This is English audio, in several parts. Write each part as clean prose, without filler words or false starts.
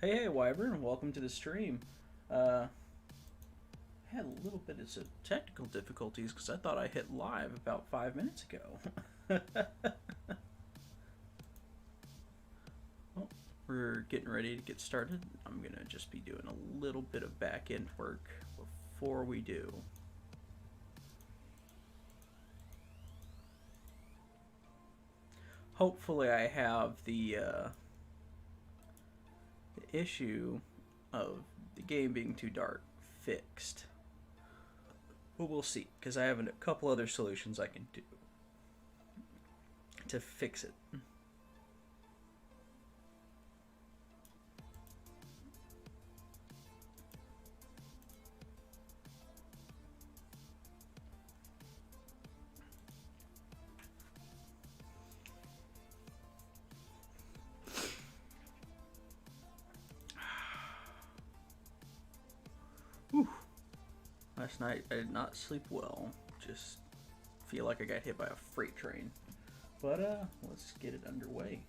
Hey, Wyvern, welcome to the stream. I had a little bit of some technical difficulties because I thought I hit live about 5 minutes ago. Well, we're getting ready to get started. I'm going to just be doing a little bit of back-end work before we do. Hopefully I have the issue of the game being too dark fixed. But we'll see, because I have a couple other solutions I can do to fix it. Whew. Last night I did not sleep well. Just feel like I got hit by a freight train. But let's get it underway.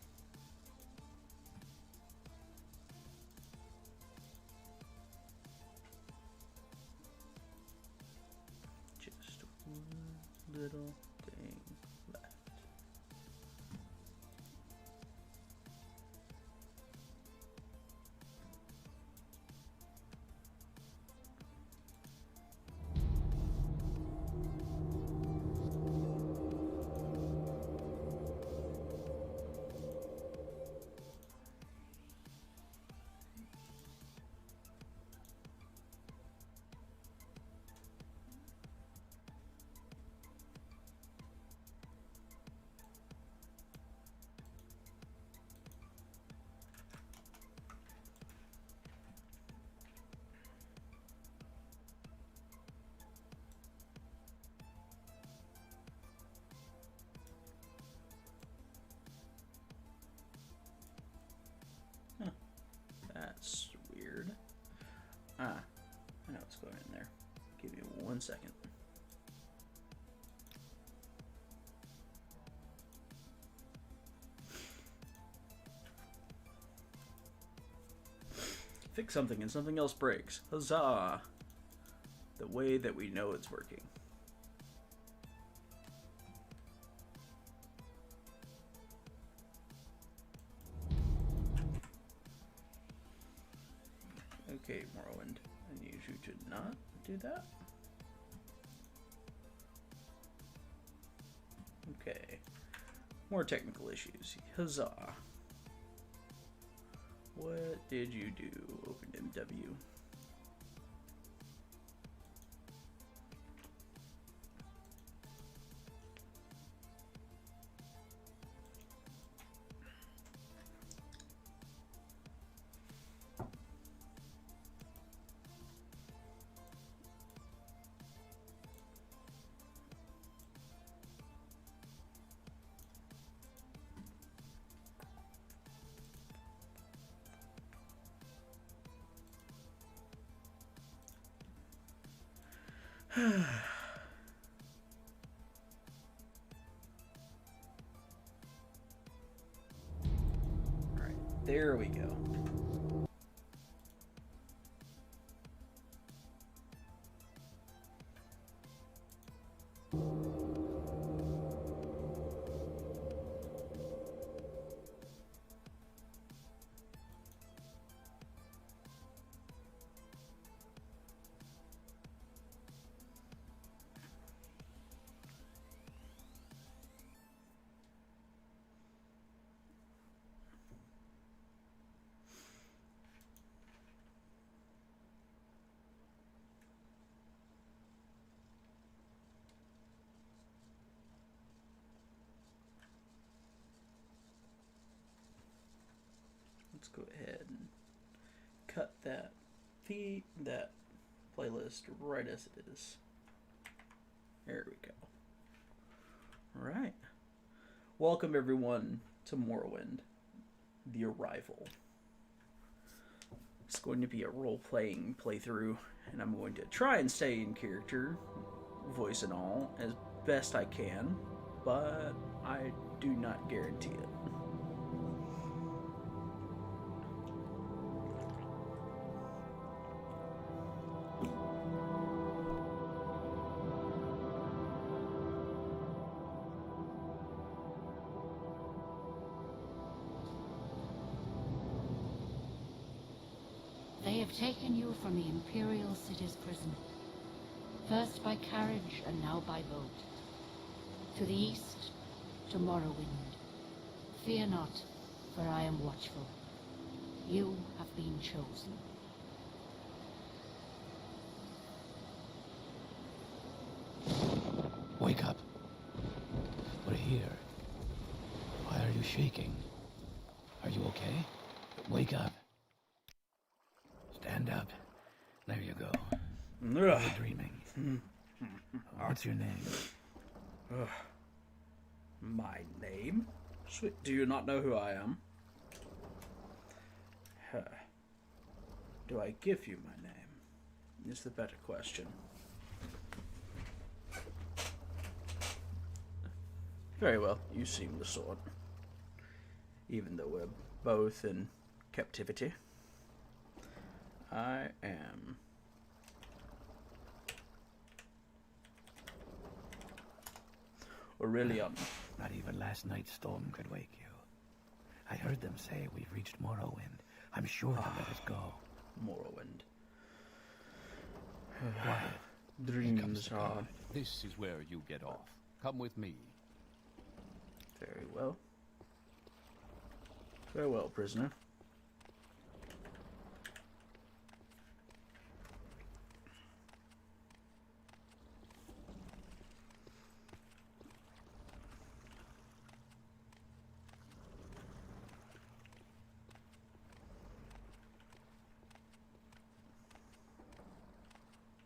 Just one little thing left. That's weird. I know what's going in there. Give me 1 second. Fix something and something else breaks. Huzzah! The way that we know it's working. Okay, Morrowind. I need you to not do that. Okay. More technical issues. Huzzah. What did you do, OpenMW? Alright, there we go. Let's go ahead and cut that playlist right as it is. There we go. Alright. Welcome everyone to Morrowind, The Arrival. It's going to be a role-playing playthrough, and I'm going to try and stay in character, voice and all, as best I can, but I do not guarantee it. have taken you from the Imperial City's prison, first by carriage and now by boat. To the east, to Morrowind. Fear not, for I am watchful. You have been chosen. Wake up. We're here. Why are you shaking? Are you okay? Wake up. Stand up. There you go. You're dreaming. What's your name? My name? Sweet. Do you not know who I am? Do I give you my name? Is the better question. Very well, you seem the sort. Even though we're both in captivity. I am... Aurelion. Not even last night's storm could wake you. I heard them say we've reached Morrowind. I'm sure to let us go. Morrowind. Quiet. Dreams are... This is where you get off. Come with me. Very well. Farewell, prisoner.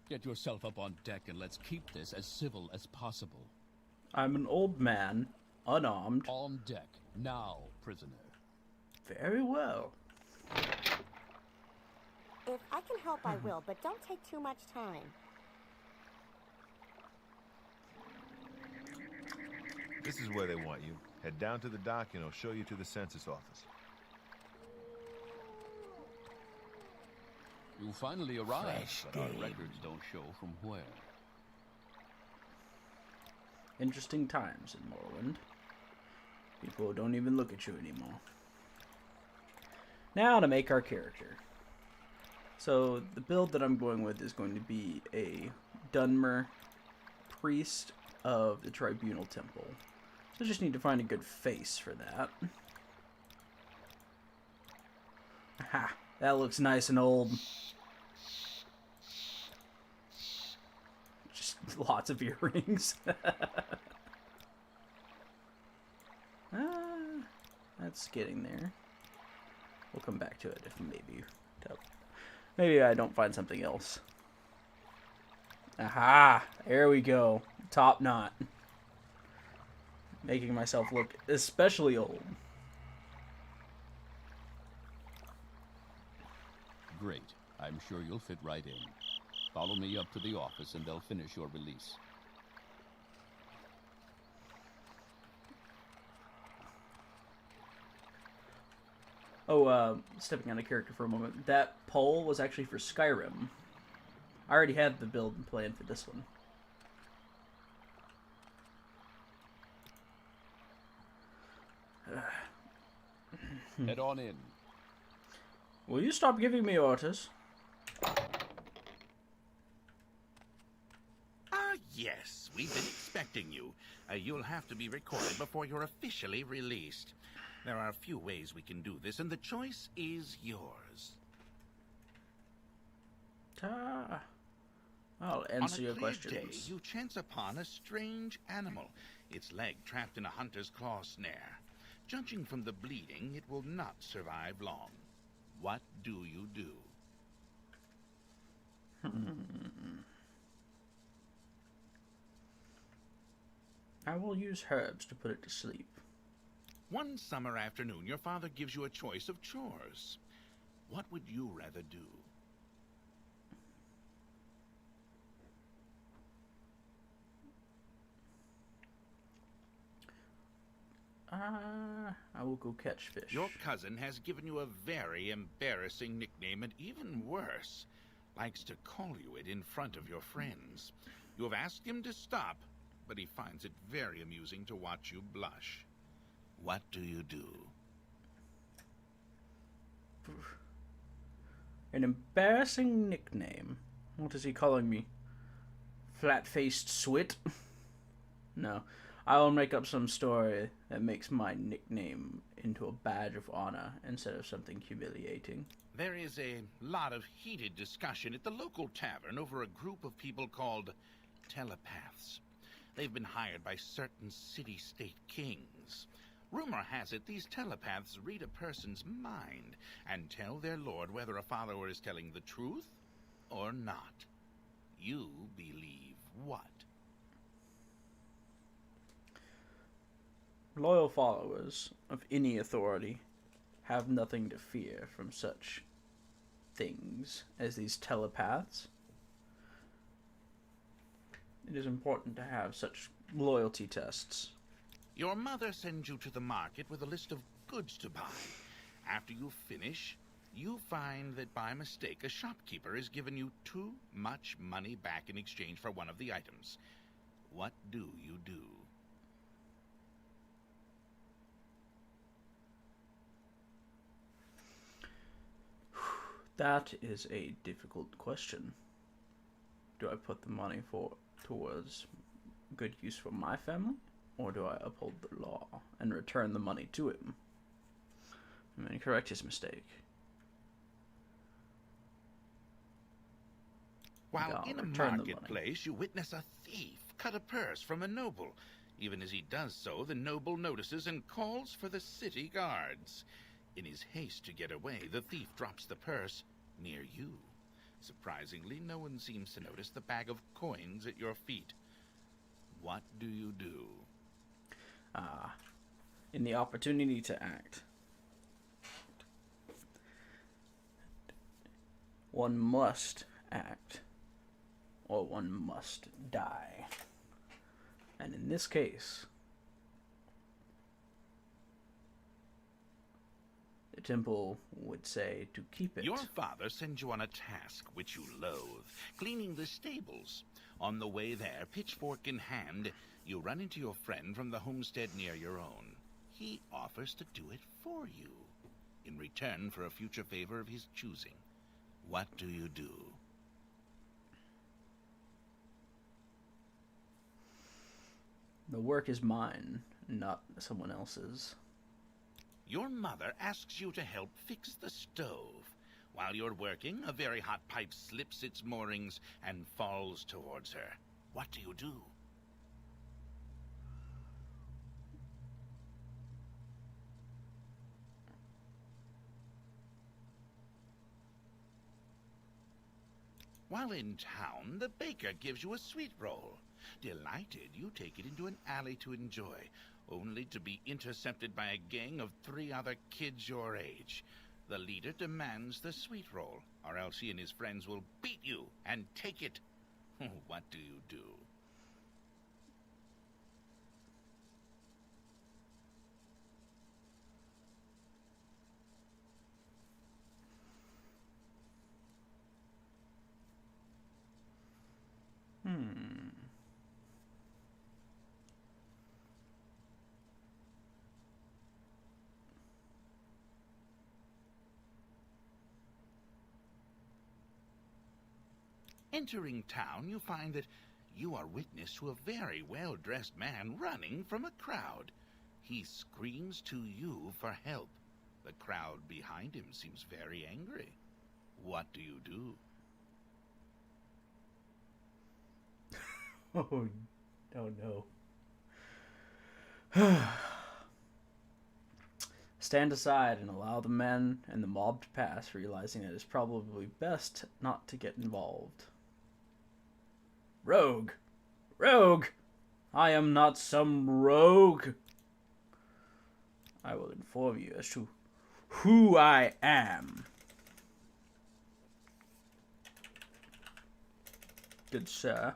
Get yourself up on deck and let's keep this as civil as possible. I'm an old man, unarmed. On deck, now, prisoner. Very well. If I can help, I will, but don't take too much time. This is where they want you. Head down to the dock and I'll show you to the census office. You finally arrived, Fresh but our game. records don't show from where. Interesting times in Morrowind. People don't even look at you anymore. Now to make our character. So the build that I'm going with is going to be a Dunmer priest of the Tribunal Temple. So I just need to find a good face for that. Aha, that looks nice and old. Just lots of earrings. That's getting there. We'll come back to it if maybe I don't find something else. Aha! There we go. Top knot. Making myself look especially old. Great. I'm sure you'll fit right in. Follow me up to the office and they'll finish your release. Oh, stepping out of character for a moment. That poll was actually for Skyrim. I already had the build planned for this one. Head on in. Will you stop giving me orders? Yes, we've been expecting you. You'll have to be recorded before you're officially released. There are a few ways we can do this, and the choice is yours. I'll answer your questions. On a clear day, you chance upon a strange animal, its leg trapped in a hunter's claw snare. Judging from the bleeding, it will not survive long. What do you do? I will use herbs to put it to sleep. One summer afternoon, your father gives you a choice of chores. What would you rather do? I will go catch fish. Your cousin has given you a very embarrassing nickname, and even worse, likes to call you it in front of your friends. You have asked him to stop, but he finds it very amusing to watch you blush. What do you do? An embarrassing nickname. What is he calling me? Flat-faced swit? No. I will make up some story that makes my nickname into a badge of honor instead of something humiliating. There is a lot of heated discussion at the local tavern over a group of people called telepaths. They've been hired by certain city-state kings. Rumor has it these telepaths read a person's mind and tell their lord whether a follower is telling the truth or not. You believe what? Loyal followers of any authority have nothing to fear from such things as these telepaths. It is important to have such loyalty tests. Your mother sends you to the market with a list of goods to buy. After you finish, you find that by mistake a shopkeeper has given you too much money back in exchange for one of the items. What do you do? That is a difficult question. Do I put the money towards good use for my family? Or do I uphold the law and return the money to him? And then correct his mistake. While in a marketplace, you witness a thief cut a purse from a noble. Even as he does so, the noble notices and calls for the city guards. In his haste to get away, the thief drops the purse near you. Surprisingly, no one seems to notice the bag of coins at your feet. What do you do? In the opportunity to act, one must act, or one must die. And in this case, the temple would say to keep it. Your father sends you on a task which you loathe, cleaning the stables. On the way there, pitchfork in hand, you run into your friend from the homestead near your own. He offers to do it for you, in return for a future favor of his choosing. What do you do? The work is mine, not someone else's. Your mother asks you to help fix the stove. While you're working, a very hot pipe slips its moorings and falls towards her. What do you do? While in town, the baker gives you a sweet roll. Delighted, you take it into an alley to enjoy, only to be intercepted by a gang of 3 other kids your age. The leader demands the sweet roll, or else he and his friends will beat you and take it. What do you do? Entering town, you find that you are witness to a very well-dressed man running from a crowd. He screams to you for help. The crowd behind him seems very angry. What do you do? Oh no. Stand aside and allow the men and the mob to pass, realizing it is probably best not to get involved. Rogue! Rogue! I am not some rogue! I will inform you as to who I am. Good sir.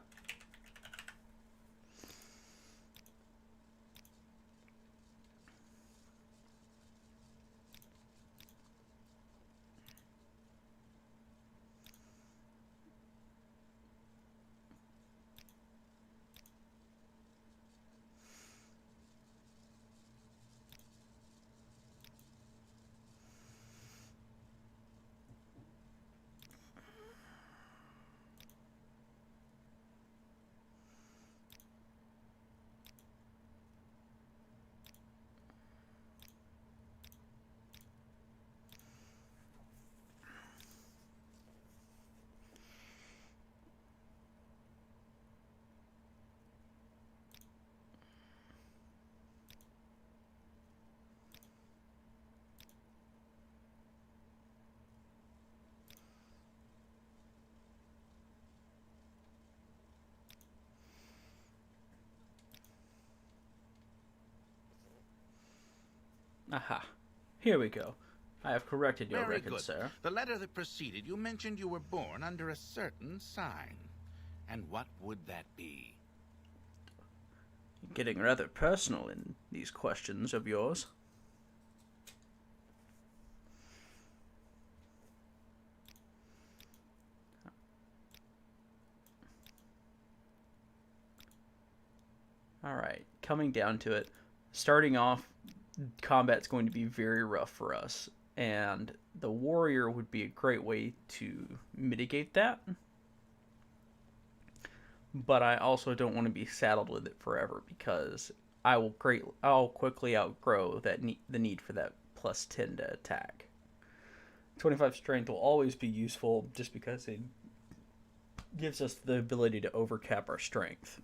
Aha. Here we go. I have corrected your Very record, good. sir. The letter that preceded, you mentioned you were born under a certain sign. And what would that be? Getting rather personal in these questions of yours. Alright, coming down to it. Starting off, combat's going to be very rough for us. And the warrior would be a great way to mitigate that. But I also don't want to be saddled with it forever because I'll quickly outgrow the need for that plus 10 to attack. 25 strength will always be useful just because it gives us the ability to overcap our strength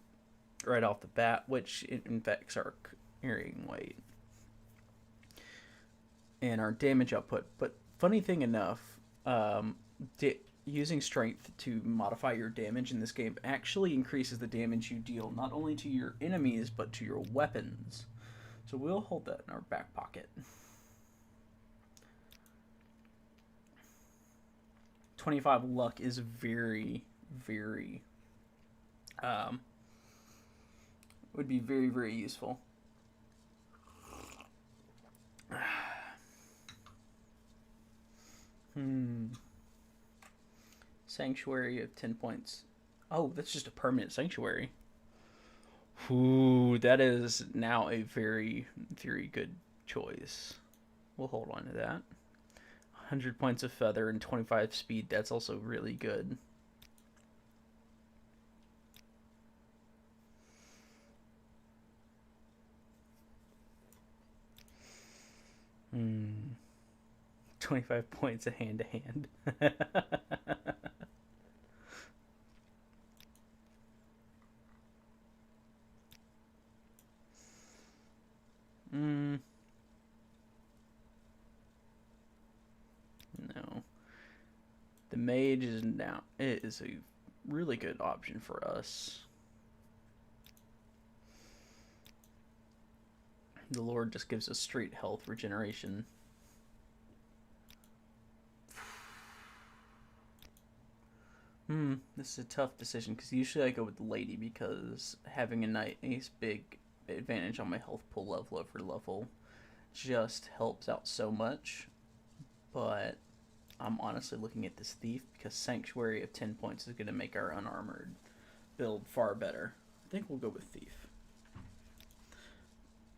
right off the bat, which infects our carrying weight and our damage output. But funny thing enough, using strength to modify your damage in this game actually increases the damage you deal not only to your enemies but to your weapons. So we'll hold that in our back pocket. 25 luck is very, very would be very, very useful. Sanctuary of 10 points. Oh, that's just a permanent sanctuary. Ooh, that is now a very, very good choice. We'll hold on to that. 100 points of feather and 25 speed. That's also really good. Hmm. 25 points of hand-to-hand. No. The mage is a really good option for us. The Lord just gives us straight health regeneration. This is a tough decision because usually I go with the lady because having a knight is big advantage on my health pool level over level just helps out so much. But I'm honestly looking at this thief because sanctuary of 10 points is going to make our unarmored build far better. I think we'll go with thief.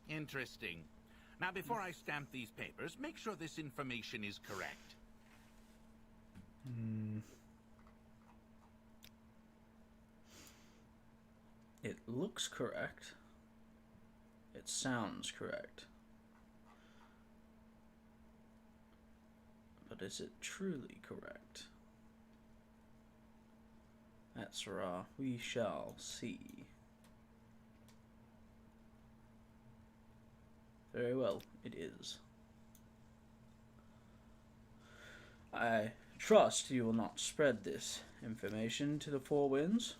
Interesting. Now, before I stamp these papers, make sure this information is correct. It looks correct. It sounds correct. But is it truly correct? That's raw. We shall see. Very well, it is. I trust you will not spread this information to the four winds.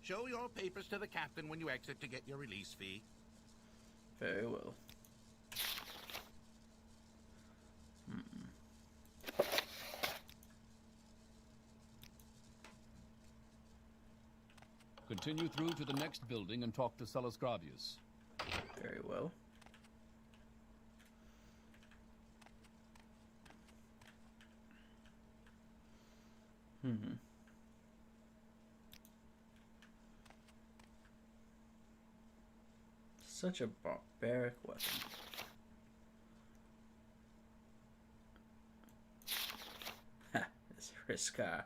Show your papers to the captain when you exit to get your release fee. Very well. Continue through to the next building and talk to Celes Gravius. Very well. Such a barbaric weapon. Ha! This Riskar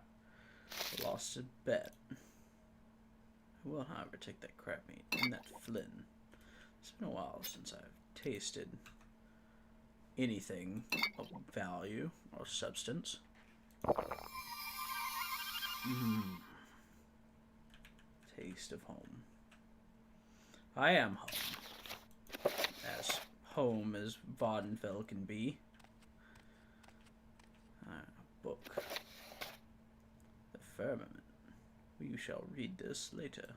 lost a bet. I will, however, take that crab meat and that flint. It's been a while since I've tasted anything of value or substance. Taste of home. I am home. As home as Vaudenfell can be. Book. The Firmament. We shall read this later.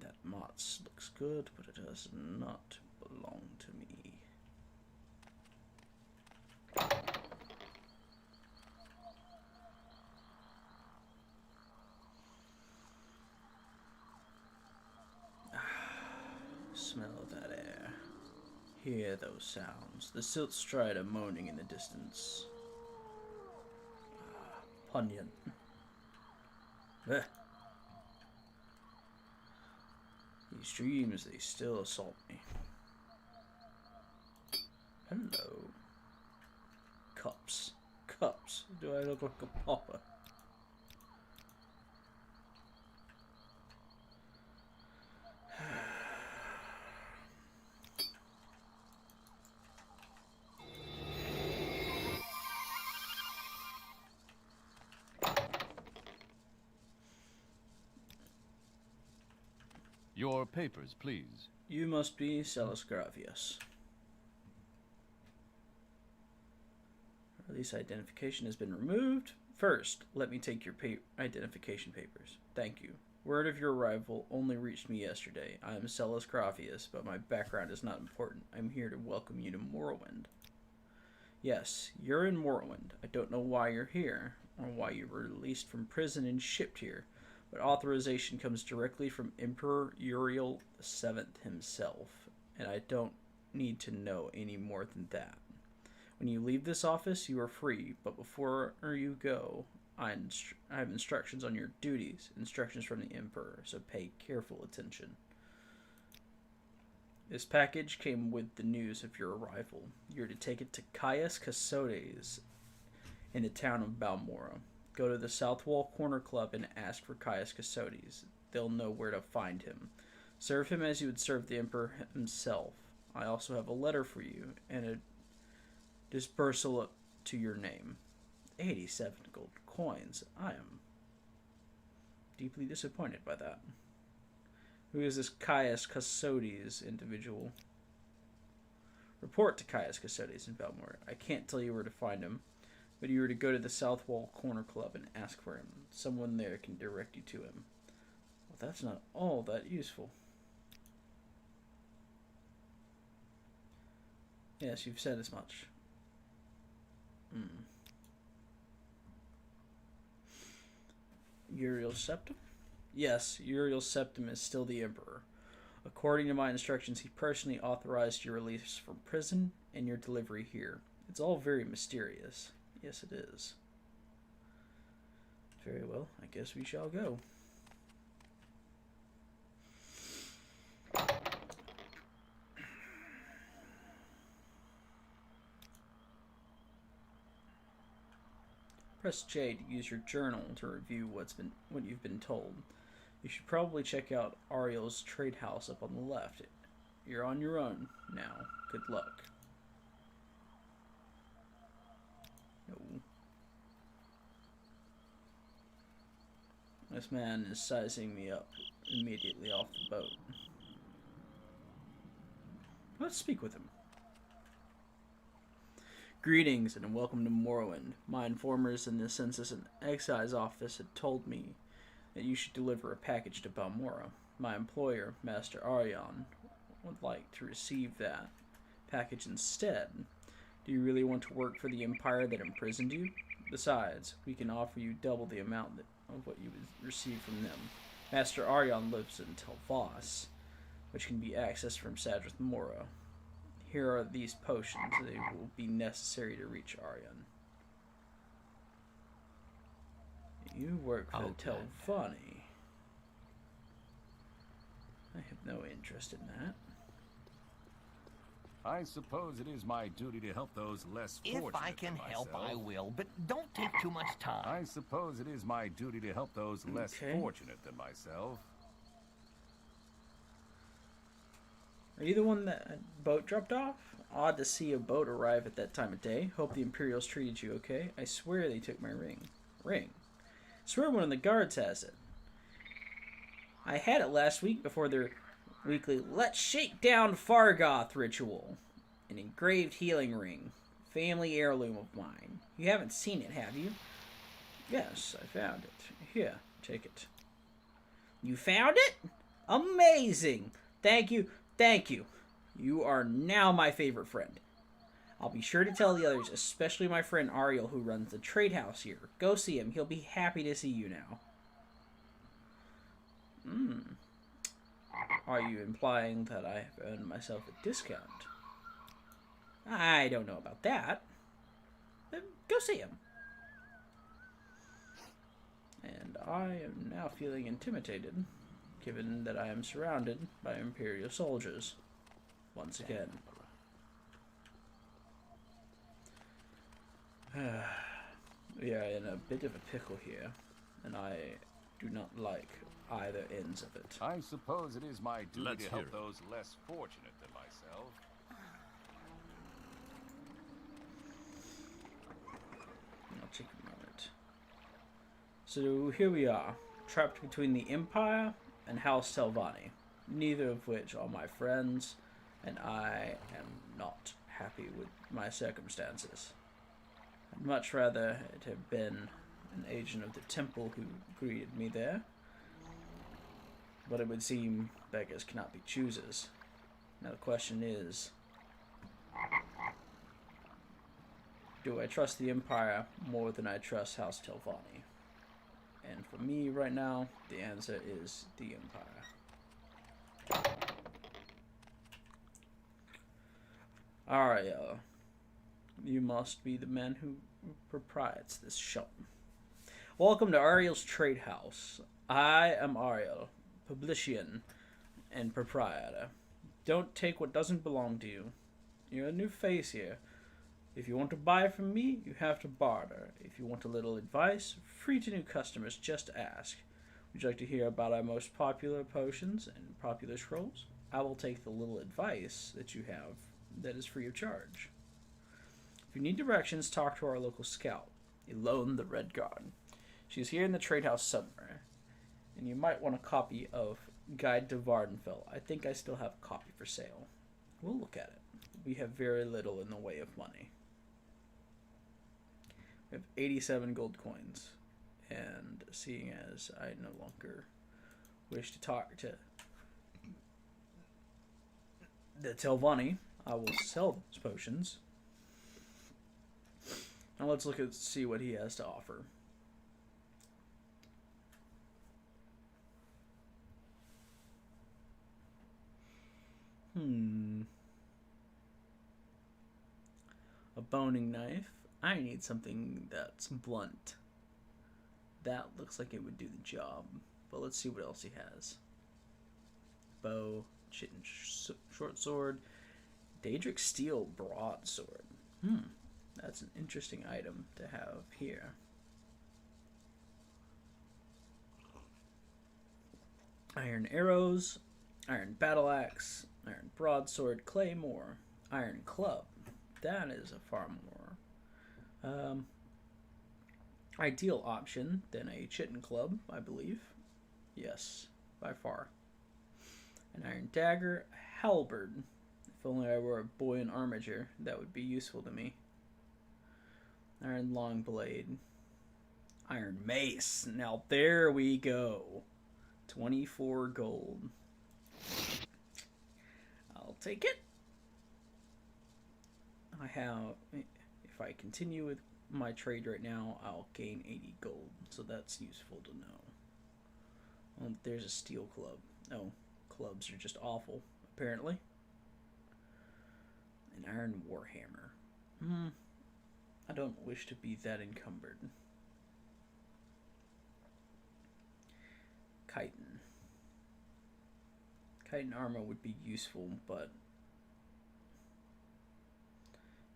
That Mott's looks good, but it does not belong to me. Smell of that air. Hear those sounds. The silt strider moaning in the distance. Pungent. Ugh. These dreams, they still assault me. Hello. Cups. Cups. Do I look like a pauper? Your papers, please. You must be Celis Gravius. Release identification has been removed. First, let me take your identification papers. Thank you. Word of your arrival only reached me yesterday. I am Celis Gravius, but my background is not important. I'm here to welcome you to Morrowind. Yes, you're in Morrowind. I don't know why you're here, or why you were released from prison and shipped here, but authorization comes directly from Emperor Uriel VII himself, and I don't need to know any more than that. When you leave this office, you are free, but before you go, I have instructions on your duties, instructions from the Emperor, so pay careful attention. This package came with the news of your arrival. You're to take it to Caius Casodes in the town of Balmora. Go to the South Wall Corner Club and ask for Caius Casodes. They'll know where to find him. Serve him as you would serve the Emperor himself. I also have a letter for you and a dispersal to your name. 87 gold coins. I am deeply disappointed by that. Who is this Caius Casodes individual? Report to Caius Casodes in Balmora. I can't tell you where to find him, but you are to go to the South Wall Corner Club and ask for him. Someone there can direct you to him. Well, that's not all that useful. Yes, you've said as much. Uriel Septim? Yes, Uriel Septim is still the Emperor. According to my instructions, he personally authorized your release from prison and your delivery here. It's all very mysterious. Yes, it is. Very well, I guess we shall go. Press J to use your journal to review what you've been told. You should probably check out Ariel's trade house up on the left. You're on your own now. Good luck. No. This man is sizing me up immediately off the boat. Let's speak with him. Greetings and welcome to Morrowind. My informers in the Census and Excise office had told me that you should deliver a package to Balmora. My employer, Master Arion, would like to receive that package instead. Do you really want to work for the Empire that imprisoned you? Besides, we can offer you double the amount of what you would receive from them. Master Arion lives in Telvas, which can be accessed from Sadrith Mora. Here are these potions. They will be necessary to reach Arion. You work for Telvani. I have no interest in that. I suppose it is my duty to help those less fortunate. If I can help, I will, but don't take too much time. I suppose it is my duty to help those less fortunate than myself. Are you the one that boat dropped off? Odd to see a boat arrive at that time of day. Hope the Imperials treated you okay. I swear they took my ring. Ring? I swear one of the guards has it. I had it last week before their weekly Let's Shake Down Fargoth ritual. An engraved healing ring. Family heirloom of mine. You haven't seen it, have you? Yes, I found it. Here, take it. You found it? Amazing! Thank you. Thank you. You are now my favorite friend. I'll be sure to tell the others, especially my friend Ariel, who runs the trade house here. Go see him. He'll be happy to see you now. Are you implying that I have earned myself a discount? I don't know about that. Go see him. And I am now feeling intimidated, given that I am surrounded by Imperial soldiers. Once again. We are in a bit of a pickle here, and I do not like either ends of it. I suppose it is my duty Let's to help hear it. those less fortunate than myself. I'll take a moment. So here we are, trapped between the Empire and House Telvanni, neither of which are my friends, and I am not happy with my circumstances. I'd much rather it have been an agent of the temple who greeted me there, but it would seem beggars cannot be choosers. Now the question is, do I trust the Empire more than I trust House Telvanni? And for me right now, the answer is the Empire. Ariel, you must be the man who proprietes this shop. Welcome to Ariel's Trade House. I am Ariel, publician and proprietor. Don't take what doesn't belong to you. You're a new face here. If you want to buy from me, you have to barter. If you want a little advice, free to new customers, just ask. Would you like to hear about our most popular potions and popular scrolls? I will take the little advice that you have that is free of charge. If you need directions, talk to our local scout, Elone the Red Guard. She's here in the trade house somewhere, and you might want a copy of Guide to Vardenfell. I think I still have a copy for sale. We'll look at it. We have very little in the way of money. We have 87 gold coins, and seeing as I no longer wish to talk to the Telvanni, I will sell those potions. Now let's look at see what he has to offer. A boning knife. I need something that's blunt. That looks like it would do the job. But let's see what else he has. Bow, chitin short sword, Daedric steel broadsword. That's an interesting item to have here. Iron arrows, iron battle axe, iron broadsword, claymore, iron club. That is a far more ideal option than a chitin club, I believe. Yes, by far. An iron dagger, a halberd. If only I were a boy in armature, that would be useful to me. Iron long blade. Iron mace. Now there we go. 24 gold. I'll take it. I have, if I continue with my trade right now, I'll gain 80 gold. So that's useful to know. Well, there's a steel club. Oh, clubs are just awful, apparently. An iron warhammer. I don't wish to be that encumbered. Chitin. Chitin armor would be useful, but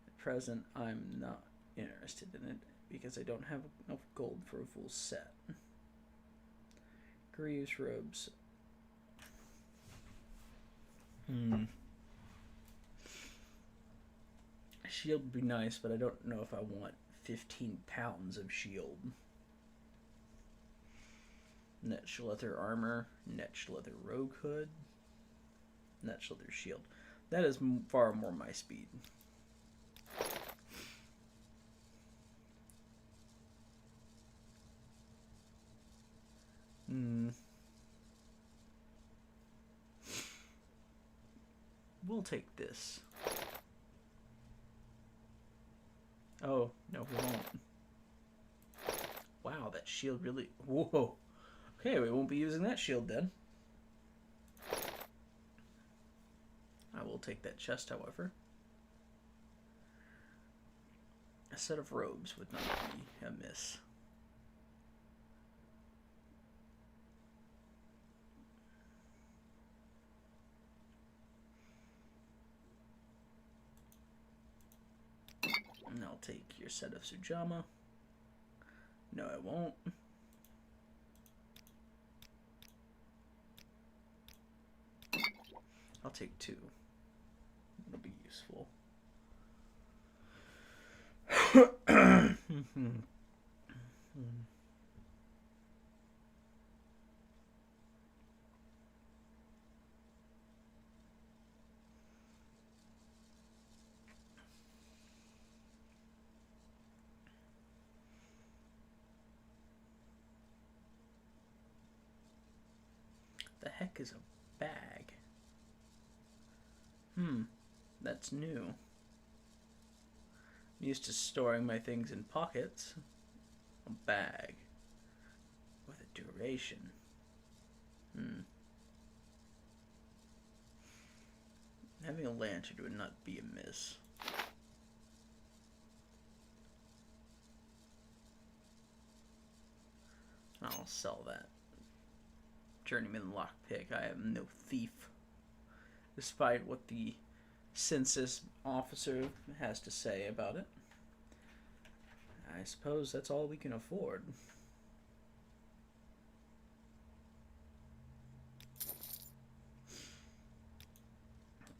at present I'm not interested in it because I don't have enough gold for a full set. Greaves robes. A shield would be nice, but I don't know if I want 15 pounds of shield. Netch leather armor, netch leather rogue hood, netch leather shield. That is far more my speed. We'll take this. Oh, no, we won't. Wow, that shield really... Whoa. Okay, we won't be using that shield then. I will take that chest, however. A set of robes would not be amiss. And I'll take your set of Sujama. No, I won't. I'll take 2. It'll be useful. The heck is a bag? That's new. I'm used to storing my things in pockets. A bag. With a duration. Having a lantern would not be amiss. I'll sell that. Journeyman lockpick. I am no thief. Despite what the census officer has to say about it. I suppose that's all we can afford.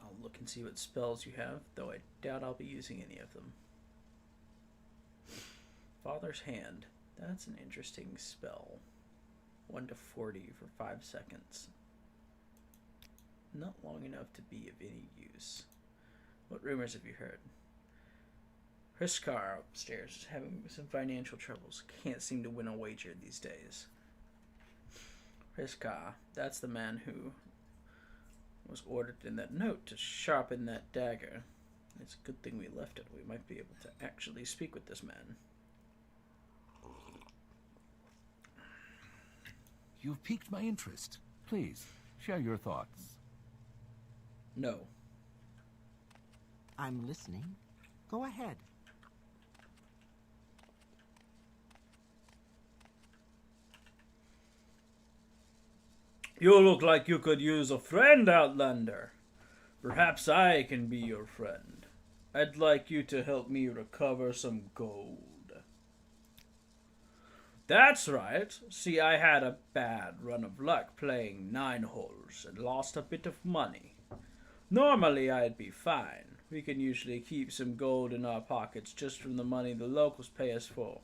I'll look and see what spells you have, though I doubt I'll be using any of them. Father's Hand. That's an interesting spell. 1 to 40 for 5 seconds. Not long enough to be of any use. What rumors have you heard? Hriskar upstairs is having some financial troubles. Can't seem to win a wager these days. Hriskar, that's the man who was ordered in that note to sharpen that dagger. It's a good thing we left it. We might be able to actually speak with this man. You've piqued my interest. Please, share your thoughts. No. I'm listening. Go ahead. You look like you could use a friend, Outlander. Perhaps I can be your friend. I'd like you to help me recover some gold. That's right. See, I had a bad run of luck playing 9 holes and lost a bit of money. Normally I'd be fine. We can usually keep some gold in our pockets just from the money the locals pay us for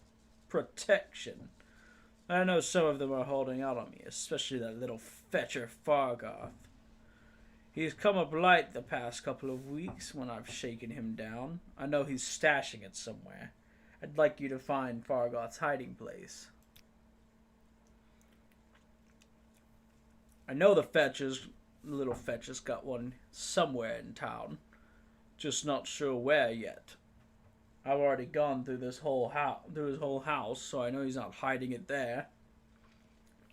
protection. I know some of them are holding out on me, especially that little fetcher Fargoth. He's come up light the past couple of weeks when I've shaken him down. I know he's stashing it somewhere. I'd like you to find Fargoth's hiding place. I know the little fetcher's got one somewhere in town. Just not sure where yet. I've already gone through his whole house, so I know he's not hiding it there.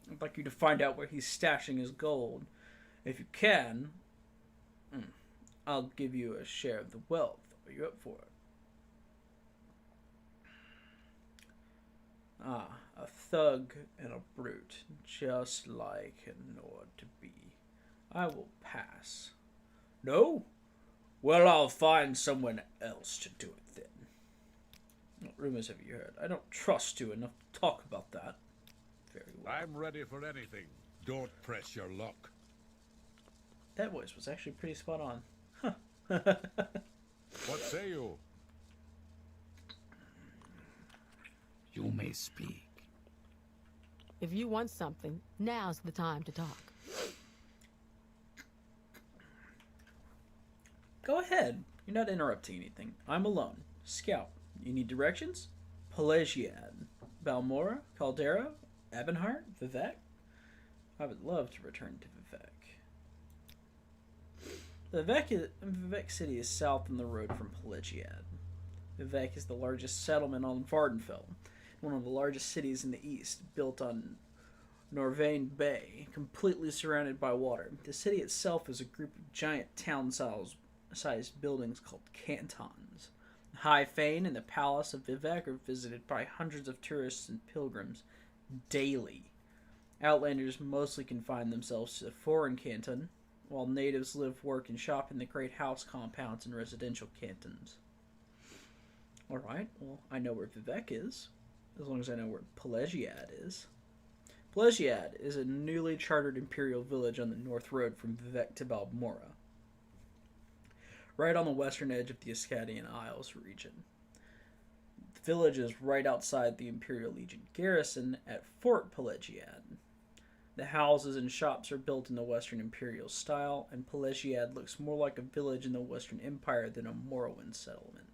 I'd like you to find out where he's stashing his gold. If you can, I'll give you a share of the wealth. Are you up for it? Ah, a thug and a brute, just like an ought to be. I will pass. No? Well, I'll find someone else to do it then. What rumors have you heard? I don't trust you enough to talk about that. Very well. I'm ready for anything. Don't press your luck. That voice was actually pretty spot on. Huh. What say you? You may speak. If you want something, now's the time to talk. Go ahead. You're not interrupting anything. I'm alone. Scout. You need directions? Pelagiad. Balmora? Caldera? Ebonheart? Vivek? I would love to return to Vivek. Vivek City is south on the road from Pelagiad. Vivek is the largest settlement on Vardenfell, one of the largest cities in the east, built on Norvain Bay, completely surrounded by water. The city itself is a group of giant town-sized buildings called cantons. High Fane and the Palace of Vivek are visited by hundreds of tourists and pilgrims daily. Outlanders mostly confine themselves to the foreign canton, while natives live, work, and shop in the great house compounds and residential cantons. Alright, well, I know where Vivek is, as long as I know where Pelagiad is. Pelagiad is a newly chartered imperial village on the north road from Vivek to Balmora, right on the western edge of the Ascadian Isles region. The village is right outside the Imperial Legion garrison at Fort Pelagiad. The houses and shops are built in the Western Imperial style, and Pelagiad looks more like a village in the Western Empire than a Morrowind settlement.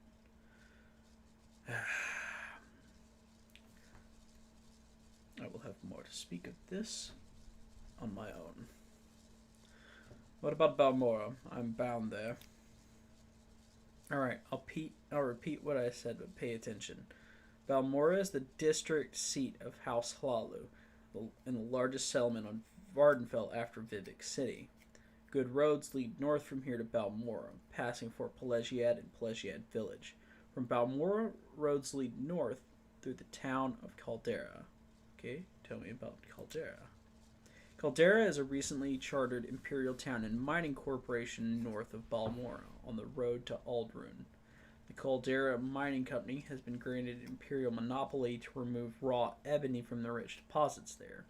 I will have more to speak of this on my own. What about Balmora? I'm bound there. Alright, I'll repeat what I said, but pay attention. Balmora is the district seat of House Hlalu, and the largest settlement on Vardenfell after Vivek City. Good roads lead north from here to Balmora, passing Fort Pelagiad and Pelagiad Village. From Balmora, roads lead north through the town of Caldera. Okay, tell me about Caldera. Caldera is a recently chartered imperial town and mining corporation north of Balmora, on the road to Aldrune. The Caldera Mining Company has been granted imperial monopoly to remove raw ebony from the rich deposits there.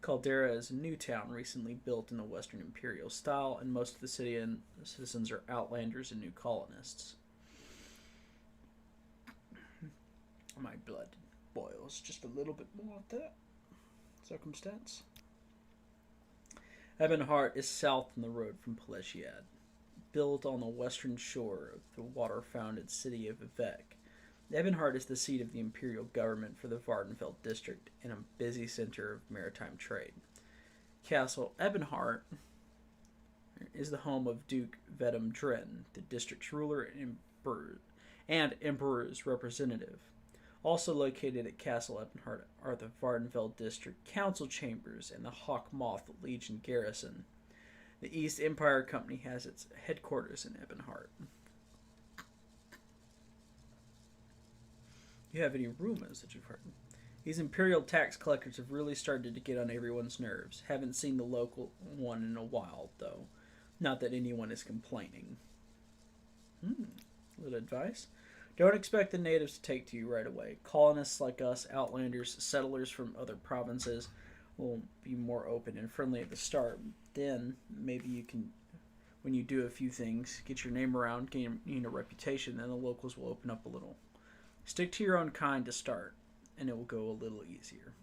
Caldera is a new town recently built in the Western Imperial style, and most of the city and citizens are outlanders and new colonists. My blood boils just a little bit more at that circumstance. Ebonheart is south on the road from Pelagiad. Built on the western shore of the water-founded city of Vivek, Ebonheart is the seat of the imperial government for the Vardenfell district and a busy center of maritime trade. Castle Ebonheart is the home of Duke Vedum Dren, the district's ruler and emperor's representative. Also located at Castle Ebonheart are the Vardenfell District Council Chambers and the Hawkmoth Legion Garrison. The East Empire Company has its headquarters in Ebonheart. You have any rumors that you've heard? These imperial tax collectors have really started to get on everyone's nerves. Haven't seen the local one in a while, though. Not that anyone is complaining. Little advice. Don't expect the natives to take to you right away. Colonists like us, outlanders, settlers from other provinces, will be more open and friendly at the start. Then, maybe you can, when you do a few things, get your name around, gain a reputation, then the locals will open up a little. Stick to your own kind to start, and it will go a little easier.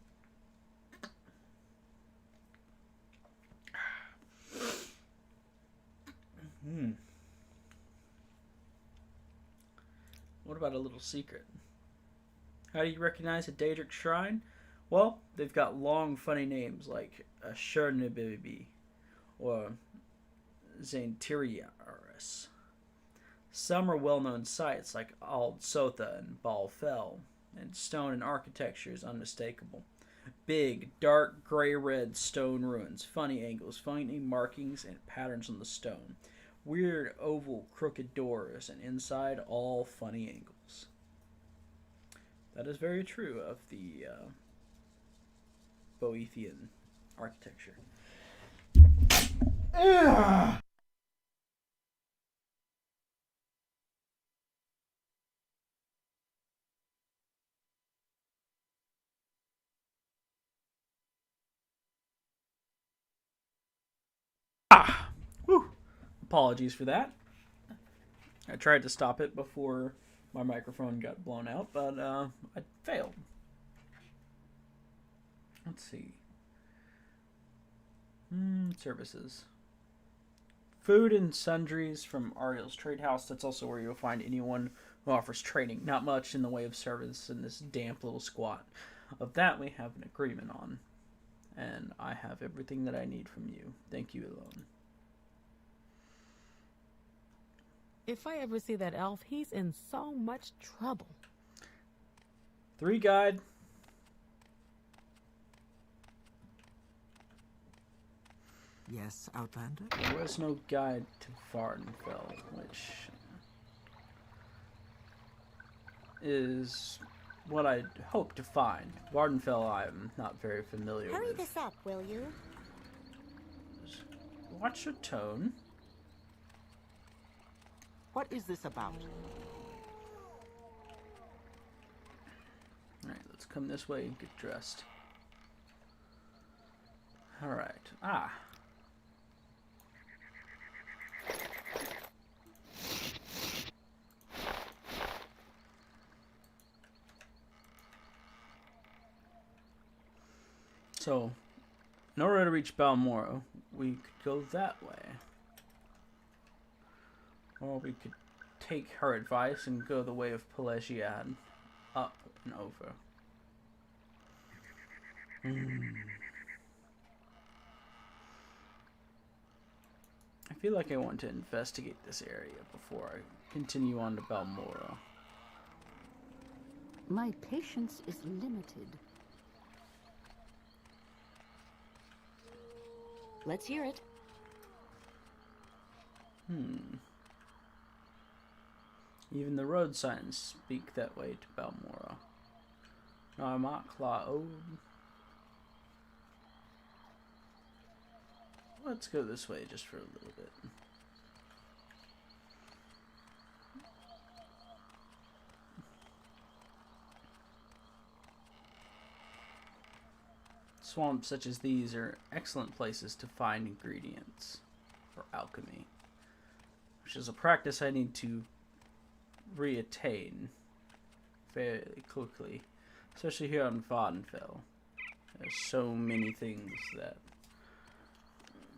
What about a little secret? How do you recognize a Daedric shrine? Well, they've got long, funny names like Ashurnabibi or Zaintiriaris. Some are well-known sites like Ald Sotha and Balfell, and stone and architecture is unmistakable. Big, dark, gray-red stone ruins, funny angles, funny markings, and patterns on the stone. Weird oval crooked doors, and inside all funny angles. That is very true of the Boethian architecture. Whew. Apologies for that. I tried to stop it before my microphone got blown out, but I failed. Let's see. Services. Food and sundries from Ariel's Trade House. That's also where you'll find anyone who offers trading. Not much in the way of service in this damp little squat. Of that we have an agreement on. And I have everything that I need from you. Thank you alone. If I ever see that elf, he's in so much trouble. 3 guide. Yes, Outlander? There was no guide to Vardenfell, which is what I'd hope to find. Vardenfell I'm not very familiar Hurry with. this up, will you? Watch your tone. What is this about? Alright, let's come this way and get dressed. Alright. Ah. So, in order to reach Balmoral, we could go that way. Or we could take her advice and go the way of Pelagiad, up and over. I feel like I want to investigate this area before I continue on to Balmoral. My patience is limited. Let's hear it. Even the road signs speak that way to Balmoral. Let's go this way just for a little bit. Swamps such as these are excellent places to find ingredients for alchemy, which is a practice I need to reattain fairly quickly, especially here on Vardenfell. There's so many things that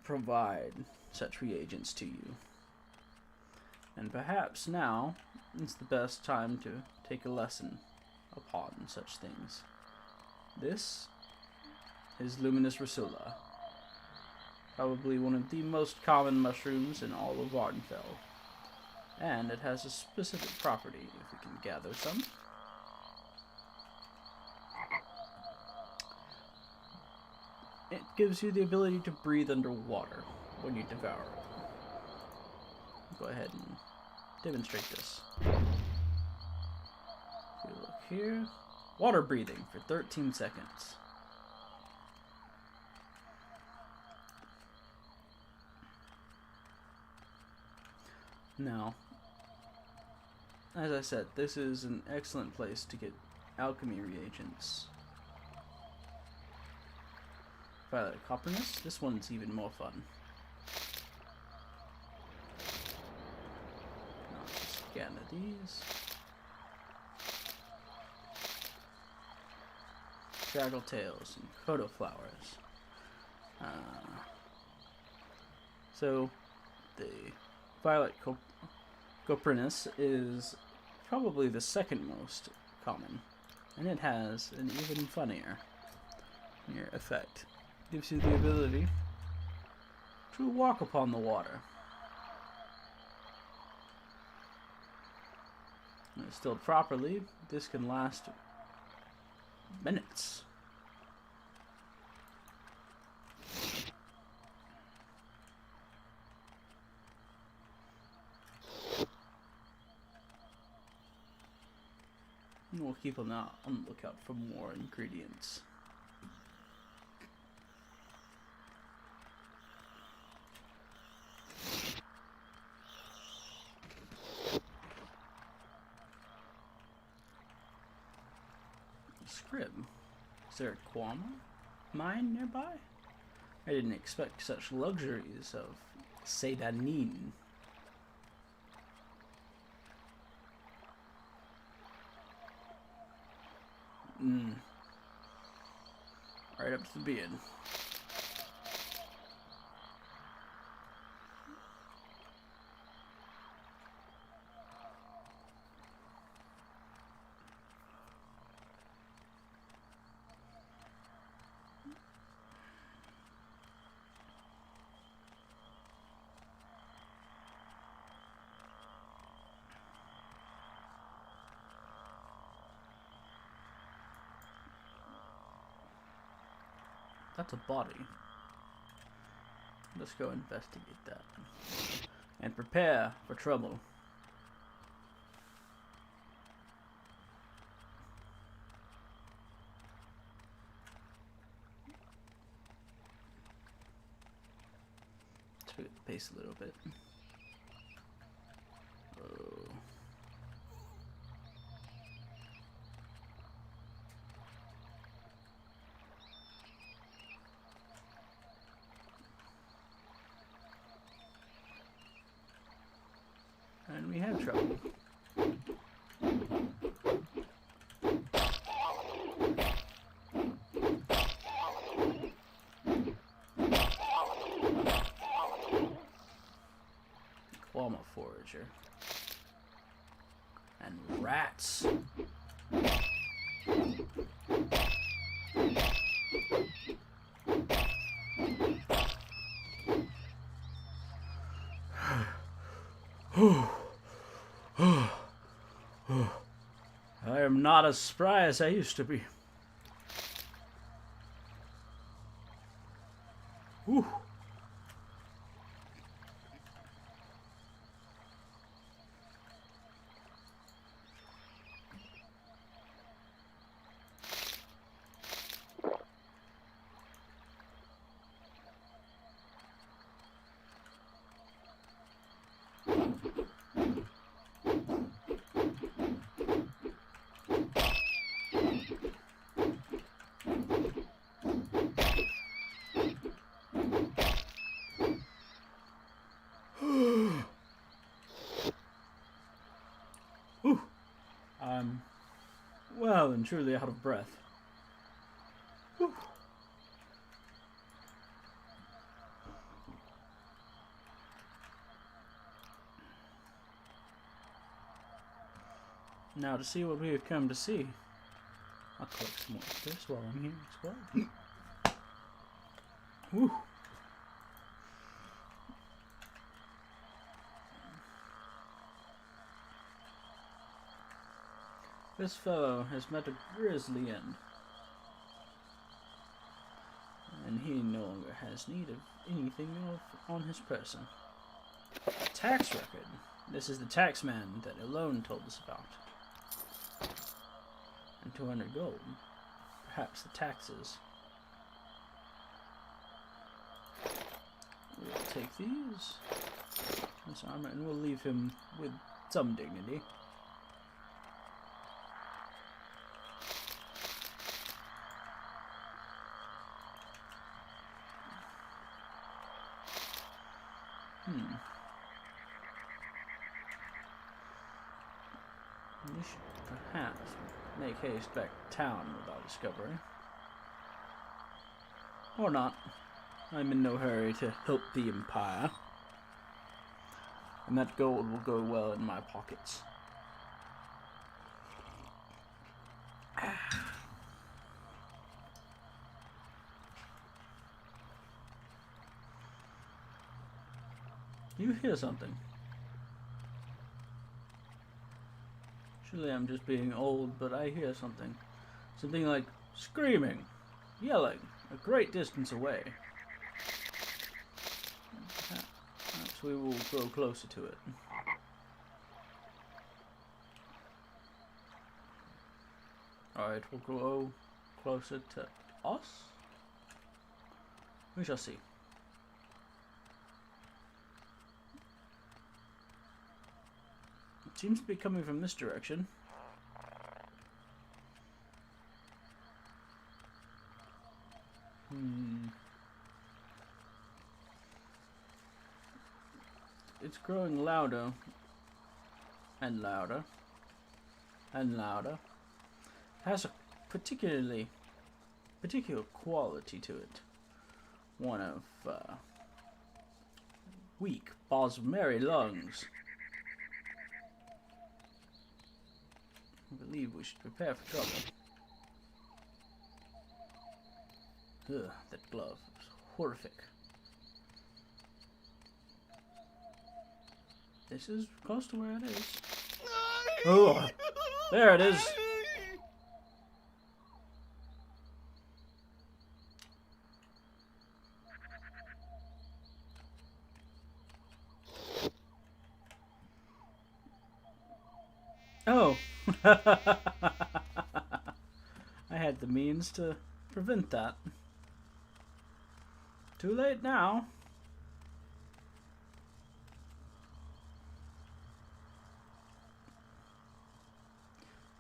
provide such reagents to you, and perhaps now is the best time to take a lesson upon such things. This is Luminous Rusula, probably one of the most common mushrooms in all of Vardenfell, and it has a specific property if we can gather some. It gives you the ability to breathe underwater when you devour it. Go ahead and demonstrate this. If we look here, water breathing for 13 seconds. Now, as I said, this is an excellent place to get alchemy reagents. Violet Coperness, this one's even more fun. Now, just scan these. Draggle tails and Kodo flowers. So, the Violet Coperness is probably the second most common, and it has an even funnier effect. Gives you the ability to walk upon the water. When distilled properly, this can last minutes. And we'll keep on the lookout for more ingredients. Scrib. Is there a Kwama mine nearby? I didn't expect such luxuries of Sedanin. Right up to the beard. That's a body. Let's go investigate that. And prepare for trouble. Let's get the pace a little bit. Oh. And we have trouble. Qualma forager. And rats. I am not as spry as I used to be. Whew. I'm well and truly out of breath. Whew. Now to see what we have come to see. I'll collect some more of this while I'm here as well. Whew. This fellow has met a grisly end, and he no longer has need of anything on his person. Tax record. This is the tax man that Alone told us about. And 200 gold. Perhaps the taxes. We'll take these. This armor, and we'll leave him with some dignity. We should perhaps make haste back to town with our discovery. Or not. I'm in no hurry to help the Empire. And that gold will go well in my pockets. You hear something? Surely I'm just being old, but I hear something. Something like screaming, yelling, a great distance away. Perhaps we will grow closer to it. Alright, we'll grow closer to us? We shall see. It seems to be coming from this direction. It's growing louder and louder and louder. It has a particular quality to it. One of weak, merry lungs. I believe we should prepare for trouble. Ugh, that glove is horrific. This is close to where it is. Oh, there it is. Oh. I had the means to prevent that. Too late now.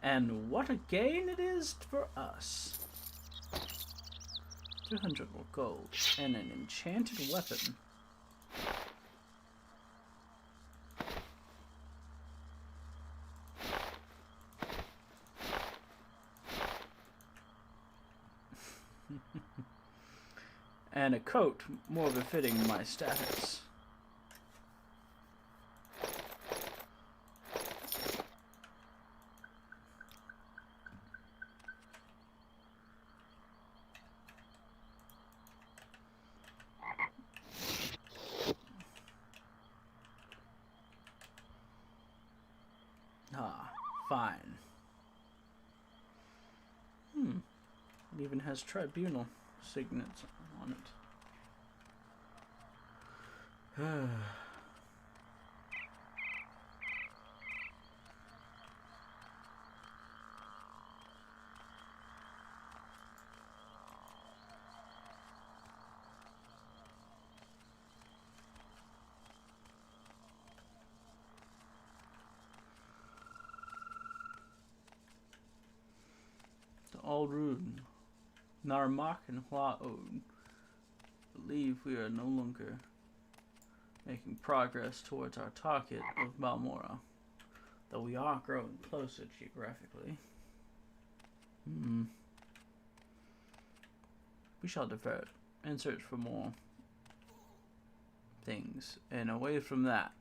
And what a gain it is for us. 200 more gold and an enchanted weapon. And a coat more befitting my status. Ah, fine. It even has Tribunal signets on it. The Old Rune. Narmak and Hua Ode. Believe we are no longer making progress towards our target of Balmora, though we are growing closer geographically. We shall divert and search for more things, and away from that,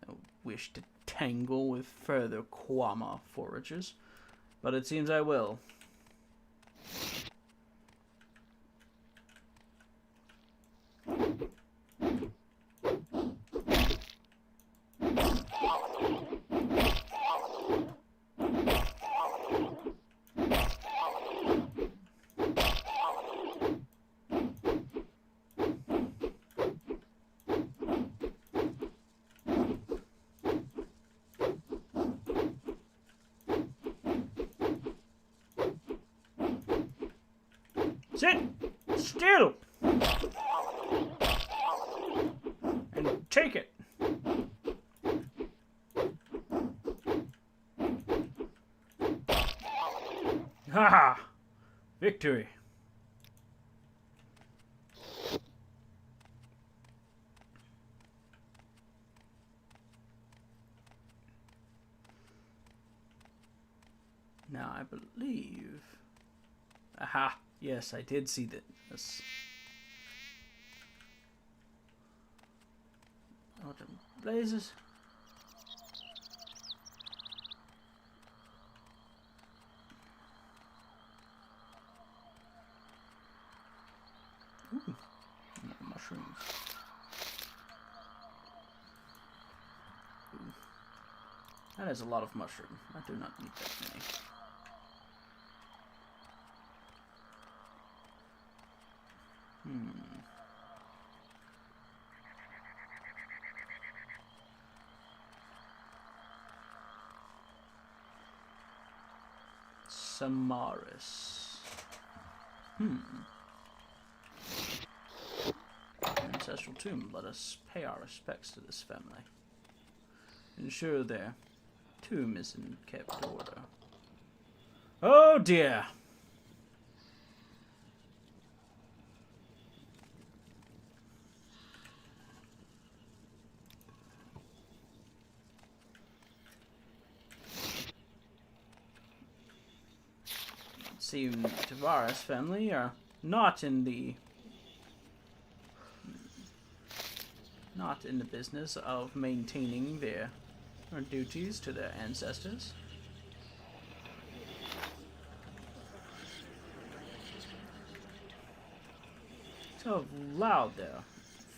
I wish to tangle with further Kwama foragers, but it seems I will. Sit still and take it. Ha! Victory. Now I believe. Aha! Yes, I did see that. Yes. Autumn blazes. Ooh, more mushrooms. Ooh. That is a lot of mushroom. I do not need that many. Samaris. Ancestral tomb. Let us pay our respects to this family. Ensure their tomb is in kept order. Oh dear! Seem Tavares family are not in the business of maintaining their duties to their ancestors. To have allowed their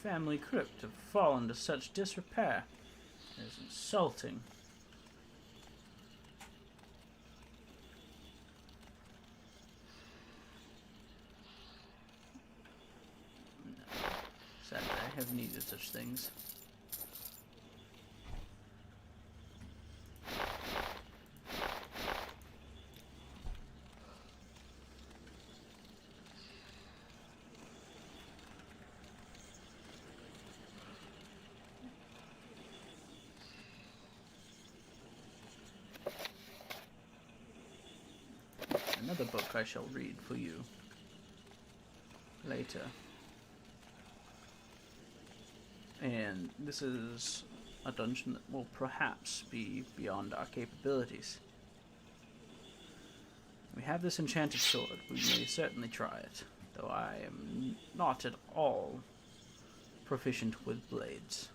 family crypt to fall into such disrepair is insulting. Sadly, I have needed such things. another book I shall read for you later. And this is a dungeon that will perhaps be beyond our capabilities. We have this enchanted sword. We may certainly try it, though I am not at all proficient with blades.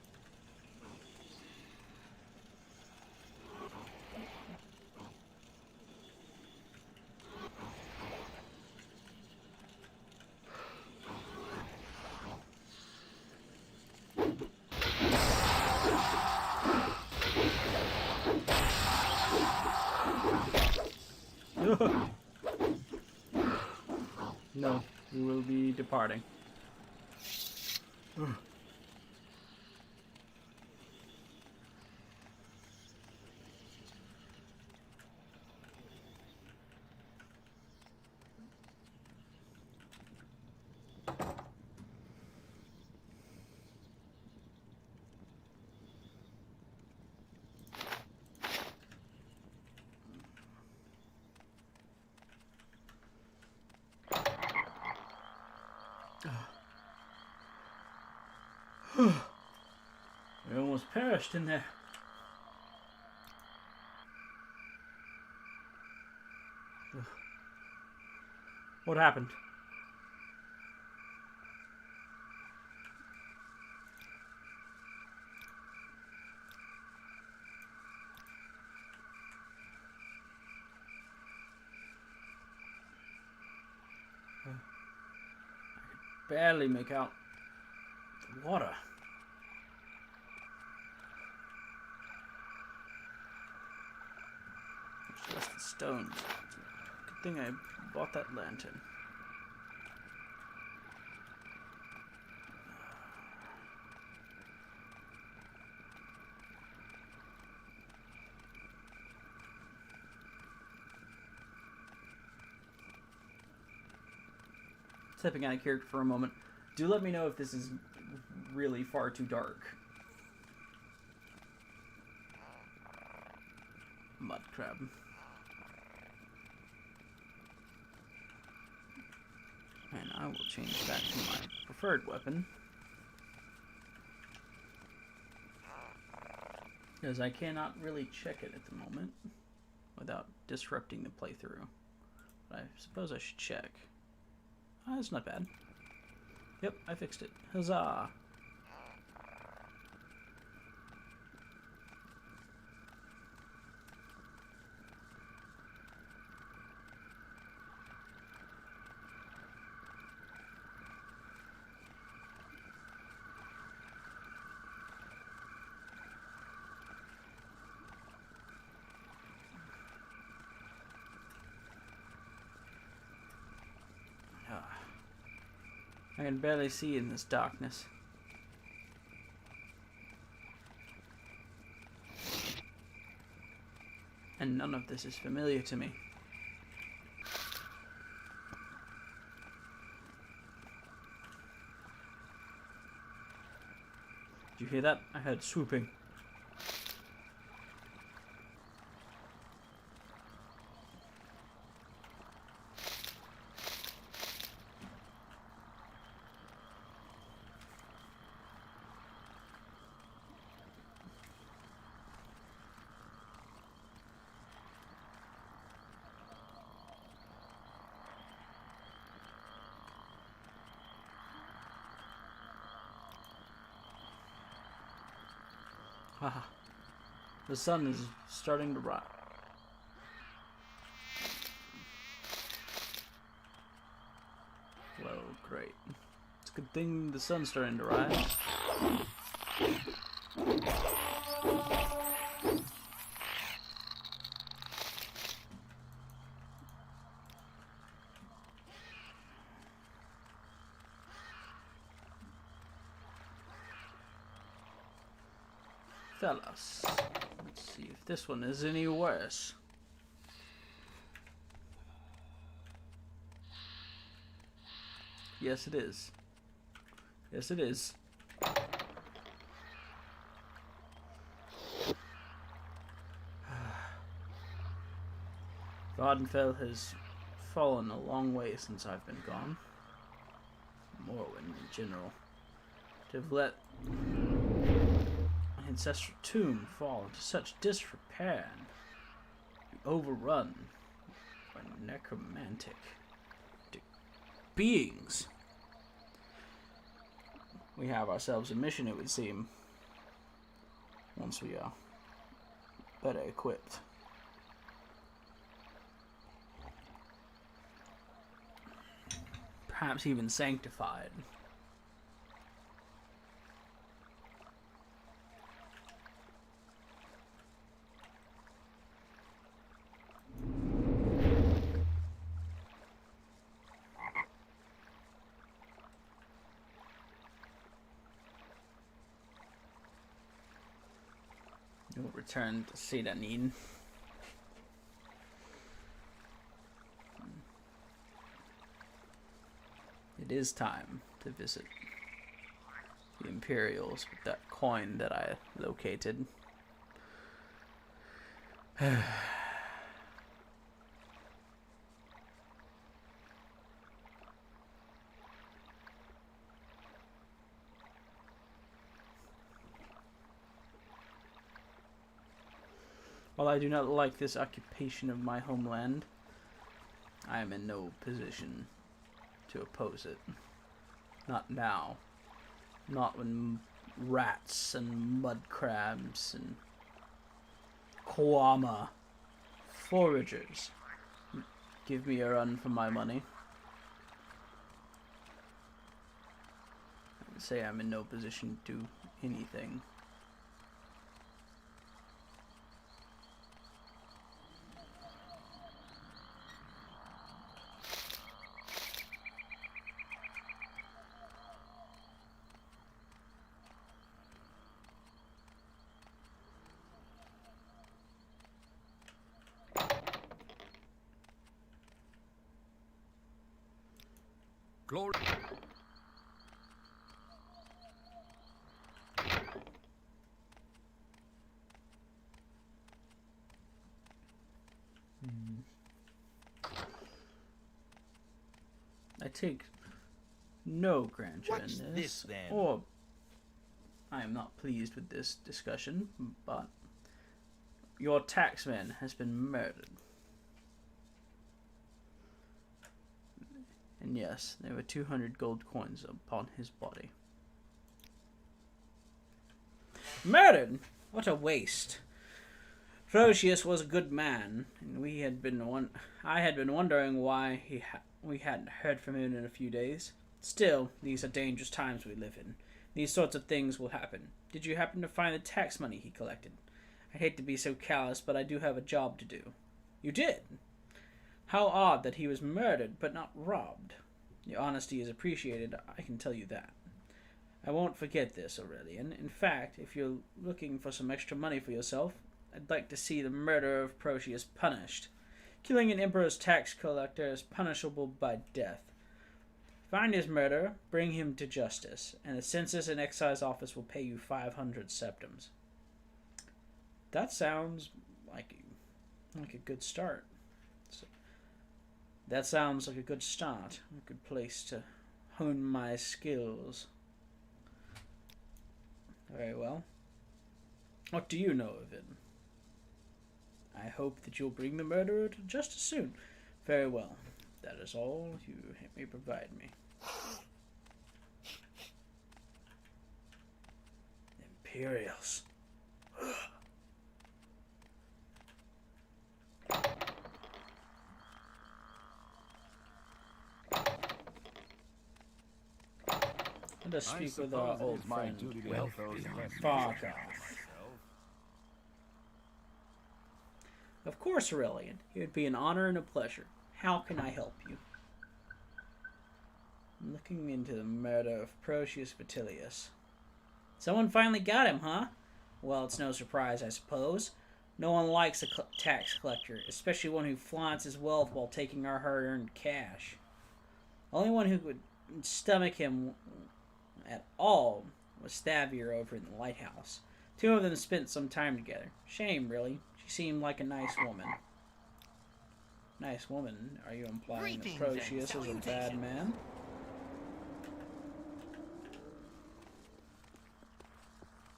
No, we will be departing. We almost perished in there. What happened? I could barely make out the water. It's just the stones. Good thing I bought that lantern. Stepping out of character for a moment. Do let me know if this is really far too dark. Mud crab. And I will change that to my preferred weapon. Because I cannot really check it at the moment without disrupting the playthrough. But I suppose I should check. That's not bad. Yep, I fixed it. Huzzah! I can barely see in this darkness. And none of this is familiar to me. Did you hear that? I heard swooping. Ah, the sun is starting to rise. Well, great. It's a good thing the sun's starting to rise. Fellas, let's see if this one is any worse. Yes, it is. Yes, it is. Vardenfell has fallen a long way since I've been gone. Morrowind in general. To have let my ancestral tomb fall into such disrepair and be overrun by necromantic beings. We have ourselves a mission, it would seem, once we are better equipped. Perhaps even sanctified. We'll return to Sedanin. It is time to visit the Imperials with that coin that I located. While I do not like this occupation of my homeland, I am in no position to oppose it. Not now. Not when rats and mud crabs and koama foragers give me a run for my money. I would say I'm in no position to do anything. Glory. I take no grandeur in this, then? or I am not pleased with this discussion, but your taxman has been murdered. And yes, there were 200 gold coins upon his body. Murdered? What a waste. Procius was a good man, and I had been wondering why we hadn't heard from him in a few days. Still, these are dangerous times we live in. These sorts of things will happen. Did you happen to find the tax money he collected? I hate to be so callous, but I do have a job to do. You did? How odd that he was murdered, but not robbed. Your honesty is appreciated, I can tell you that. I won't forget this, Aurelian. In fact, if you're looking for some extra money for yourself, I'd like to see the murder of Procius punished. Killing an emperor's tax collector is punishable by death. Find his murderer, bring him to justice, and the Census and Excise Office will pay you 500 septums. That sounds like a good start. That sounds like a good start, a good place to hone my skills. Very well. What do you know of it? I hope that you'll bring the murderer to justice soon. Very well. That is all you may provide me. Imperials. Let us speak with our old friend. Fuck off. Of course, Aurelian. It would be an honor and a pleasure. How can I help you? I'm looking into the murder of Procius Vitilius. Someone finally got him, huh? Well, it's no surprise, I suppose. No one likes a tax collector, especially one who flaunts his wealth while taking our hard-earned cash. Only one who could stomach him at all was Stavier over in the lighthouse. Two of them spent some time together. Shame, really. She seemed like a nice woman. Nice woman. Are you implying that Greetings Proteus and is a bad salutations. man?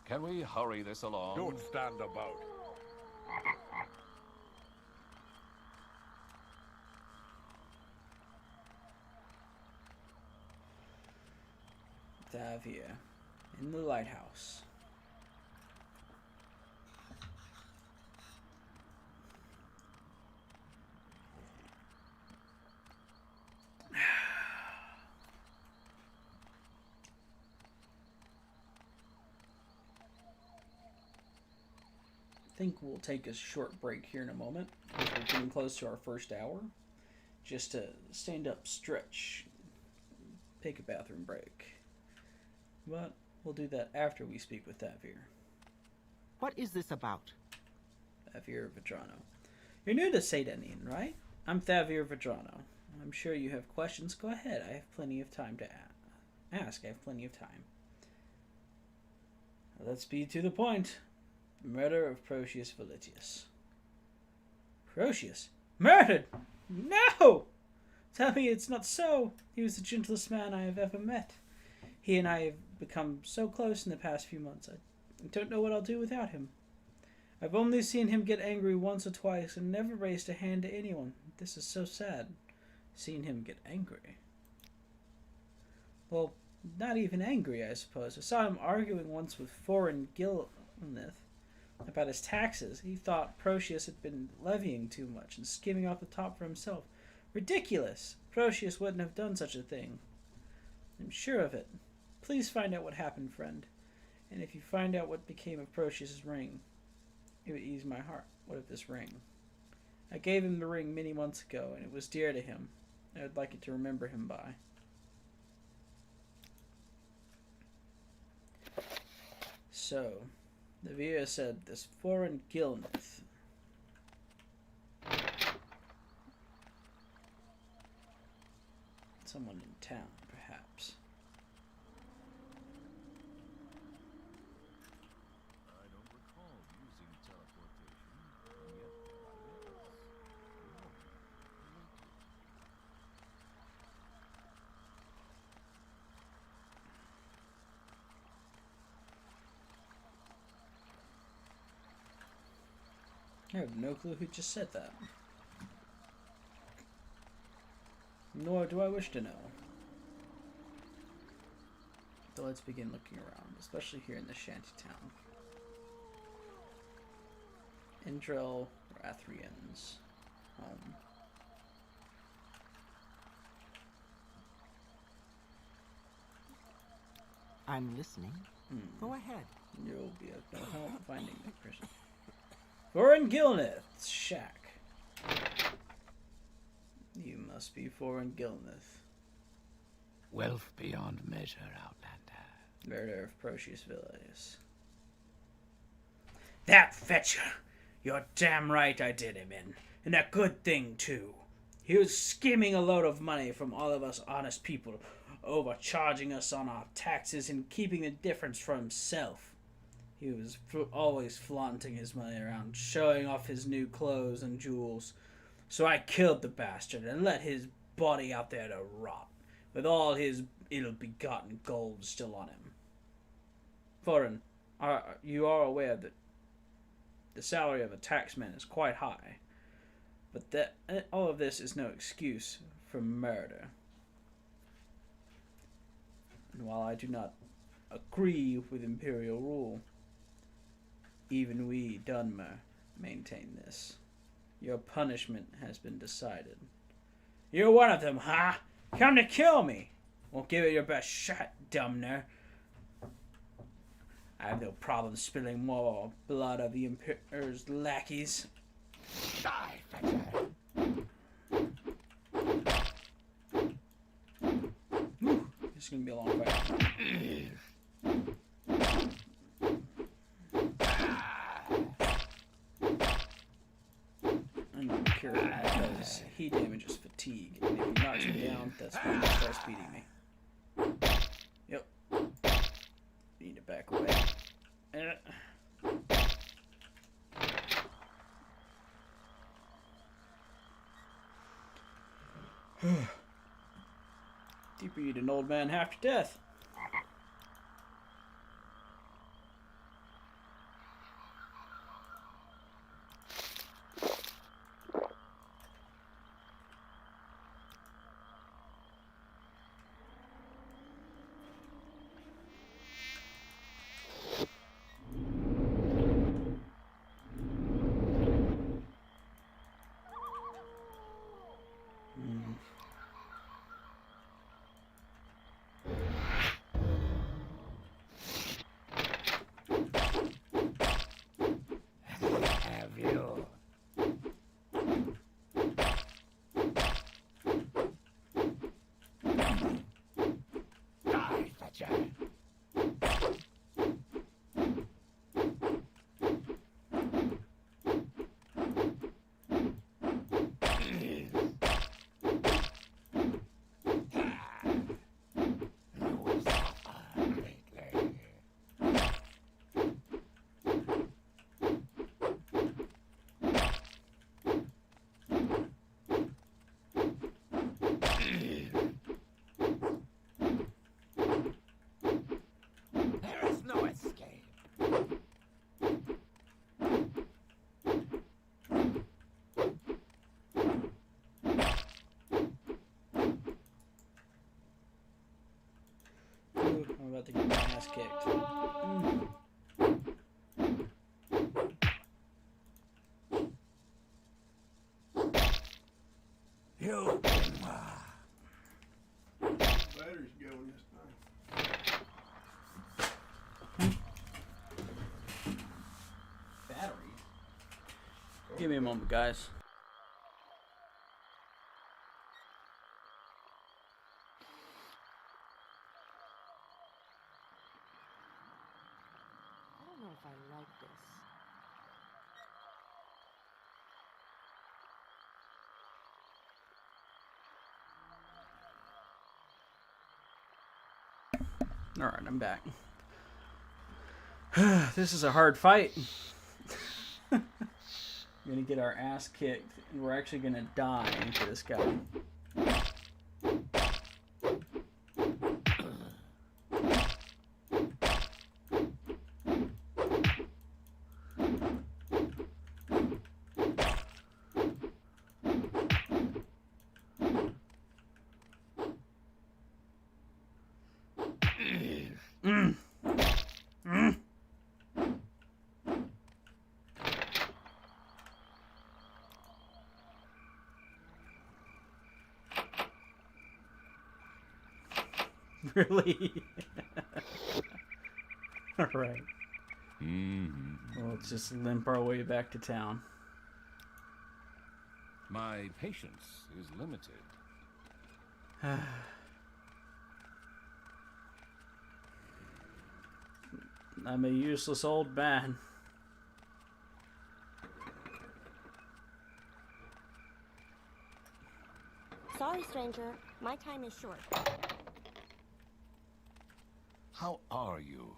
Can we hurry this along? Don't stand about. Davia, in the lighthouse. I think we'll take a short break here in a moment, because we're getting close to our first hour. Just to stand up, stretch, take a bathroom break. But we'll do that after we speak with Thavir. What is this about? Thavir Vedrano. You're new to Sadanin, right? I'm Thavir Vedrano. I'm sure you have questions. Go ahead. I have plenty of time to ask. I have plenty of time. Let's be to the point. Murder of Proteus Valitius. Proteus? Murdered? No! Tell me it's not so. He was the gentlest man I have ever met. He and I have become so close in the past few months. I don't know what I'll do without him. I've only seen him get angry once or twice and never raised a hand to anyone. This is so sad, seeing him get angry. Well, not even angry, I suppose. I saw him arguing once with foreign Gilnith about his taxes. He thought Proteus had been levying too much and skimming off the top for himself. Ridiculous! Proteus wouldn't have done such a thing. I'm sure of it. Please find out what happened, friend. And if you find out what became of Proteus's ring, it would ease my heart. What of this ring? I gave him the ring many months ago, and it was dear to him. I would like it to remember him by. So, the Via said this foreign Gilnith. Someone in town, perhaps. I don't recall using teleportation, and yet I have no clue who just said that. Nor do I wish to know. So let's begin looking around, especially here in the shantytown. Indrel Rathrian's home. I'm listening. Go ahead. You'll be of no help finding the person. Foreign Gilnith's shack. You must be Foreign Gilnith. Wealth beyond measure, Outlander. Murder of Proteus Valitius. That fetcher! You're damn right I did him in. And a good thing, too. He was skimming a load of money from all of us honest people, overcharging us on our taxes and keeping the difference for himself. He was always flaunting his money around, showing off his new clothes and jewels. So I killed the bastard and let his body out there to rot, with all his ill-begotten gold still on him. Foreign, you are aware that the salary of a taxman is quite high, but that all of this is no excuse for murder. And while I do not agree with imperial rule, even we, Dunmer, maintain this. Your punishment has been decided. You're one of them, huh? Come to kill me! Won't give it your best shot, Dumner. I have no problem spilling more blood of the Emperor's lackeys. Die, fetcher! This is going to be a long fight. I'm curious because he damages fatigue, and if he knocks me down, that's when he starts beating me. Yep. Need to back away. Deeper eat an old man half to death. Have you? Die, Fetcher. There is no escape. Ooh, I'm about to get my ass kicked. You. Battery's going this time. Battery? Give me a moment, guys. I don't know if I like this. Alright, I'm back. This is a hard fight. We're gonna get our ass kicked, and we're actually gonna die to this guy. Really? Alright. Well, let's just limp our way back to town. My patience is limited. I'm a useless old man. Sorry, stranger. My time is short. How are you?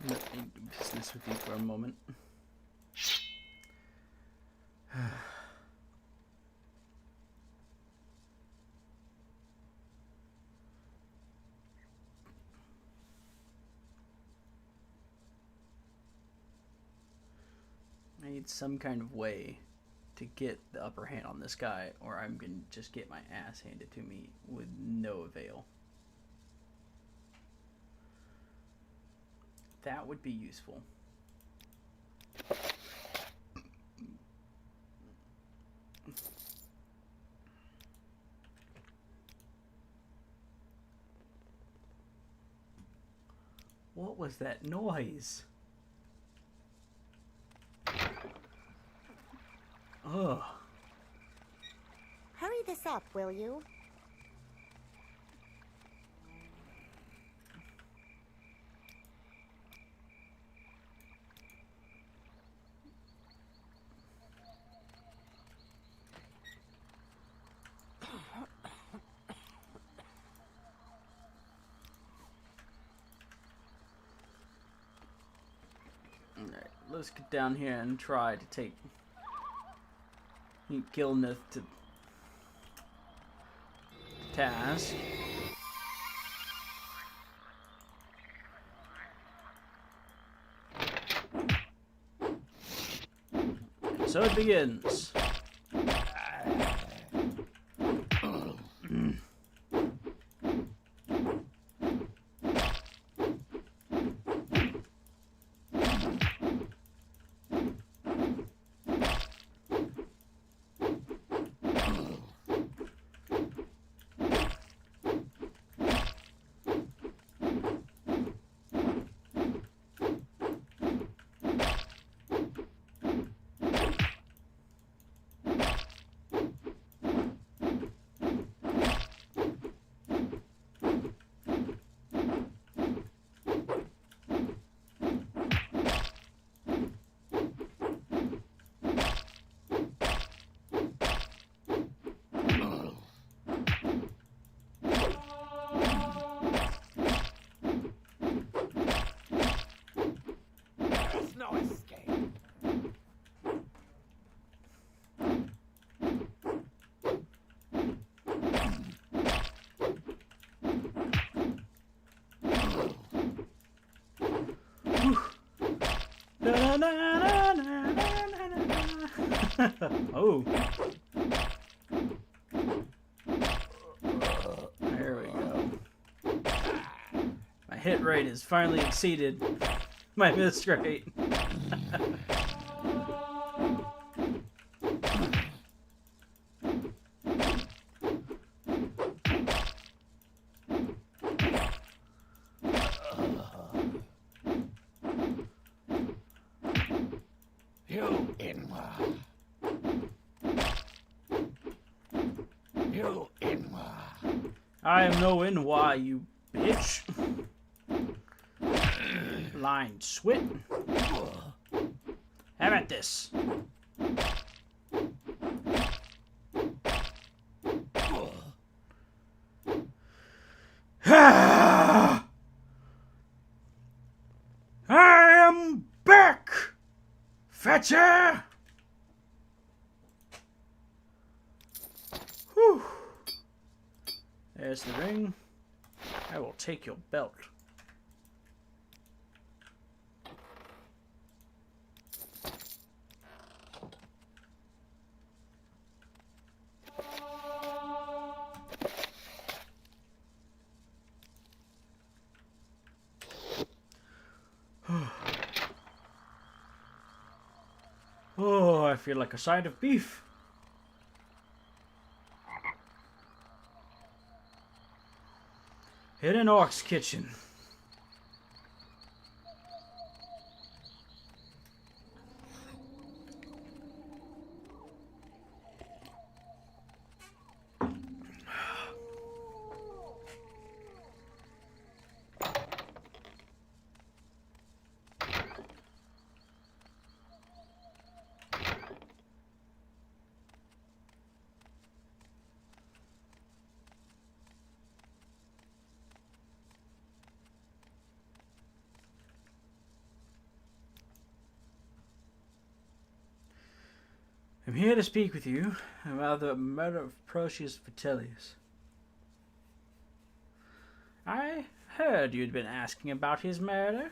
Let me do business with you for a moment. I need some kind of way to get the upper hand on this guy, or I'm gonna just get my ass handed to me with no avail. That would be useful. What was that noise? Ugh. Hurry this up, will you? let's get down here and try to take Gilnith to task. So it begins. Oh. There we go. My hit rate has finally exceeded my miss rate. I am no Inwa, you bitch. Blind swit. Have at this. I am back, Fetcher. Whew. There's the ring. I will take your belt. Oh, I feel like a side of beef. Hidden Orc's kitchen. I'm here to speak with you about the murder of Procius Vitellius. I heard you'd been asking about his murder.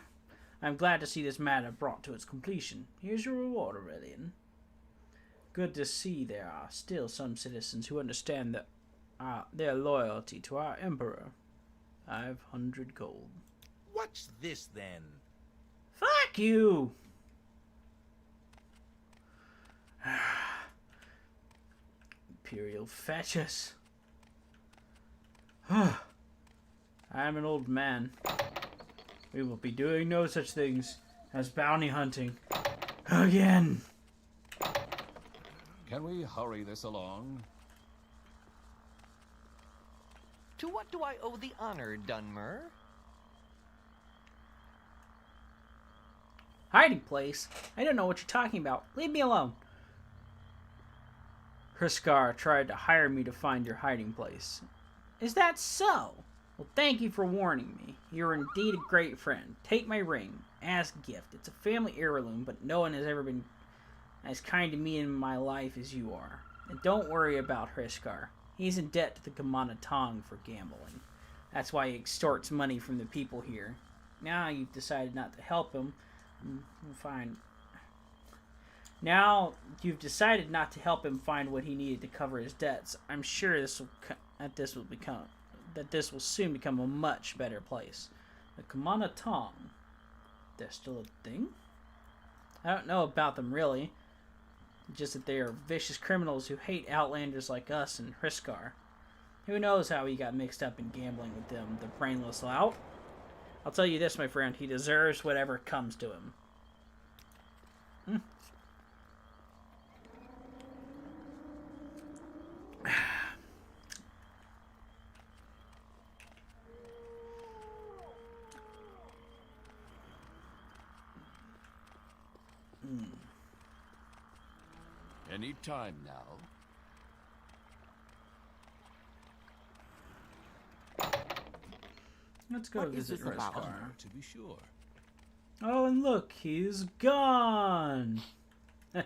I'm glad to see this matter brought to its completion. Here's your reward, Aurelian. Good to see there are still some citizens who understand their loyalty to our Emperor. 500 gold. What's this, then? Fuck you! Imperial fetches. I am an old man. We will be doing no such things as bounty hunting again. Can we hurry this along? To what do I owe the honor, Dunmer? Hiding place? I don't know what you're talking about. Leave me alone. Hriskar tried to hire me to find your hiding place. Is that so? Well, thank you for warning me. You're indeed a great friend. Take my ring as a gift. It's a family heirloom, but no one has ever been as kind to me in my life as you are. And don't worry about Hriskar. He's in debt to the Kamana Tong for gambling. That's why he extorts money from the people here. Now you've decided not to help him. Fine. Now you've decided not to help him find what he needed to cover his debts. I'm sure this will soon become a much better place. The Kamana Tong. They're still a thing? I don't know about them really. Just that they are vicious criminals who hate outlanders like us and Hriskar. Who knows how he got mixed up in gambling with them, the brainless lout? I'll tell you this, my friend, he deserves whatever comes to him. Any time now. Let's go visit Hriskar. To be sure. Oh, and look, he's gone. I'd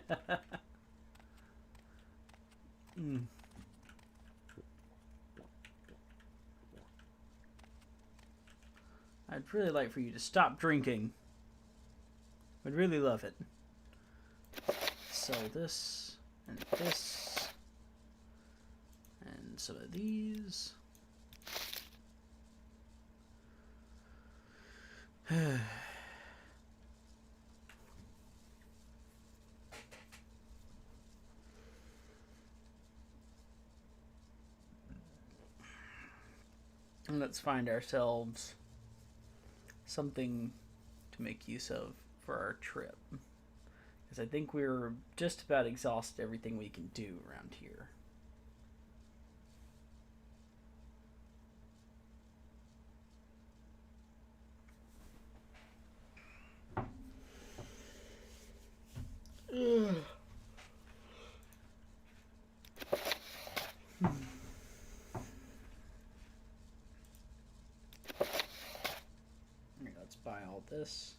really like for you to stop drinking. I'd really love it. Sell this, and this, and some of these. And let's find ourselves something to make use of for our trip. Because I think we're just about exhausted everything we can do around here. Let's buy all this.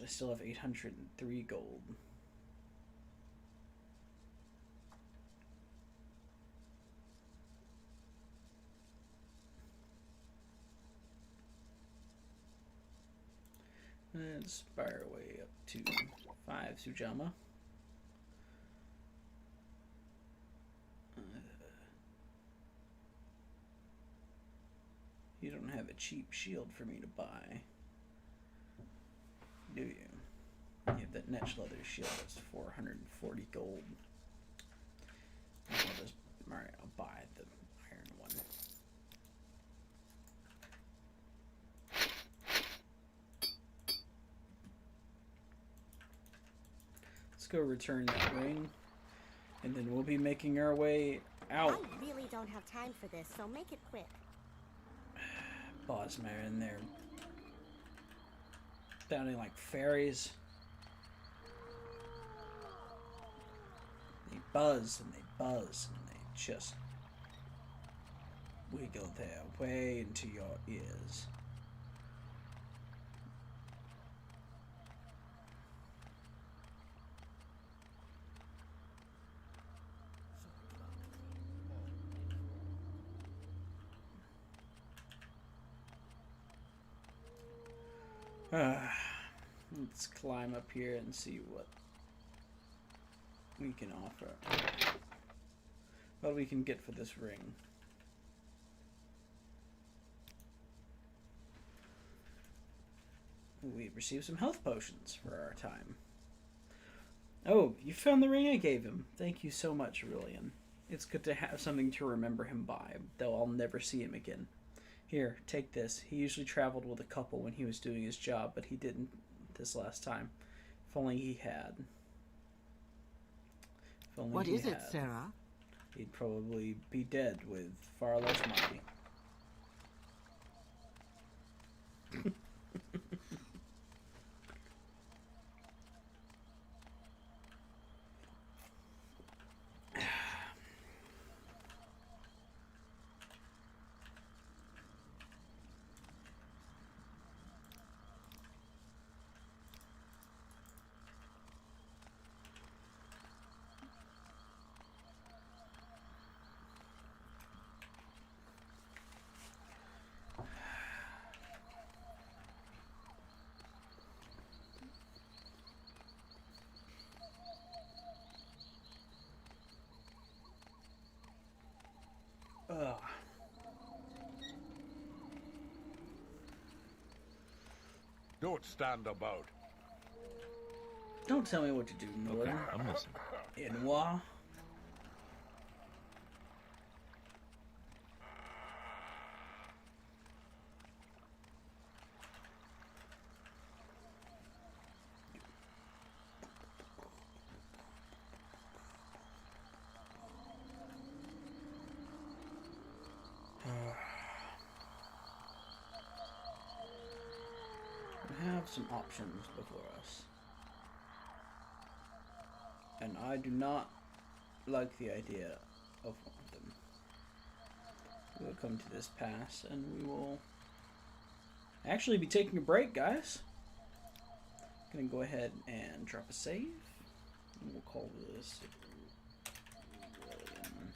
I still have 803 gold. Let's buy our way up to 5 Sujama. You don't have a cheap shield for me to buy, do you? You have that Netch leather shield that's 440 gold. Alright, I'll buy the iron one. Let's go return that ring, and then we'll be making our way out. I really don't have time for this, so make it quick. Boss man, they're sounding like fairies. They buzz and they buzz and they just wiggle their way into your ears. Let's climb up here and see what we can offer. What we can get for this ring. We received some health potions for our time. Oh, you found the ring I gave him. Thank you so much, Aurelian. It's good to have something to remember him by, though I'll never see him again. Here, take this. He usually traveled with a couple when he was doing his job, but he didn't this last time. If only he had. If only what he is had. it, Sarah? He'd probably be dead with far less money. Ugh. Don't stand about. Don't tell me what to do, Northern. I'm listening. Inwa. We have some options before us. And I do not like the idea of one of them. We will come to this pass and we will actually be taking a break, guys. Gonna go ahead and drop a save. And we'll call this William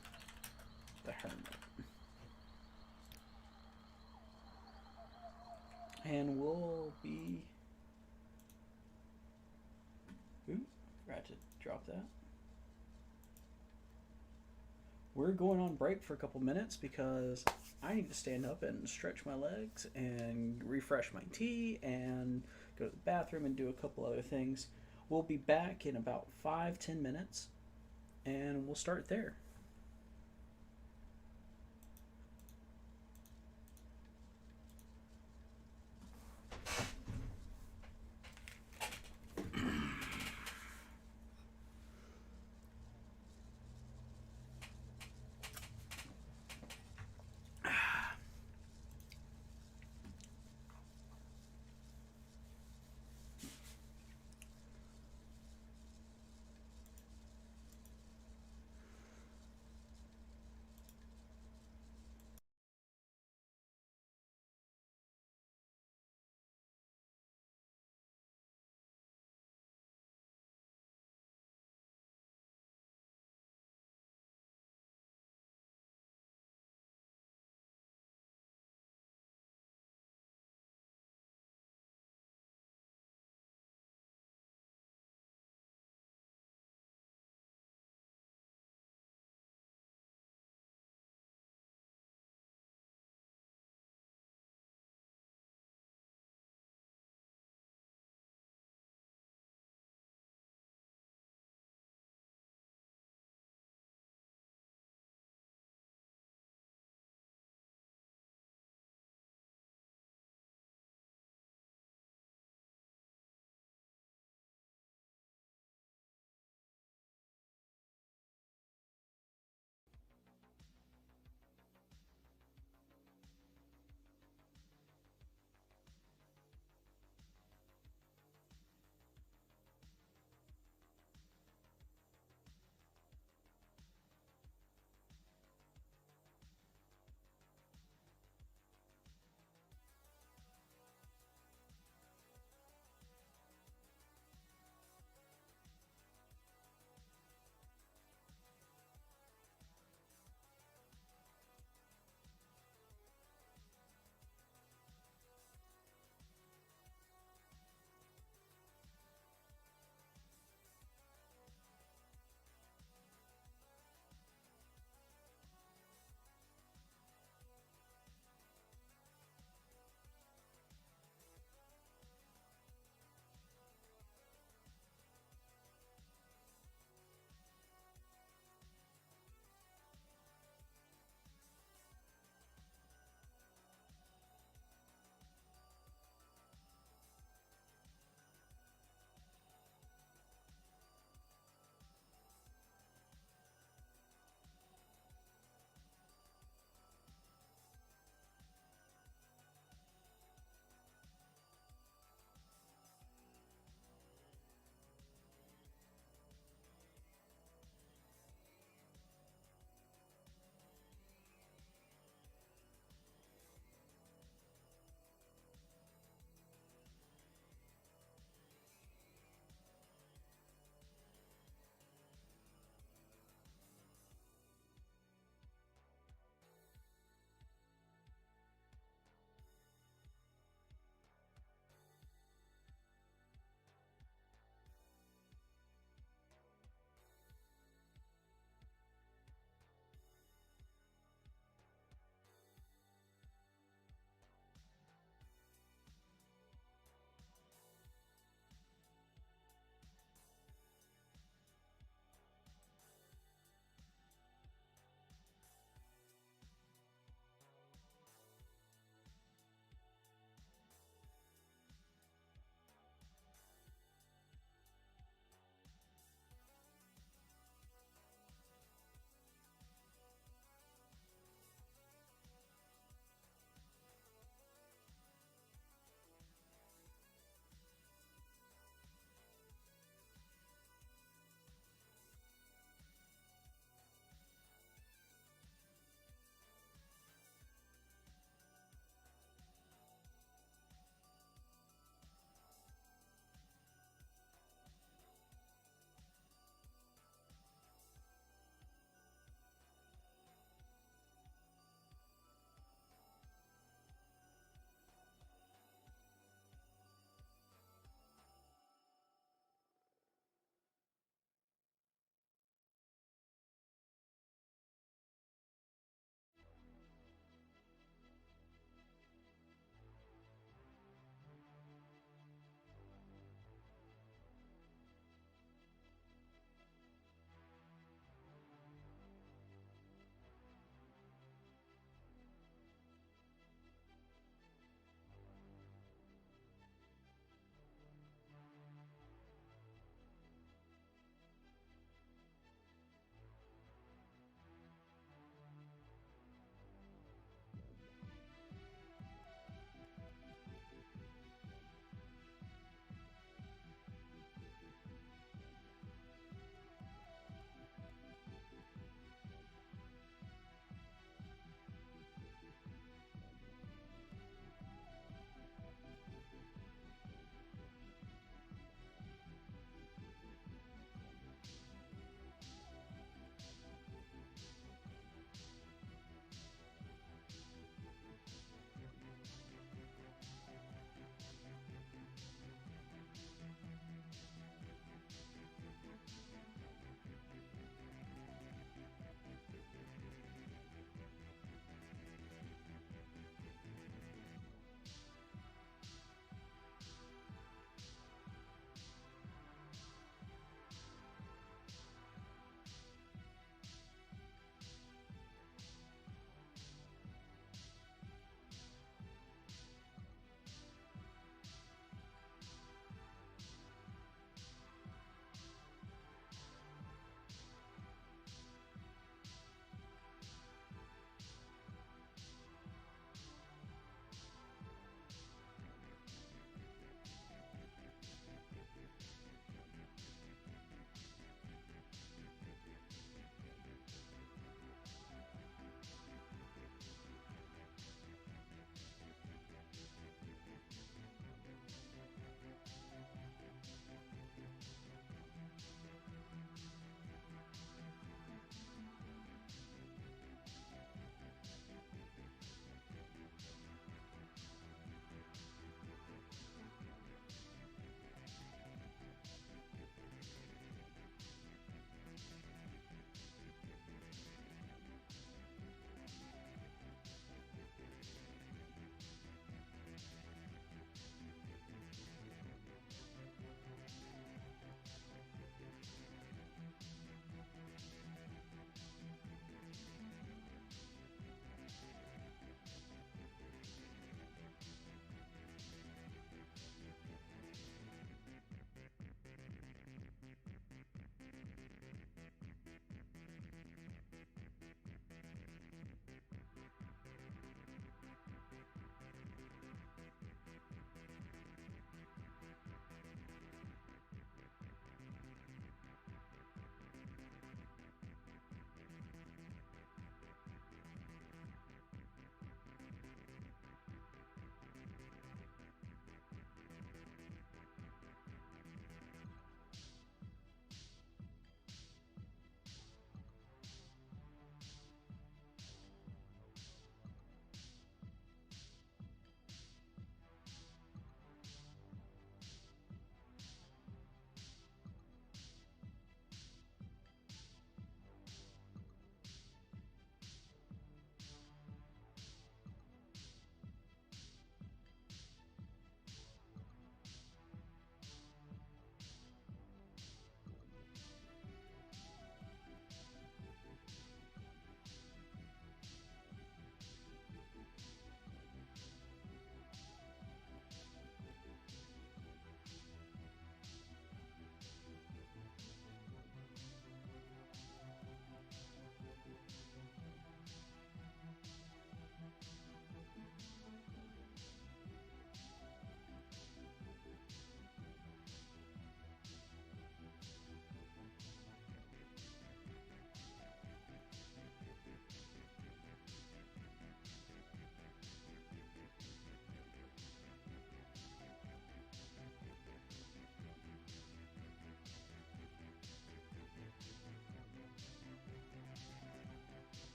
the Hermit. And we'll be... Ooh, forgot to drop that. We're going on break for a couple minutes because I need to stand up and stretch my legs and refresh my tea and go to the bathroom and do a couple other things. We'll be back in about 5-10 minutes and we'll start there.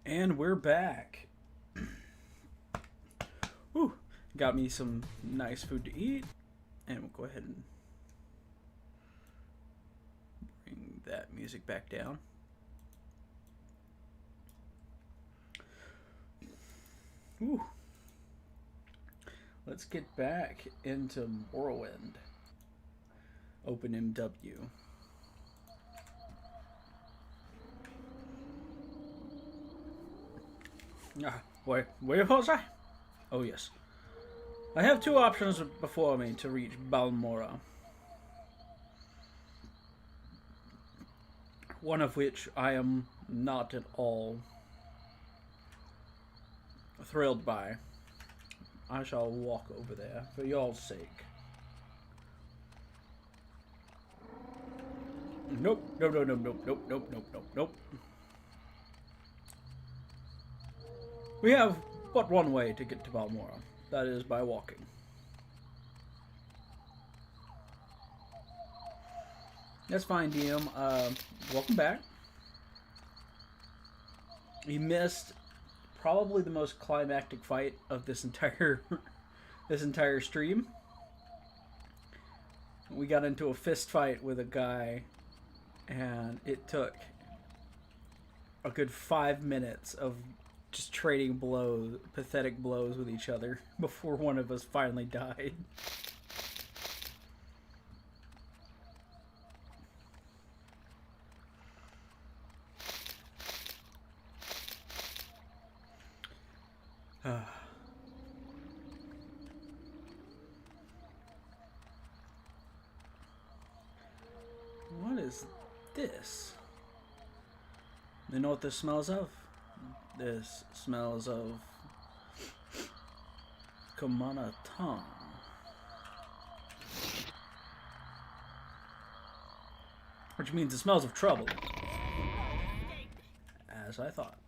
And we're back. Whew. Got me some nice food to eat. And we'll go ahead and bring that music back down. Whew. Let's get back into Morrowind. OpenMW. Where was I? Oh yes. I have two options before me to reach Balmora. One of which I am not at all thrilled by. I shall walk over there for y'all's sake. Nope. Nope. We have but one way to get to Balmora. That is by walking. That's fine, DM. Welcome back. You missed probably the most climactic fight of this entire stream. We got into a fist fight with a guy, and it took a good 5 minutes of just trading blows, pathetic blows with each other before one of us finally died. What is this? You know what this smells of? This smells of Kamana Tong. Which means it smells of trouble. As I thought.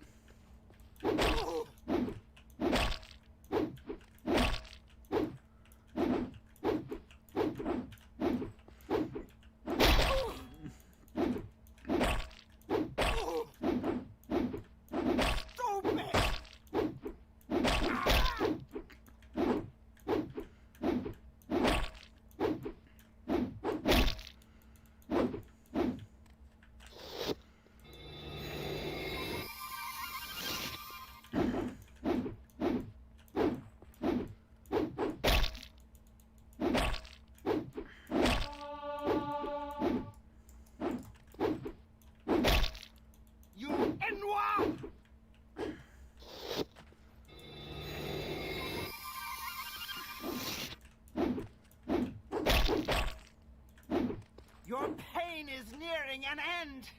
Your pain is nearing an end.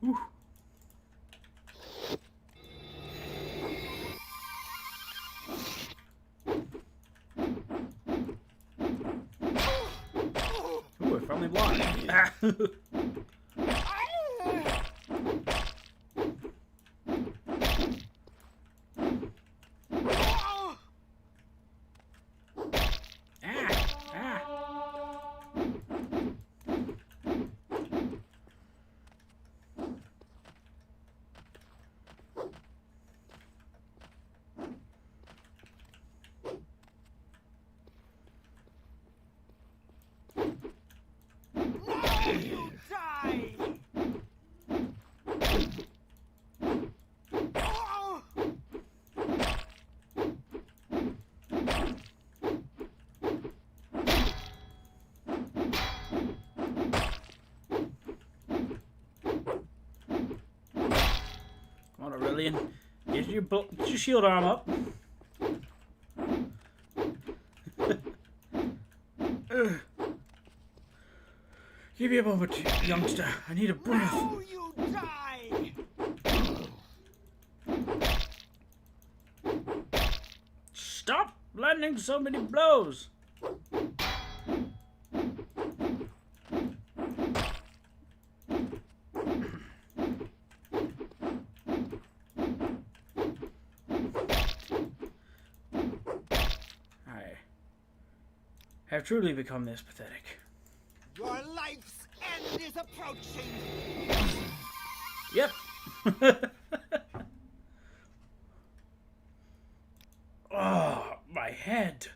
Whew. Ooh, a friendly block. Ah. You die! Come on, Aurelian. Get your shield arm up. Give me a moment, youngster. I need a breath. Now you die! Stop landing so many blows. I have truly become this pathetic. Your life's end is approaching. Yep. head.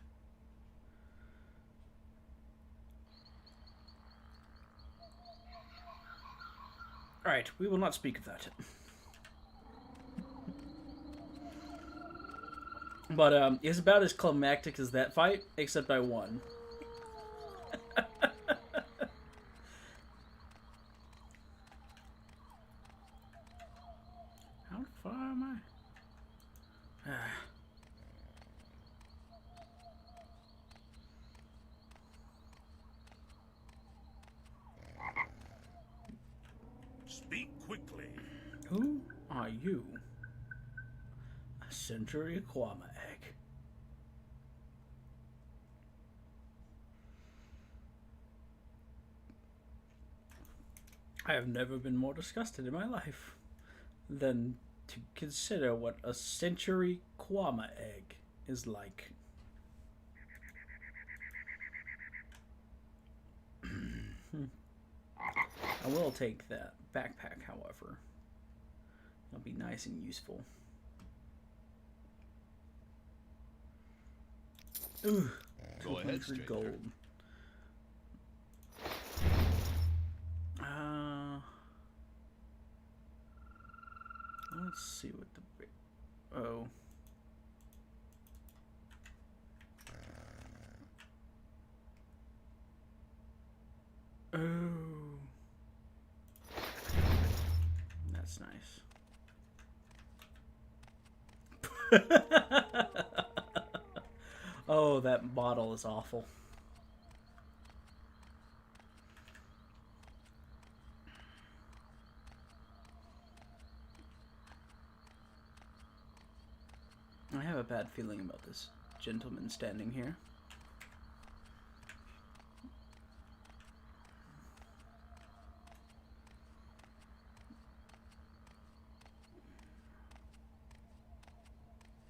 Alright, we will not speak of that. But, it's about as climactic as that fight, except I won. How far am I? Speak quickly. Who are you? A Century Quama egg. I have never been more disgusted in my life than to consider what a Century Quama egg is like. I will take that backpack, however. It'll be nice and useful. Ooh, Go ahead, 200 stranger. gold. Let's see what the... Oh. Oh. That's nice. Oh, that bottle is awful. I have a bad feeling about this gentleman standing here.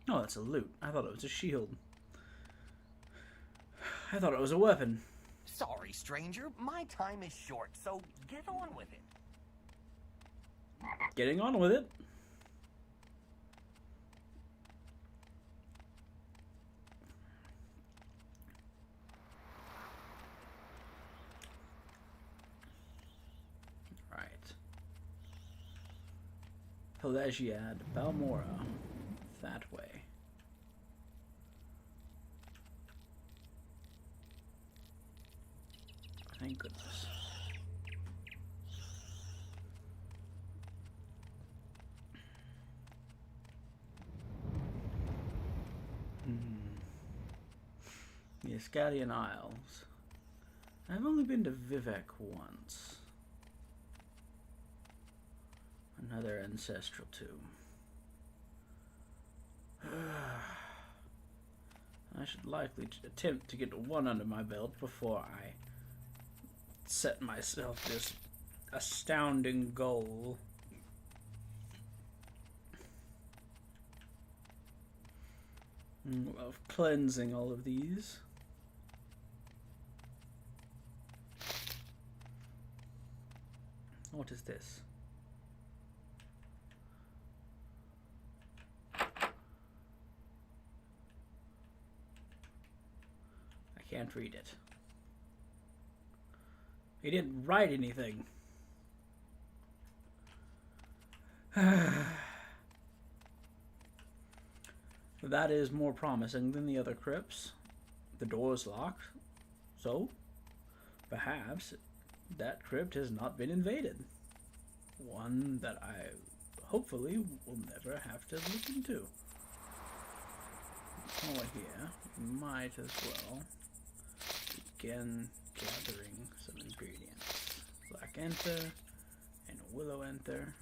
Oh, that's a loot. I thought it was a shield. I thought it was a weapon. Sorry, stranger. My time is short, so get on with it. Getting on with it. Right. Pelagiad, Balmora. That way. Thank goodness. The Ascadian Isles. I've only been to Vivek once. Another ancestral tomb. I should likely attempt to get one under my belt before I set myself this astounding goal. Of cleansing all of these. What is this? I can't read it. He didn't write anything. That is more promising than the other crypts. The door is locked, so perhaps that crypt has not been invaded. One that I hopefully will never have to look into. Over here, we might as well begin gathering some ingredients. Black enter and willow enter.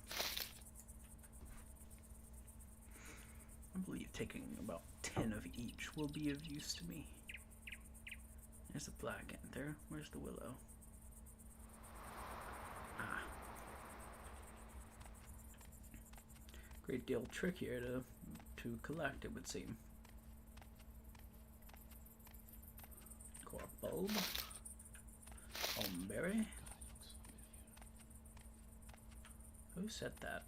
I believe taking about 10 of each will be of use to me. There's the black enter. Where's the willow? Ah. Great deal trickier to collect, it would seem. Core bulb. Homeberry. Who said that?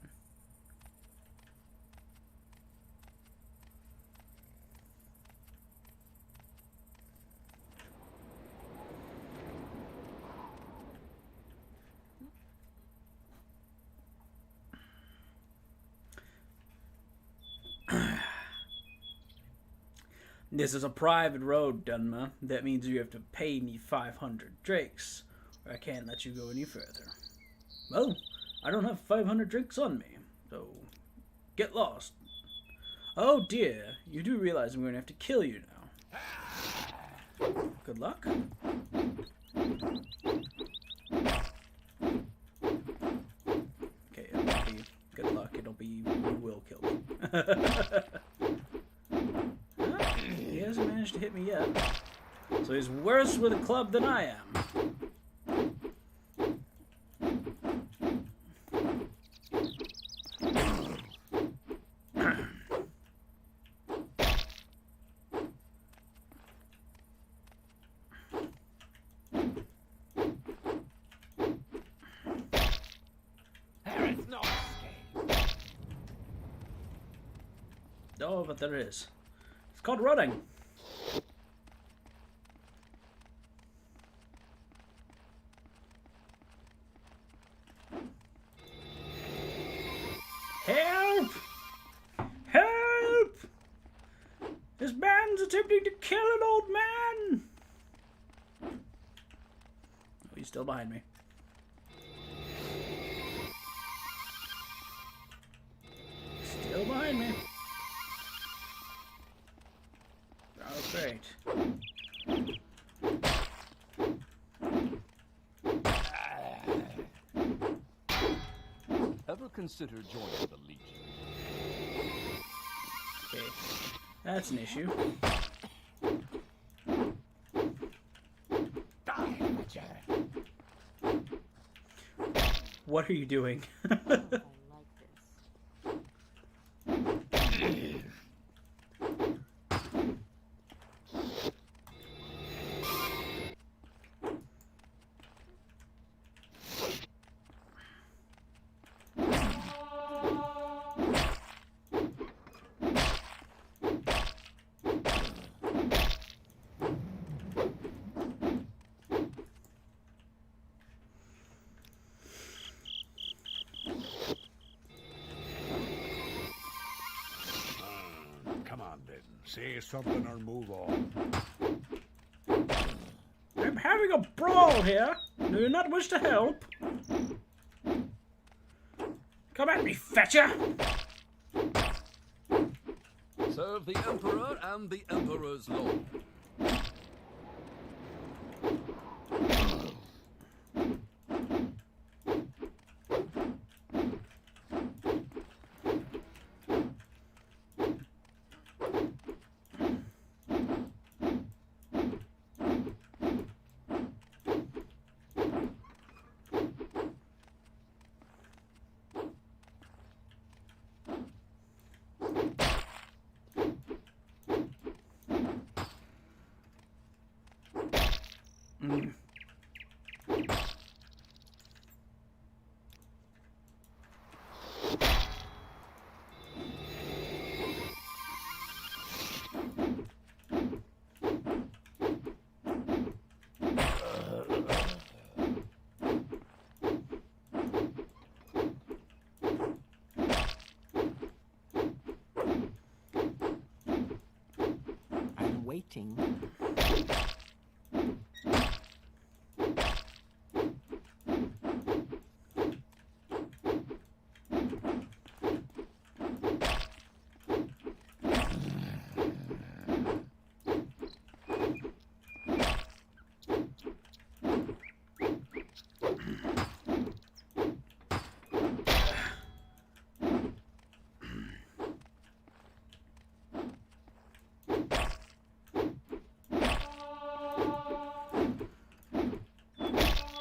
This is a private road, Dunma. That means you have to pay me 500 drakes, or I can't let you go any further. Well, I don't have 500 drakes on me, so get lost. Oh dear, you do realize I'm going to have to kill you now. Good luck. Okay, it won't be good luck, it'll be you will kill me. He hasn't managed to hit me yet. So he's worse with a club than I am. There is no escape. Oh, but there it is. It's called running. Help! Help! This man's attempting to kill an old man! Oh, he's still behind me. Still behind me. Oh, great. Ever consider joining the Legion? Okay, that's an issue. What are you doing? Come on, then. Say something or move on. I'm having a brawl here. Do you not wish to help? Come at me, fetcher! Serve the Emperor and the Emperor's Lord. I'm waiting.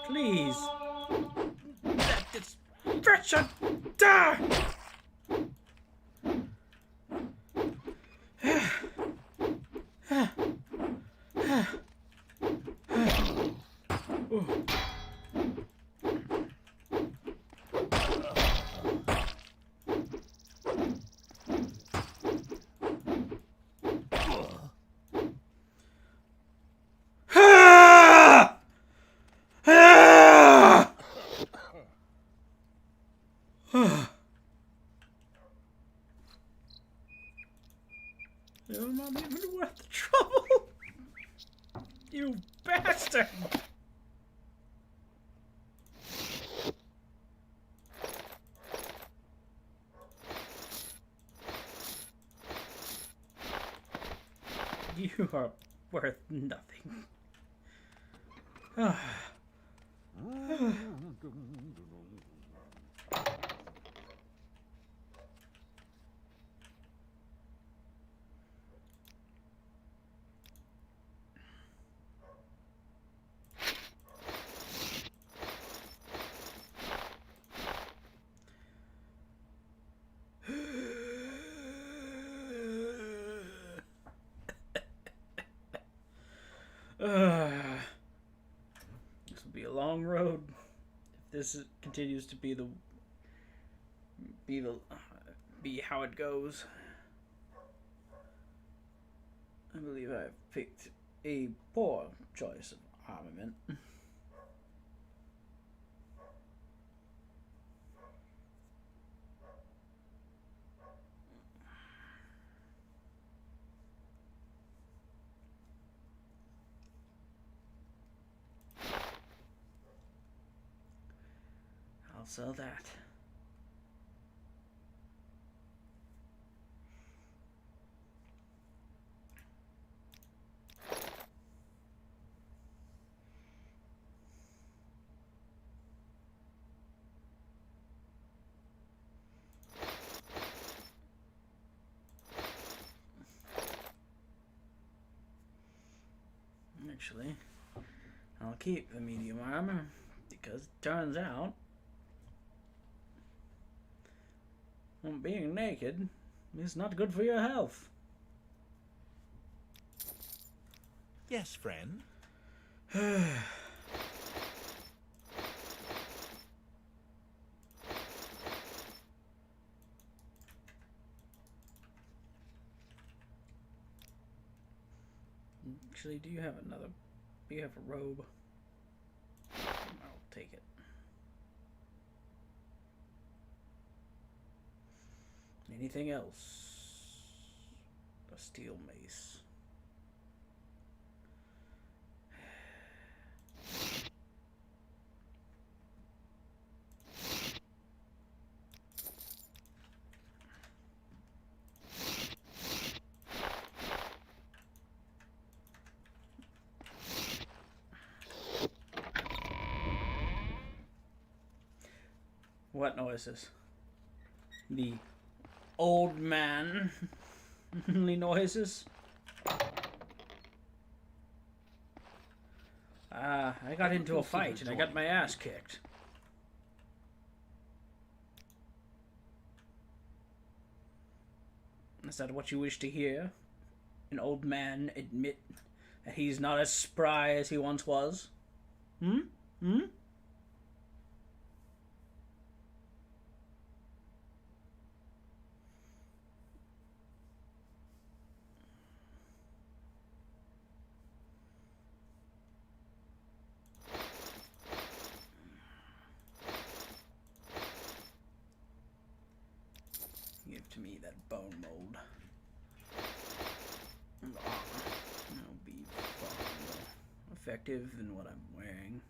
Please. Let this wretched die! You're not even worth the trouble. You bastard. You are worth nothing. This will be a long road if this continues to be how it goes. I believe I've picked a poor choice of armament. I'll sell that. Actually, I'll keep the medium armor because it turns out being naked is not good for your health. Yes, friend. Actually, do you have a robe? I'll take it. Anything else? A steel mace. What noises? The old man noises. I got into a fight and I got my ass kicked. Is that what you wish to hear? An old man admit that he's not as spry as he once was? Hmm? Give to me that bone mold. That'll be far more effective than what I'm wearing.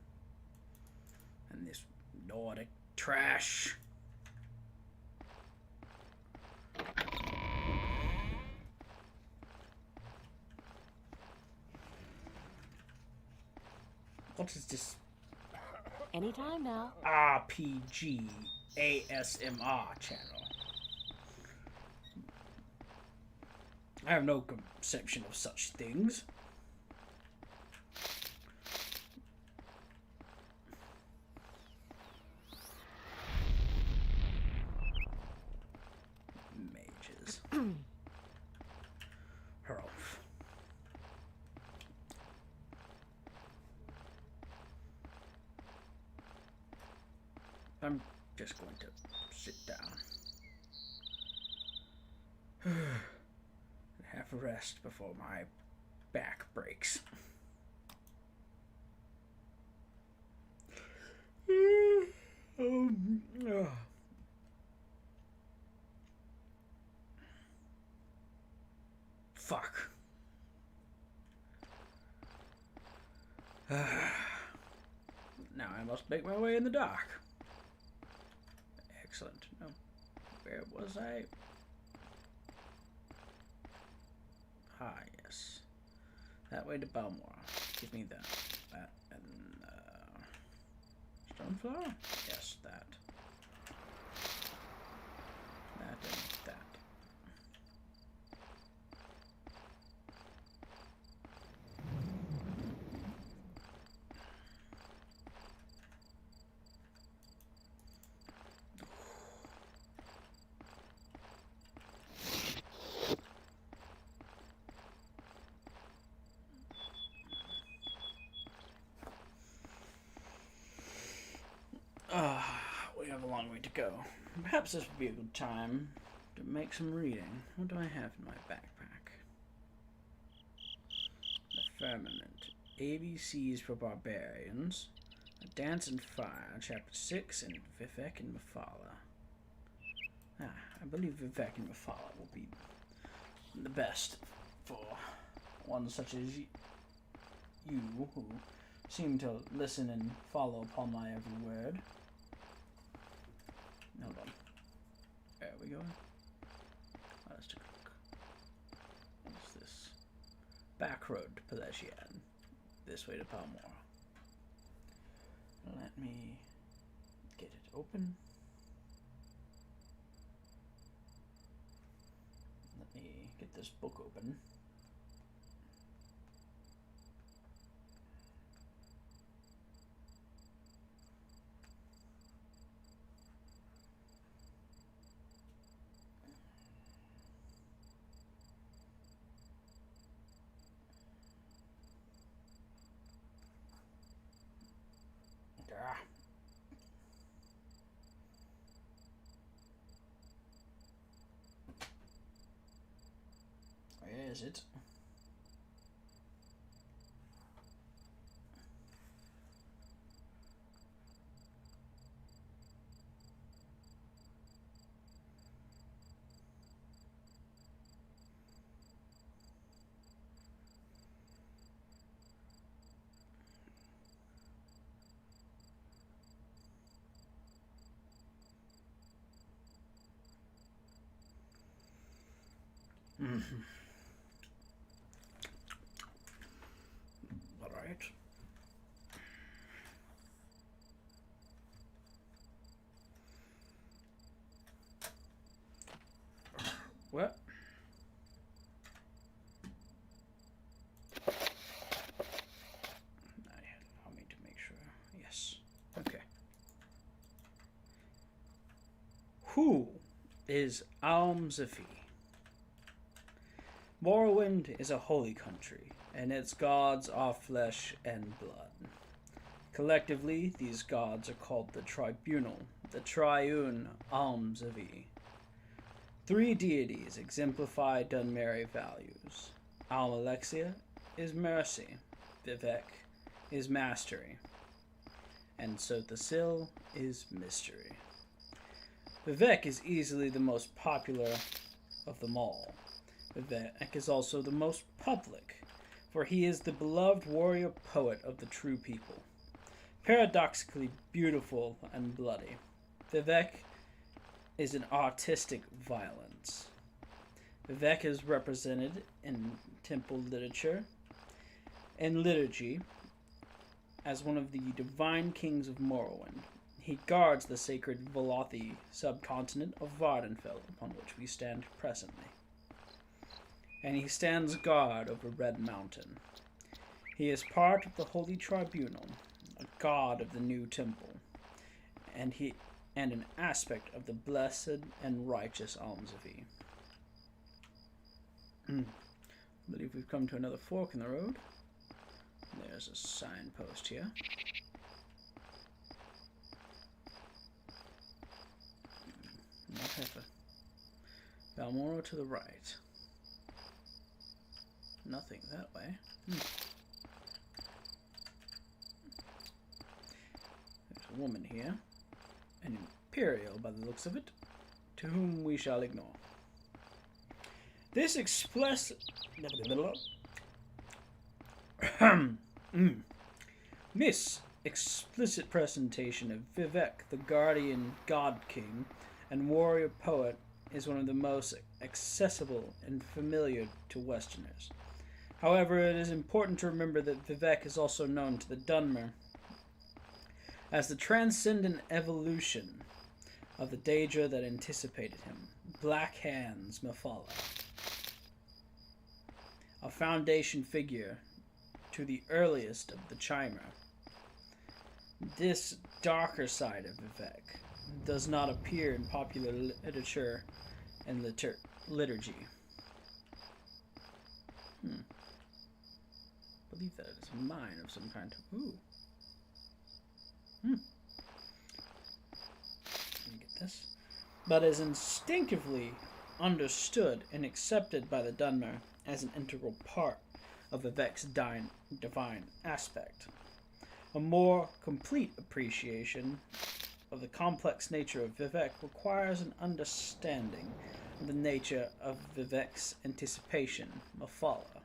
And this Nordic trash. What is this? Anytime now. RPG ASMR channel. I have no conception of such things. Mages. Hurlf. I'm just going to sit down. Have a rest before my back breaks. fuck. Now I must make my way in the dark. Excellent. No, where was I? Ah, yes. That way to Balmora. Give me that. That and Stoneflower? Yes, that. That and that. We have a long way to go. Perhaps this would be a good time to make some reading. What do I have in my backpack? The Firmament. ABCs for Barbarians. A Dance and Fire, Chapter 6, and Vivek and Mephala. I believe Vivek and Mephala will be the best for one such as you, who seem to listen and follow upon my every word. Hold on. Where are we going? Oh, let's take a look. What's this? Back road to Pelesian. This way to Palmora. Let me get it open. Let me get this book open. Where is it? All right. What? Allow me to make sure. Yes. Okay. Who is Almzafi? Morrowind is a holy country, and its gods are flesh and blood. Collectively, these gods are called the Tribunal, the Triune Almzavi. Three deities exemplify Dunmeri values. Almalexia is mercy, Vivek is mastery, and Sothasil is mystery. Vivek is easily the most popular of them all. Vivek is also the most public, for he is the beloved warrior poet of the true people. Paradoxically beautiful and bloody, Vivek is an artistic violence. Vivek is represented in temple literature and liturgy as one of the divine kings of Morrowind. He guards the sacred Velothi subcontinent of Vardenfell, upon which we stand presently. And he stands guard over Red Mountain. He is part of the Holy Tribunal, a god of the new temple, and an aspect of the blessed and righteous Almzavi. I believe we've come to another fork in the road. There's a signpost here. Not heifer. Balmora to the right. Nothing that way. There's a woman here. An Imperial by the looks of it, to whom we shall ignore. This explicit... This explicit presentation of Vivek, the guardian god king and warrior poet, is one of the most accessible and familiar to Westerners. However, it is important to remember that Vivek is also known to the Dunmer as the transcendent evolution of the Daedra that anticipated him, Black Hands Mephala, a foundation figure to the earliest of the Chimer. This darker side of Vivek does not appear in popular literature and liturgy. I believe that it is a mine of some kind. Ooh. Let me get this. But is instinctively understood and accepted by the Dunmer as an integral part of Vivek's divine aspect. A more complete appreciation of the complex nature of Vivek requires an understanding of the nature of Vivek's anticipation, Mephala,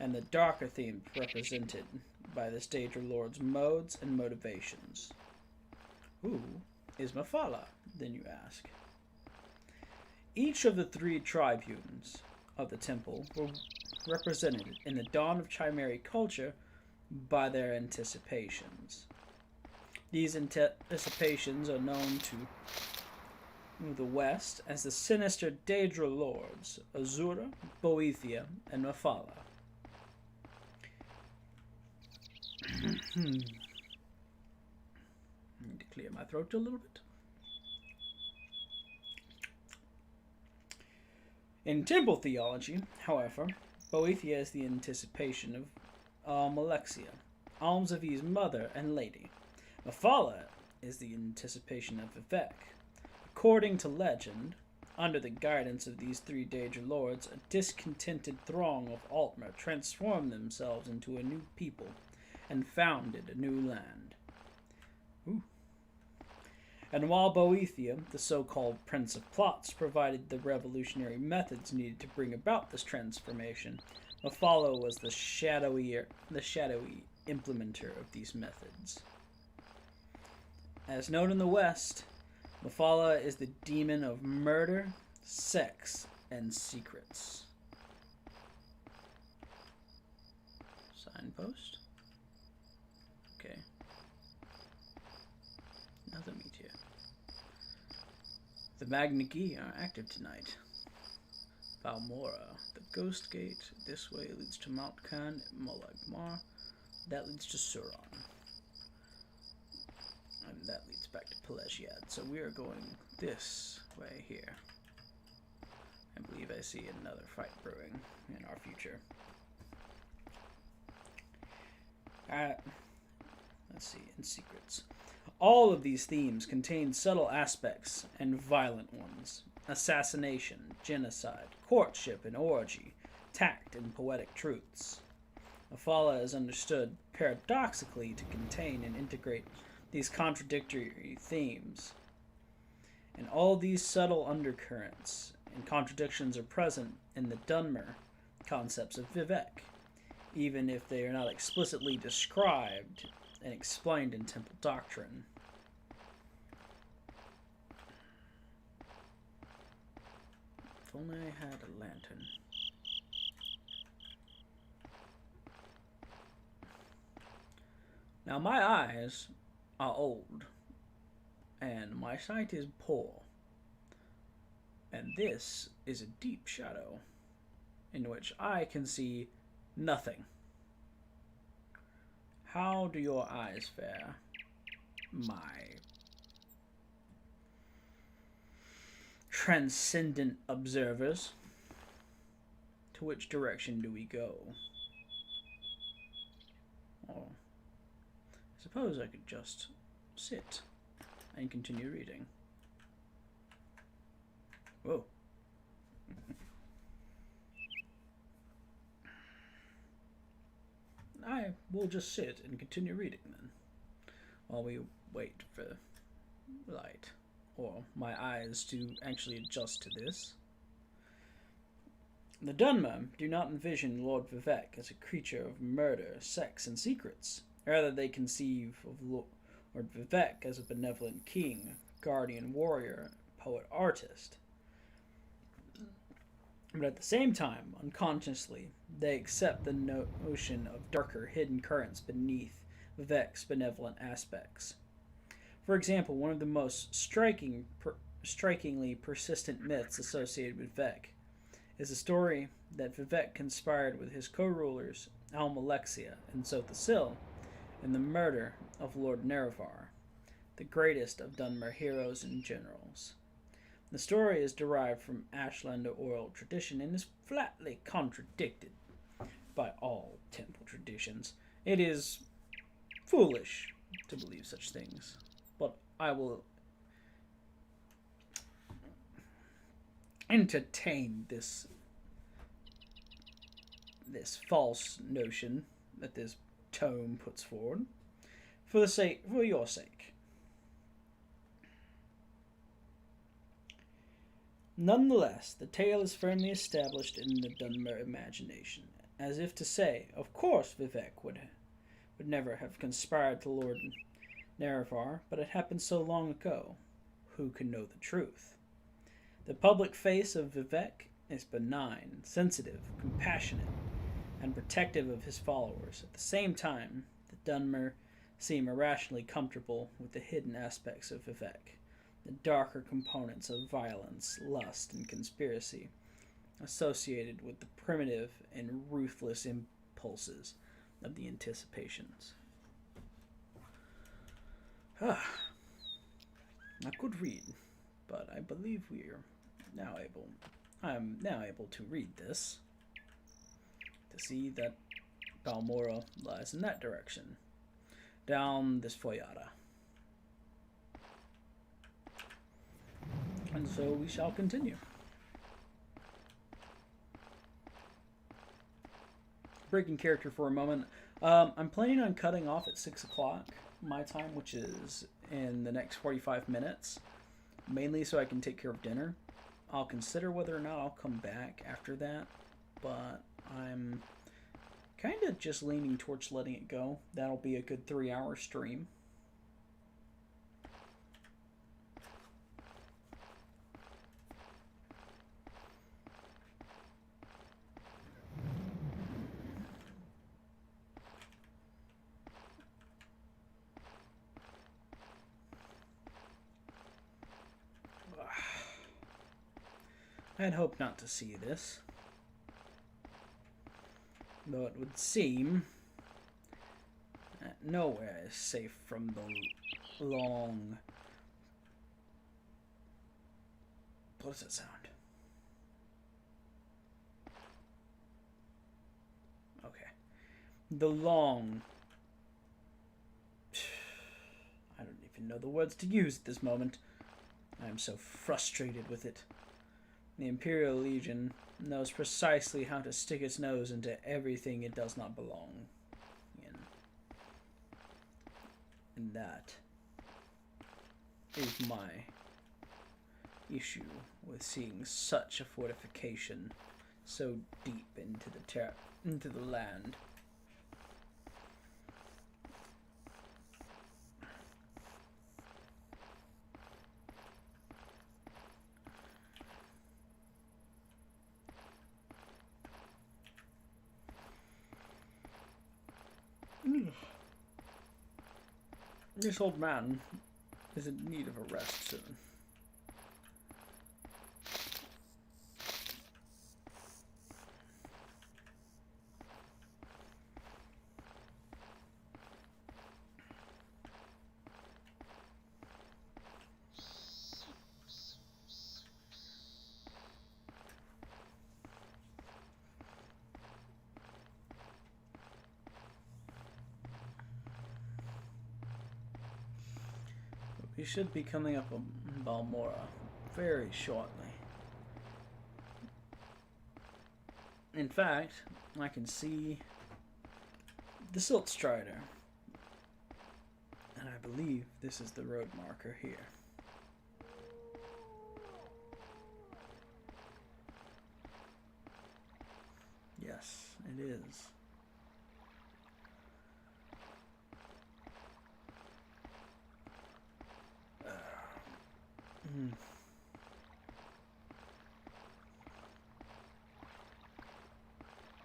and the darker themes represented by this Daedra Lord's modes and motivations. Who is Mephala, then you ask? Each of the 3 tribunes of the temple were represented in the dawn of Chimeric culture by their anticipations. These anticipations are known to the West as the sinister Daedra Lords, Azura, Boethia, and Mephala. I need to clear my throat a little bit. In temple theology, however, Boethia is the anticipation of Almalexia, Alms of Eve's mother and lady. Mephala is the anticipation of Vivek. According to legend, under the guidance of these 3 Daedra Lords, a discontented throng of Altmer transformed themselves into a new people and founded a new land. Ooh. And while Boethia, the so-called Prince of Plots, provided the revolutionary methods needed to bring about this transformation, Mephala was the shadowy implementer of these methods. As known in the West, Mephala is the demon of murder, sex, and secrets. Signpost? Okay. Another meet here. The Magnigi are active tonight. Valmora, the Ghost Gate. This way leads to Mount Khan, Molagmar. That leads to Suron. And that leads back to Pelegiad. So we are going this way here. I believe I see another fight brewing in our future. Let's see, in secrets. All of these themes contain subtle aspects and violent ones. Assassination, genocide, courtship and orgy, tact and poetic truths. Mephala is understood paradoxically to contain and integrate these contradictory themes. And all these subtle undercurrents and contradictions are present in the Dunmer concepts of Vivek, even if they are not explicitly described and explained in temple doctrine. If only I had a lantern. Now my eyes are old, and my sight is poor, and this is a deep shadow, in which I can see nothing. How do your eyes fare, my transcendent observers? To which direction do we go? Or I suppose I could just sit and continue reading. Whoa. I will just sit and continue reading then, while we wait for light, or my eyes to actually adjust to this. The Dunmer do not envision Lord Vivek as a creature of murder, sex, and secrets. Rather, they conceive of Lord Vivek as a benevolent king, guardian warrior, poet-artist. But at the same time, unconsciously, they accept the notion of darker, hidden currents beneath Vivek's benevolent aspects. For example, one of the most strikingly persistent myths associated with Vivek is the story that Vivek conspired with his co-rulers, Almalexia and Zothasil, in the murder of Lord Nerevar, the greatest of Dunmer heroes and generals. The story is derived from Ashlander oral tradition and is flatly contradicted by all temple traditions. It is foolish to believe such things, but I will entertain this false notion that this tome puts forward for your sake. Nonetheless, the tale is firmly established in the Dunmer imagination, as if to say, of course Vivek would never have conspired to Lord Nerevar, but it happened so long ago. Who can know the truth? The public face of Vivek is benign, sensitive, compassionate, and protective of his followers. At the same time, the Dunmer seem irrationally comfortable with the hidden aspects of Vivek, the darker components of violence, lust, and conspiracy associated with the primitive and ruthless impulses of the Anticipations. I could read, but I believe I am now able to read this, to see that Balmora lies in that direction, down this foyada. And so we shall continue. Breaking character for a moment. I'm planning on cutting off at 6 o'clock my time, which is in the next 45 minutes, mainly so I can take care of dinner. I'll consider whether or not I'll come back after that, but I'm kind of just leaning towards letting it go. That'll be a good 3-hour stream. I'd hope not to see this, though it would seem that nowhere is safe from the long... What does that sound? Okay. The long... I don't even know the words to use at this moment. I'm so frustrated with it. The Imperial Legion knows precisely how to stick its nose into everything it does not belong in. And that is my issue with seeing such a fortification so deep into the land. This old man is in need of a rest soon. We should be coming up on Balmora very shortly. In fact, I can see the Silt Strider, and I believe this is the road marker here. Yes, it is.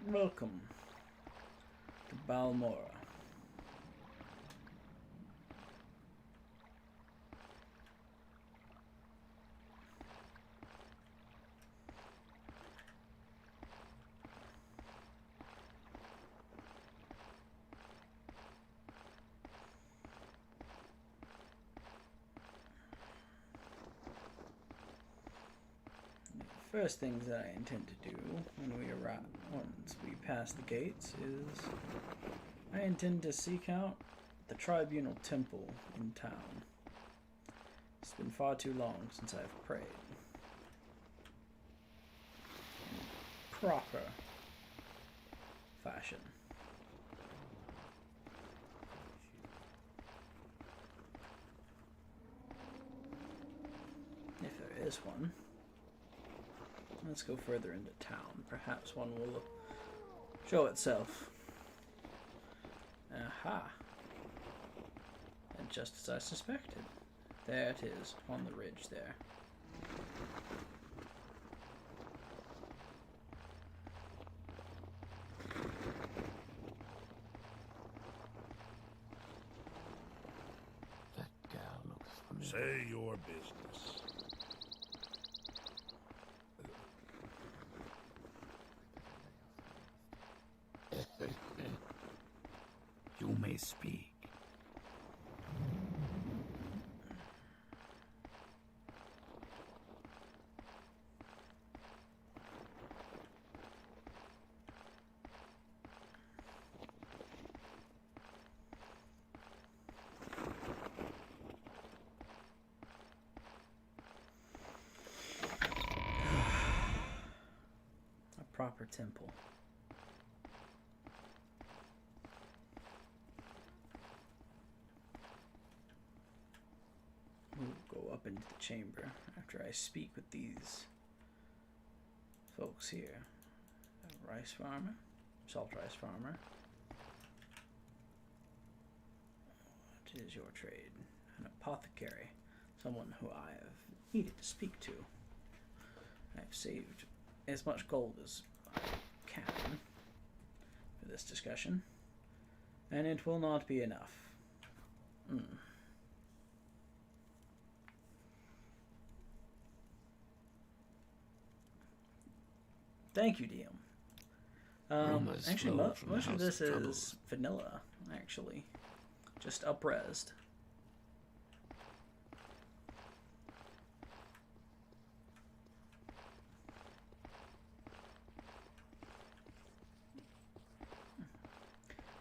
Welcome to Balmora. First things that I intend to do when we arrive, once we pass the gates, is I intend to seek out the Tribunal Temple in town. It's been far too long since I've prayed. In proper fashion. If there is one. Let's go further into town. Perhaps one will show itself. Aha! And just as I suspected. There it is, on the ridge there. That gal looks familiar. Say your business. You may speak. A proper temple. We'll go up into the chamber after I speak with these folks here. A rice farmer, salt rice farmer. What is your trade? An apothecary, someone who I have needed to speak to. I've saved as much gold as I can for this discussion, and it will not be enough. Thank you, DM. Actually, most of this is vanilla, actually. Just up-resed.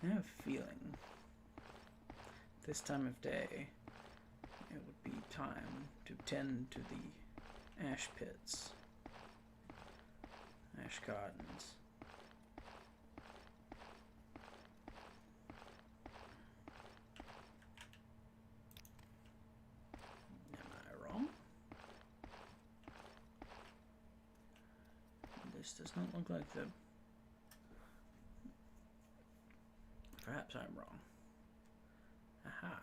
I have a feeling this time of day it would be time to tend to the ash pits. Ash Gardens. Am I wrong? This does not look like the... Perhaps I'm wrong. Aha.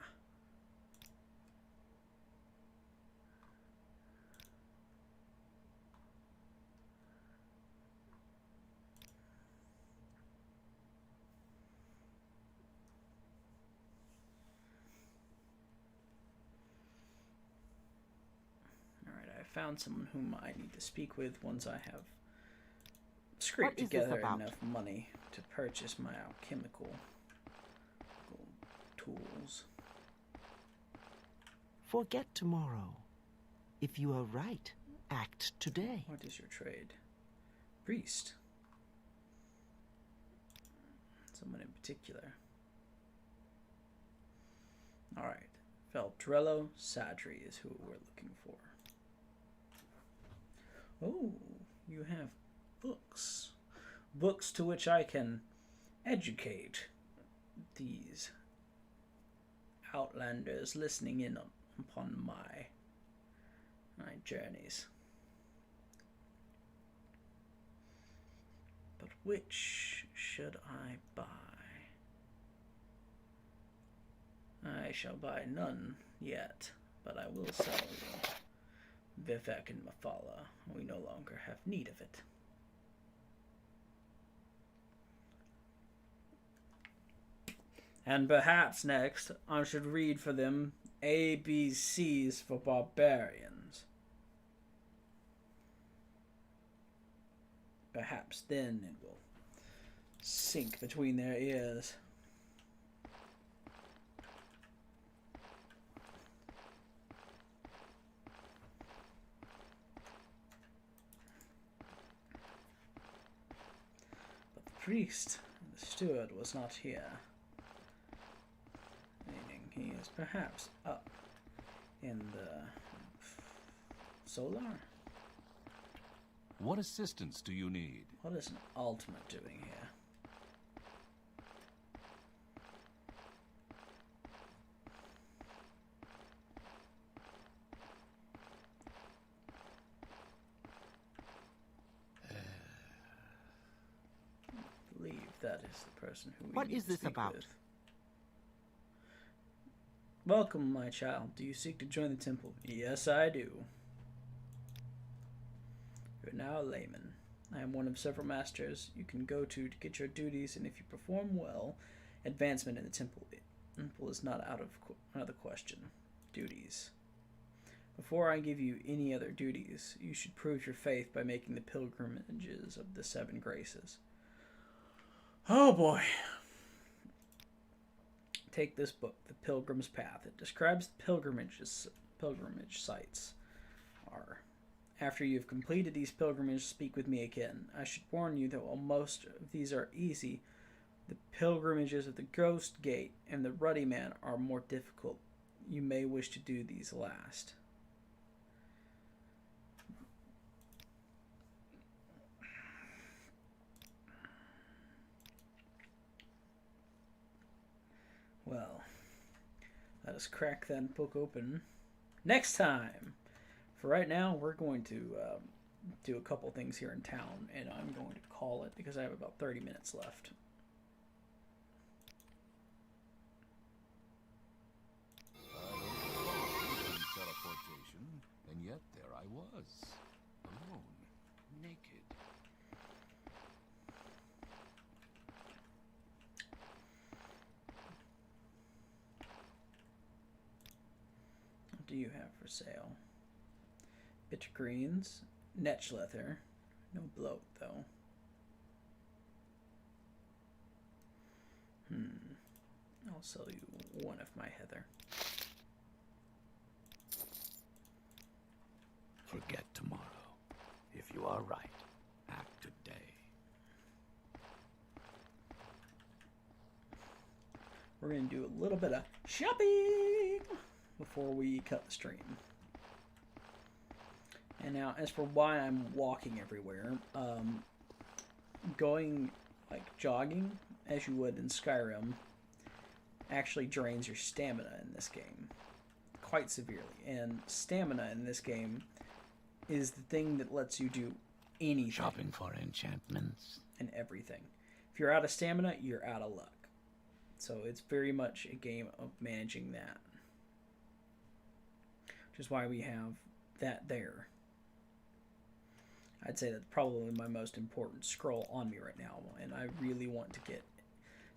Found someone whom I need to speak with once I have scraped together enough money to purchase my alchemical tools. Forget tomorrow. If you are right, act today. What is your trade? Priest. Someone in particular. Alright. Feltrello Sadri is who we're looking for. Oh, you have books. Books to which I can educate these outlanders listening in upon my journeys. But which should I buy? I shall buy none yet, but I will sell you Vivek and Mafala. We no longer have need of it. And perhaps next I should read for them ABCs for barbarians. Perhaps then it will sink between their ears. But the priest, the steward, was not here. Meaning he is perhaps up in the solar? What assistance do you need? What is an ultimate doing here? I believe that is the person who we What need is to this speak about? with. Welcome, my child. Do you seek to join the temple? Yes, I do. You're now a layman. I am one of several masters you can go to get your duties, and if you perform well, advancement in the temple. Temple is not out of the question. Duties. Before I give you any other duties, you should prove your faith by making the pilgrimages of the 7 graces. Oh boy. Take this book, The Pilgrim's Path. It describes the pilgrimage sites are. After you have completed these pilgrimages, speak with me again. I should warn you that while most of these are easy, the pilgrimages of the Ghost Gate and the Ruddy Man are more difficult. You may wish to do these last. Well, let us crack that book open next time. For right now, we're going to do a couple things here in town, and I'm going to call it because I have about 30 minutes left. Teleportation, and yet there I was, alone, naked. What do you have for sale? Bitter greens, netch leather, no bloat though. I'll sell you one of my heather. Forget tomorrow. If you are right, act today. We're going to do a little bit of shopping before we cut the stream. And now, as for why I'm walking everywhere, going, like, jogging, as you would in Skyrim, actually drains your stamina in this game quite severely. And stamina in this game is the thing that lets you do anything. Shopping for enchantments. And everything. If you're out of stamina, you're out of luck. So it's very much a game of managing that. Which is why we have that there. I'd say that's probably my most important scroll on me right now, and I really want to get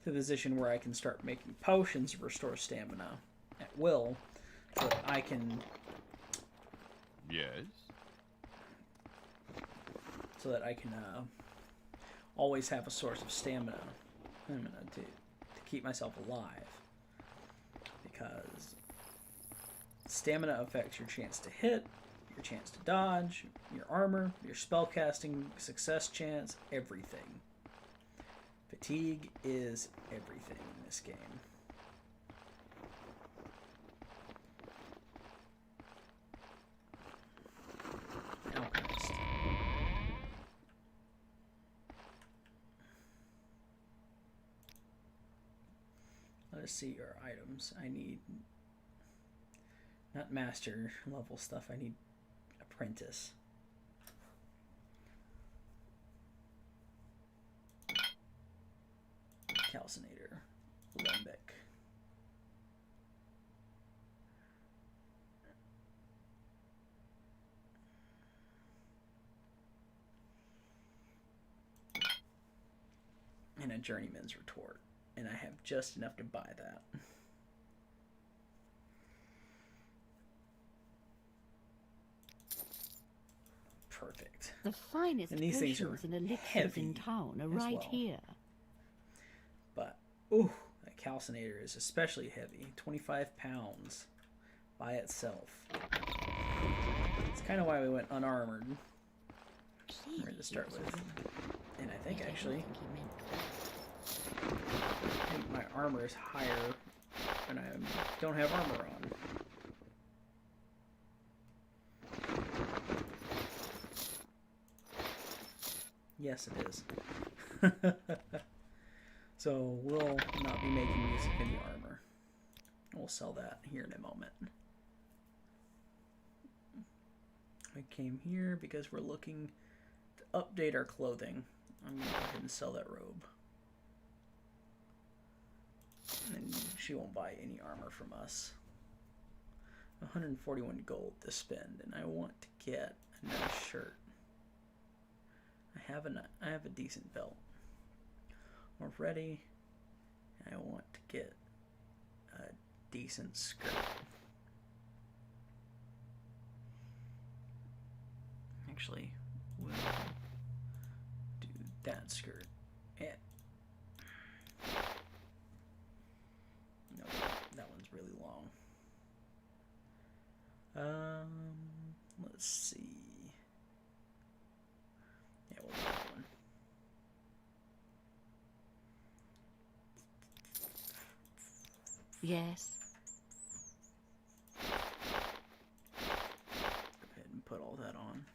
to the position where I can start making potions to restore stamina at will, so that I can... Yes? So that I can always have a source of stamina to keep myself alive. Because stamina affects your chance to hit, your chance to dodge, your armor, your spellcasting success chance, everything. Fatigue is everything in this game. Outcast. Let us see your items. I need not master level stuff, I need apprentice. Calcinator. Limbic. And a Journeyman's Retort. And I have just enough to buy that. Perfect. The finest and these things are potions and elixirs heavy in town are as right well. here. But, ooh, that Calcinator is especially heavy. 25 pounds by itself. It's kind of why we went unarmored. We're going to start with. And I think, actually, I think my armor is higher and I don't have armor on. Yes, it is. So we'll not be making use of any armor. We'll sell that here in a moment. I came here because we're looking to update our clothing. I'm going to go ahead and sell that robe. And she won't buy any armor from us. 141 gold to spend, and I want to get a nice shirt. I have a decent belt already, and I want to get a decent skirt. Actually, we'll do that skirt. Yeah. No, that one's really long. Let's see. Yeah, we'll do that one. Yes. Go ahead and put all that on.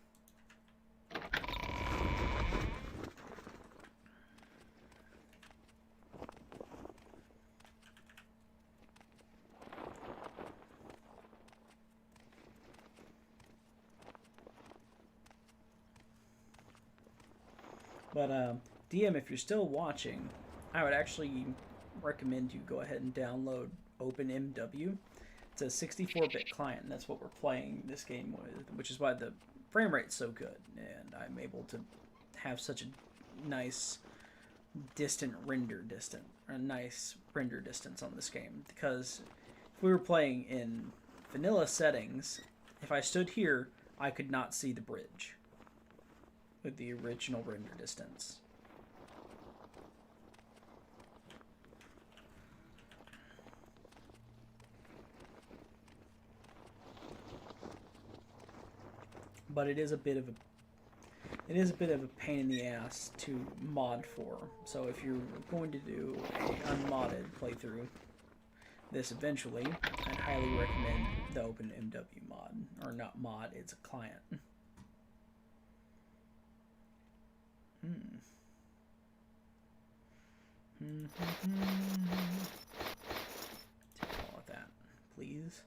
But DM, if you're still watching, I would actually recommend you go ahead and download OpenMW. It's a 64-bit client, and that's what we're playing this game with, which is why the frame rate's so good, and I'm able to have such a nice render distance on this game. Because if we were playing in vanilla settings, if I stood here, I could not see the bridge with the original render distance. But it is a bit of a pain in the ass to mod for. So if you're going to do an unmodded playthrough this eventually, I'd highly recommend the OpenMW mod. Or not mod, it's a client. Take all of that, please.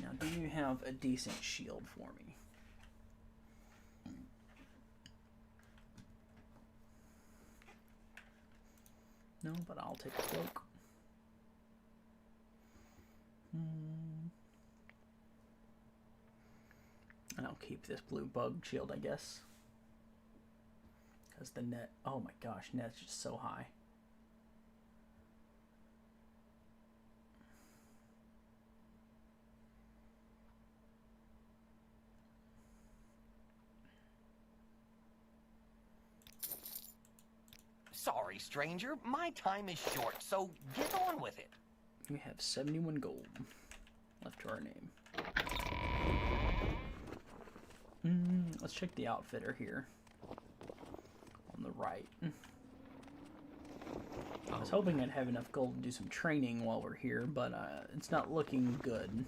Now, do you have a decent shield for me? No, but I'll take a cloak. And I'll keep this blue bug shield, I guess. Because the net... Oh my gosh, net's just so high. Sorry, stranger. My time is short, so get on with it. We have 71 gold left to our name. Let's check the outfitter here. On the right. I was hoping I'd have enough gold to do some training while we're here, but it's not looking good.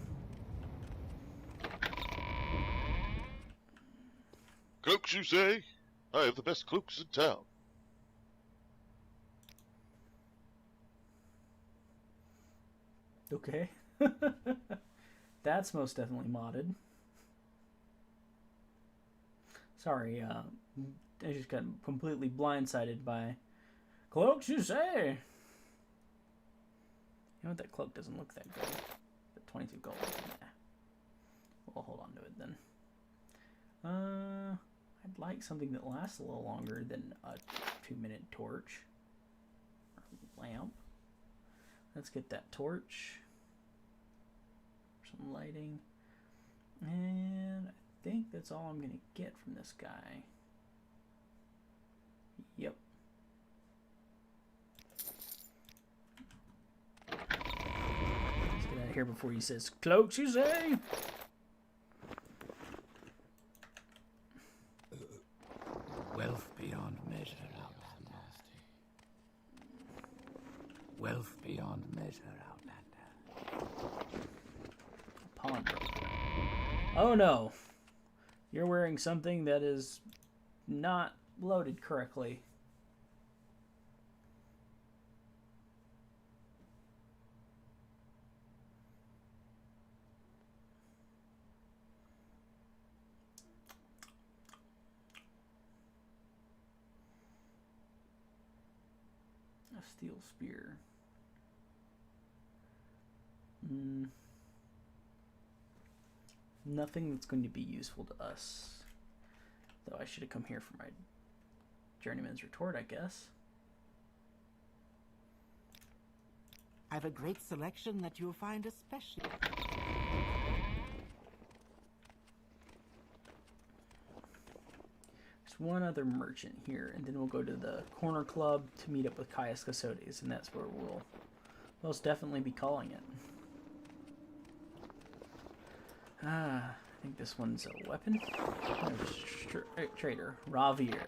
Cloaks, you say? I have the best cloaks in town. Okay. That's most definitely modded. Sorry, I just got completely blindsided by cloaks, you say? You know what? That cloak doesn't look that good. But 22 gold. Nah. We'll hold on to it then. I'd like something that lasts a little longer than a 2-minute torch. Or lamp. Let's get that torch. Some lighting. And I think that's all I'm going to get from this guy. Yep. Let's get out of here before he says, cloaks, you say? Wealth beyond measure, Outlander. Wealth beyond measure, Outlander. Pawnbroker. Oh no. You're wearing something that is not loaded correctly. A steel spear. Nothing that's going to be useful to us. Though I should have come here for my journeyman's retort, I guess. I've a great selection that you'll find especially. There's one other merchant here, and then we'll go to the corner club to meet up with Caius Casotes, and that's where we'll most definitely be calling it. I think this one's a weapon. No, trader. Ravier.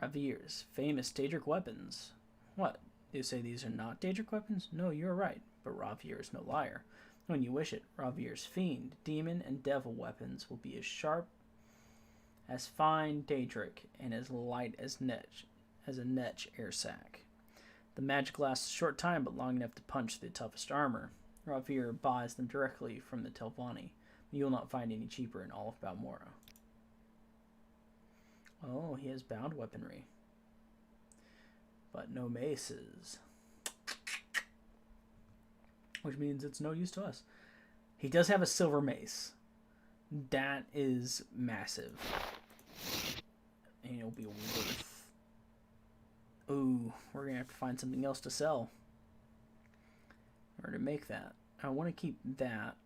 Ravier's famous Daedric weapons. What? You say these are not Daedric weapons? No, you're right, but Ravier is no liar. When you wish it, Ravier's fiend, demon, and devil weapons will be as sharp as fine Daedric and as light as a Netch air sac. The magic lasts a short time, but long enough to punch the toughest armor. Ravier buys them directly from the Telvanni. You will not find any cheaper in all of Balmora. Oh, he has bound weaponry. But no maces. Which means it's no use to us. He does have a silver mace. That is massive. And it'll be worth... Ooh, we're going to have to find something else to sell in order to make that. I want to keep that.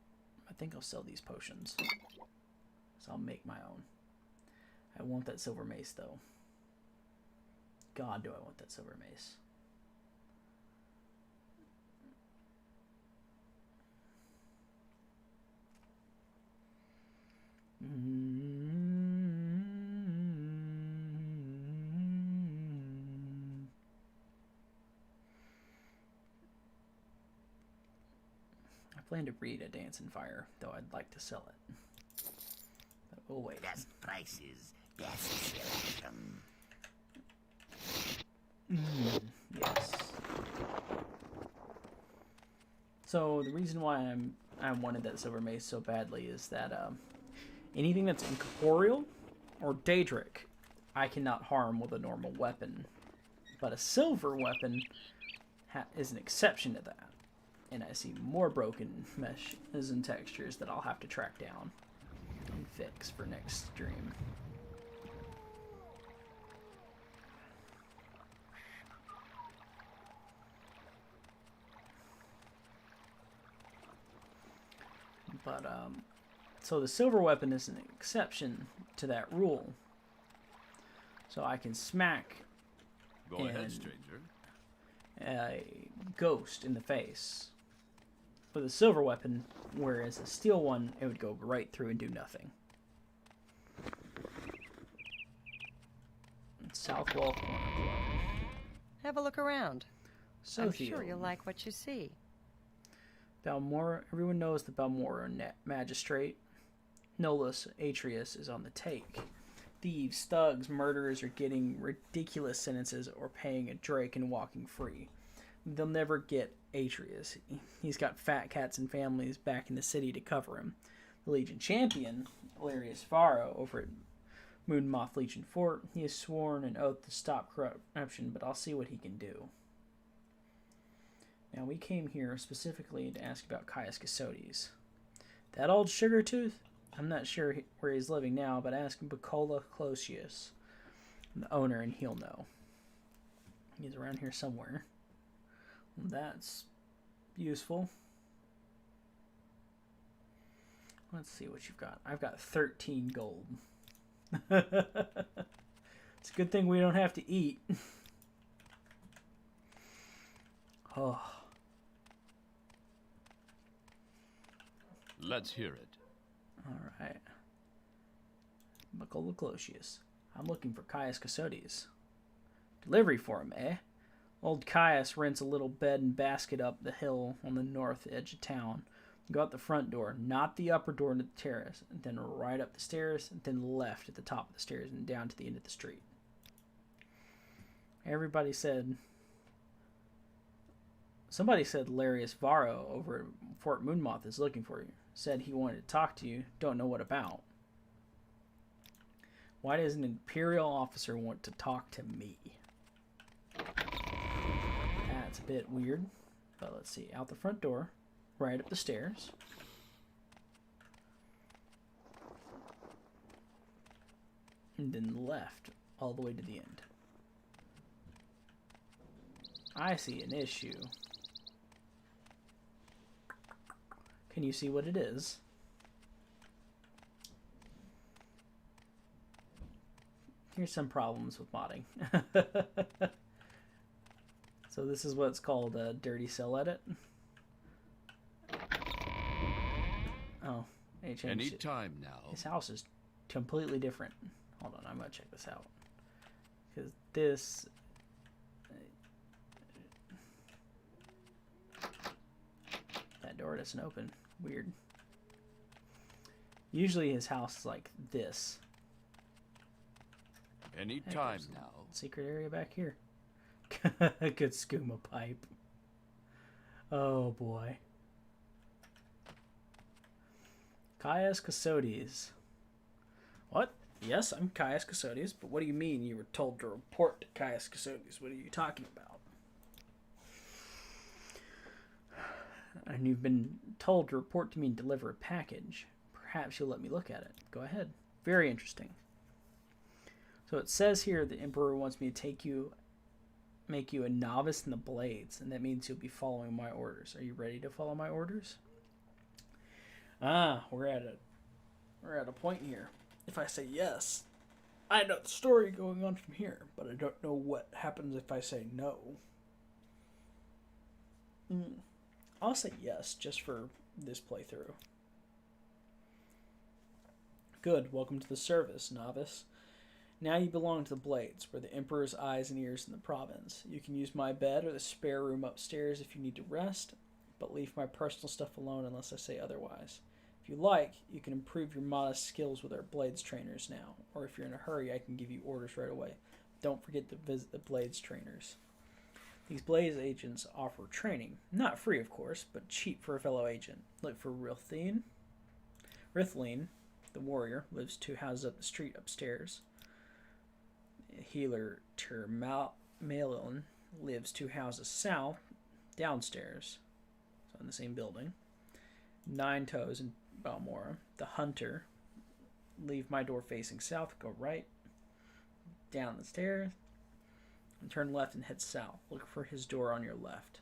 I think I'll sell these potions. So I'll make my own. I want that silver mace, though. God, do I want that silver mace. I plan to breed a dancing fire, though I'd like to sell it. But we'll wait. Best prices, best selection. Yes. So the reason why I wanted that silver mace so badly is that anything that's incorporeal or Daedric, I cannot harm with a normal weapon. But a silver weapon is an exception to that. And I see more broken meshes and textures that I'll have to track down and fix for next stream. But, so the silver weapon is an exception to that rule. So I can smack Go ahead, stranger. A ghost in the face with a silver weapon, whereas a steel one, it would go right through and do nothing. South Wall Corner Club. Have a look around. So I'm sure you'll like what you see. Balmora, everyone knows the Balmora magistrate. Nolus Atreus is on the take. Thieves, thugs, murderers are getting ridiculous sentences or paying a drake and walking free. They'll never get Atreus. He's got fat cats and families back in the city to cover him. The Legion champion, Valerius Varro, over at Moonmoth Legion Fort, he has sworn an oath to stop corruption, but I'll see what he can do. Now, we came here specifically to ask about Caius Casodes. That old sugar tooth? I'm not sure where he's living now, but ask Bucola Closius, the owner, and he'll know. He's around here somewhere. That's useful. Let's see what you've got. I've got 13 gold. It's a good thing we don't have to eat. Oh. Let's hear it. All right. Bucola Closius. I'm looking for Caius Casodes. Delivery for him, eh? Old Caius rents a little bed and basket up the hill on the north edge of town. Go out the front door, not the upper door into the terrace, and then right up the stairs, and then left at the top of the stairs and down to the end of the street. Somebody said Valerius Varro over at Fort Moonmoth is looking for you. Said he wanted to talk to you, don't know what about. Why does an Imperial officer want to talk to me? That's a bit weird, but let's see. Out the front door, right up the stairs. And then left all the way to the end. I see an issue. Can you see what it is? Here's some problems with modding. So this is what's called a dirty cell edit. Oh, they changed Any it. time now. His house is completely different. Hold on, I'm gonna check this out. Because this... That door doesn't open. Weird. Usually his house is like this. Any time now. Secret area back here. Good skooma pipe. Oh boy. Caius Casodes. What? Yes, I'm Caius Casodes, but what do you mean you were told to report to Caius Casodes? What are you talking about? And you've been told to report to me and deliver a package. Perhaps you'll let me look at it. Go ahead. Very interesting. So it says here the Emperor wants me to make you a novice in the blades, and that means you'll be following my orders. Are you ready to follow my orders? Ah, we're at a point here. If I say yes, I know the story going on from here, but I don't know what happens if I say no. I'll say yes, just for this playthrough. Good, welcome to the service, novice. Now you belong to the Blades, where the Emperor's eyes and ears in the province. You can use my bed or the spare room upstairs if you need to rest, but leave my personal stuff alone unless I say otherwise. If you like, you can improve your modest skills with our Blades trainers now, or if you're in a hurry, I can give you orders right away. Don't forget to visit the Blades trainers. These Blades agents offer training, not free of course, but cheap for a fellow agent. Look for Rithleen. The warrior, lives 2 houses up the street upstairs. Healer Termalon lives 2 houses south, downstairs, so in the same building. 9 Toes in Balmora. The hunter, leave my door facing south, go right, down the stairs, and turn left and head south. Look for his door on your left.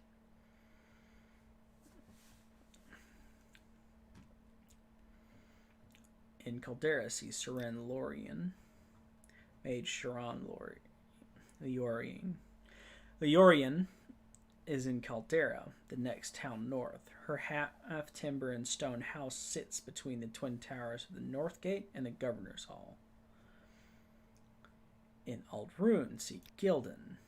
In Caldera, see Seren Lorien. Mage Sharon Leorian is in Caldera, the next town north. Her half timber and stone house sits between the twin towers of the North Gate and the Governor's Hall. In Aldrune, see Gildan.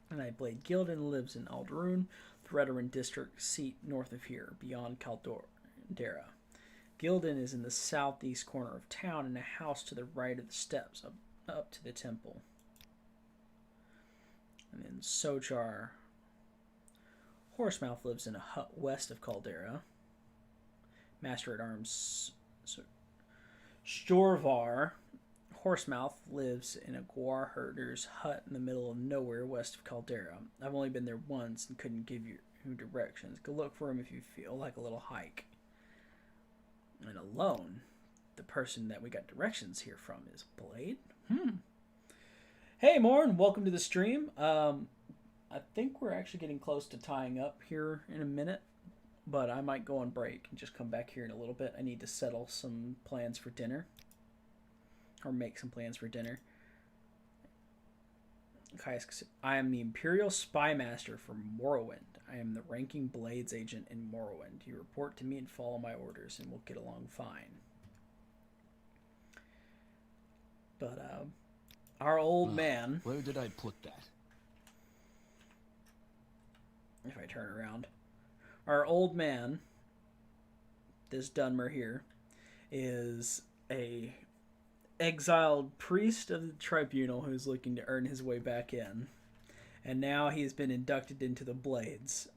And I Blade Gildan lives in Aldrune, the Redoran district seat north of here, beyond Caldera. Gildan is in the southeast corner of town in a house to the right of the steps up to the temple. And then Sochar Horsemouth lives in a hut west of Caldera. Master at Arms Storvar Horsemouth lives in a guar herder's hut in the middle of nowhere west of Caldera. I've only been there once and couldn't give you directions. Go look for him if you feel like a little hike. And alone, the person that we got directions here from is Blade. Hey, Morn, welcome to the stream. I think we're actually getting close to tying up here in a minute, but I might go on break and just come back here in a little bit. I need to settle some plans for dinner, or make some plans for dinner. I am the Imperial Spy Master for Morrowind. I am the ranking Blades agent in Morrowind. You report to me and follow my orders, and we'll get along fine. But, our old man... Where did I put that? If I turn around. Our old man, this Dunmer here, is a exiled priest of the Tribunal who's looking to earn his way back in. And now he has been inducted into the Blades.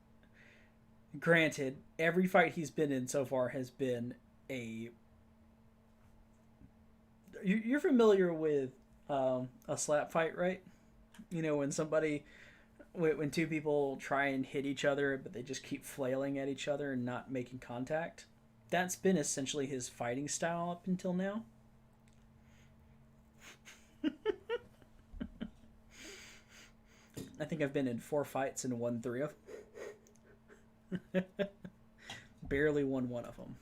Granted, every fight he's been in so far has been a... You're familiar with a slap fight, right? You know, when when two people try and hit each other, but they just keep flailing at each other and not making contact. That's been essentially his fighting style up until now. I think I've been in 4 fights and won 3 of them. Barely won 1 of them.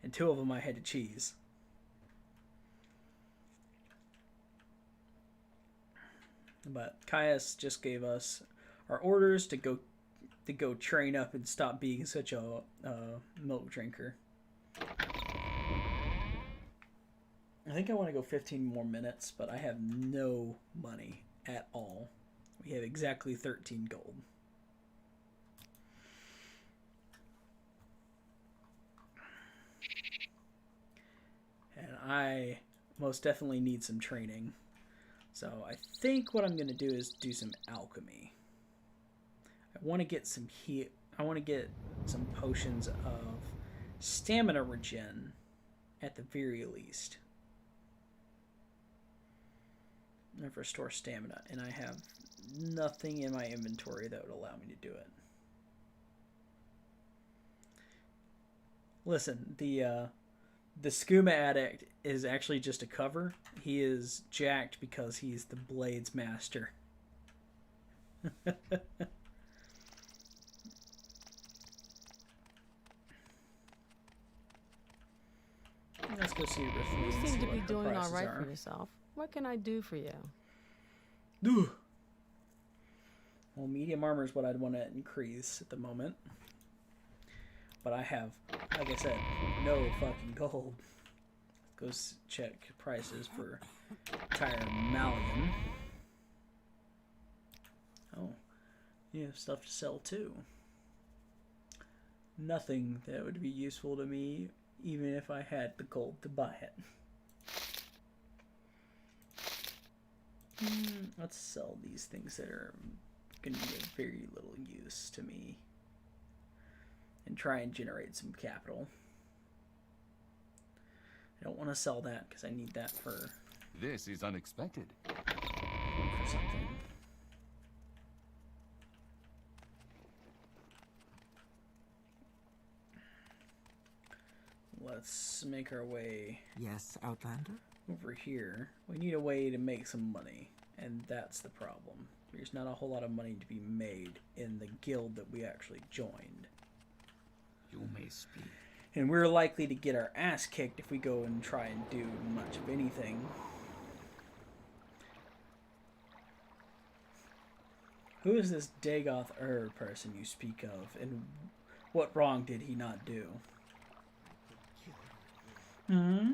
And 2 of them I had to cheese. But Caius just gave us our orders to go train up and stop being such a milk drinker. I think I want to go 15 more minutes, but I have no money at all. We have exactly 13 gold. And I most definitely need some training. So I think what I'm going to do is do some alchemy. I want to get some I want to get some potions of stamina regen at the very least. And restore stamina, and I have nothing in my inventory that would allow me to do it. Listen, the Skooma Addict is actually just a cover. He is jacked because he's the Blades Master. Let's go see Rithleen. You seem to be doing all right for yourself. What can I do for you? Well, medium armor is what I'd want to increase at the moment. But I have, like I said, no fucking gold. Go check prices for Tyre Malian. Oh, you have stuff to sell too. Nothing that would be useful to me, even if I had the gold to buy it. Let's sell these things that are going to be of very little use to me. And try and generate some capital. I don't want to sell that because I need that for... This is unexpected. For something. Let's make our way... Yes, Outlander? Over here. We need a way to make some money. And that's the problem. There's not a whole lot of money to be made in the guild that we actually joined. You may speak. And we're likely to get our ass kicked if we go and try and do much of anything. Who is this Dagoth person you speak of, and what wrong did he not do? Hmm?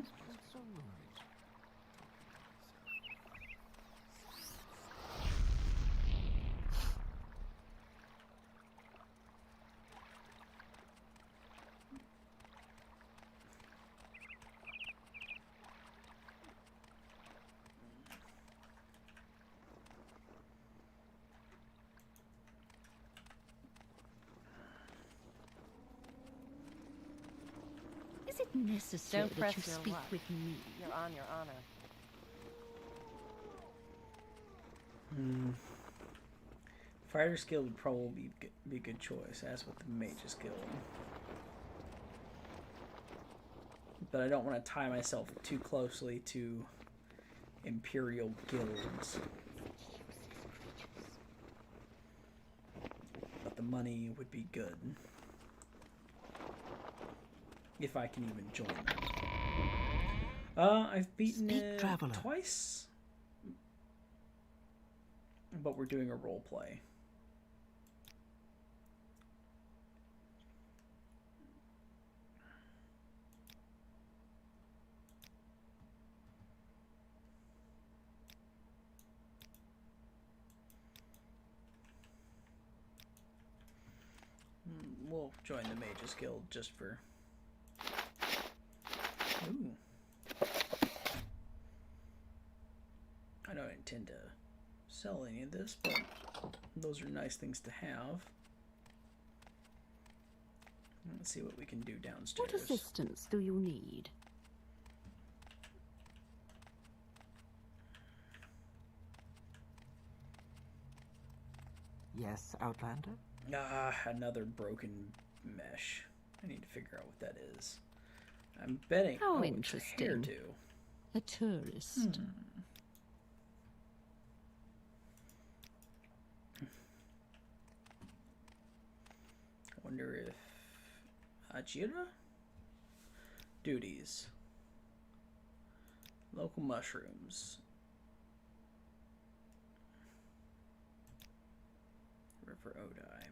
necessary Don't that press you your speak luck. with me. You're on your honor. Fighter's Guild would probably be a good choice, as with the Mage's Guild. But I don't want to tie myself too closely to Imperial guilds. But the money would be good. If I can even join them. I've beaten it twice. But we're doing a role play. We'll join the Mage's Guild just for... Ooh. I don't intend to sell any of this, but those are nice things to have. Let's see what we can do downstairs. What assistance do you need? Yes, Outlander? Another broken mesh. I need to figure out what that is. I'm betting. How interesting. It's a hairdo. A tourist. I wonder if Ajira? Duties. Local mushrooms. River Odai.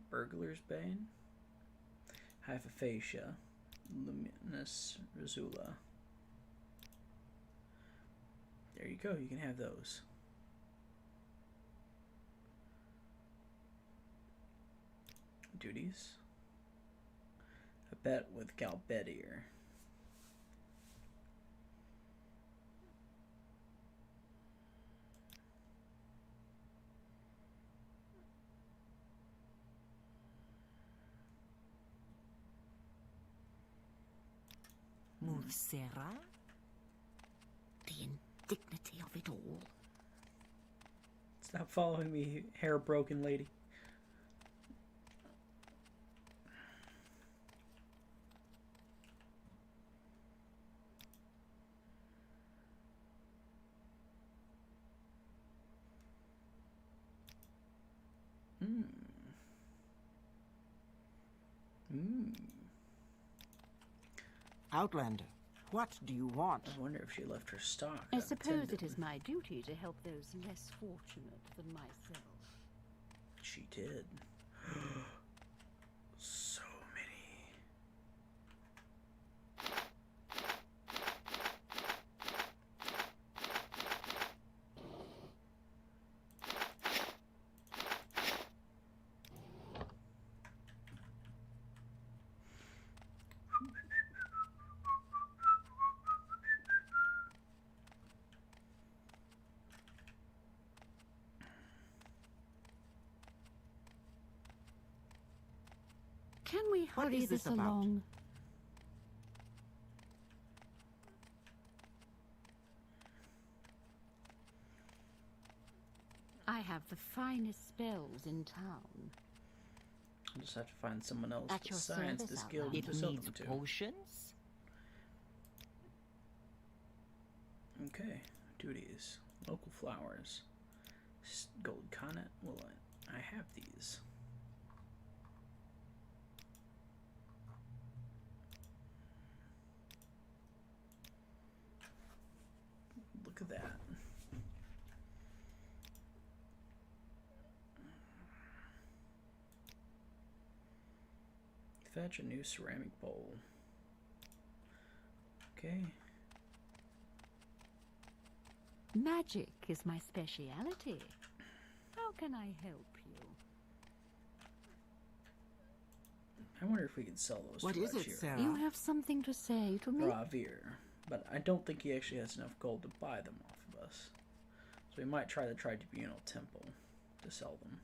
Burglar's Bane. Hypophagia. Luminous Razula. There you go, you can have those. Duties. A bet with Galbedier. Sarah? The indignity of it all. Stop following me, hair broken lady. Outlander, what do you want? I wonder if she left her stock. I suppose it is my duty to help those less fortunate than myself. She did. So many. Can we hurry this along? I have the finest spells in town. I'll just have to find someone else At your besides service, this guild Outlander. to sell It them needs to. potions? Okay, duties. Local flowers. Gold connet. Well, I have these. Look at that. Fetch a new ceramic bowl. Okay. Magic is my speciality. How can I help you? I wonder if we can sell those What to is it, Rajir. Sarah? You have something to say to me? Ravir. But I don't think he actually has enough gold to buy them off of us. So we might try the Tribunal Temple to sell them.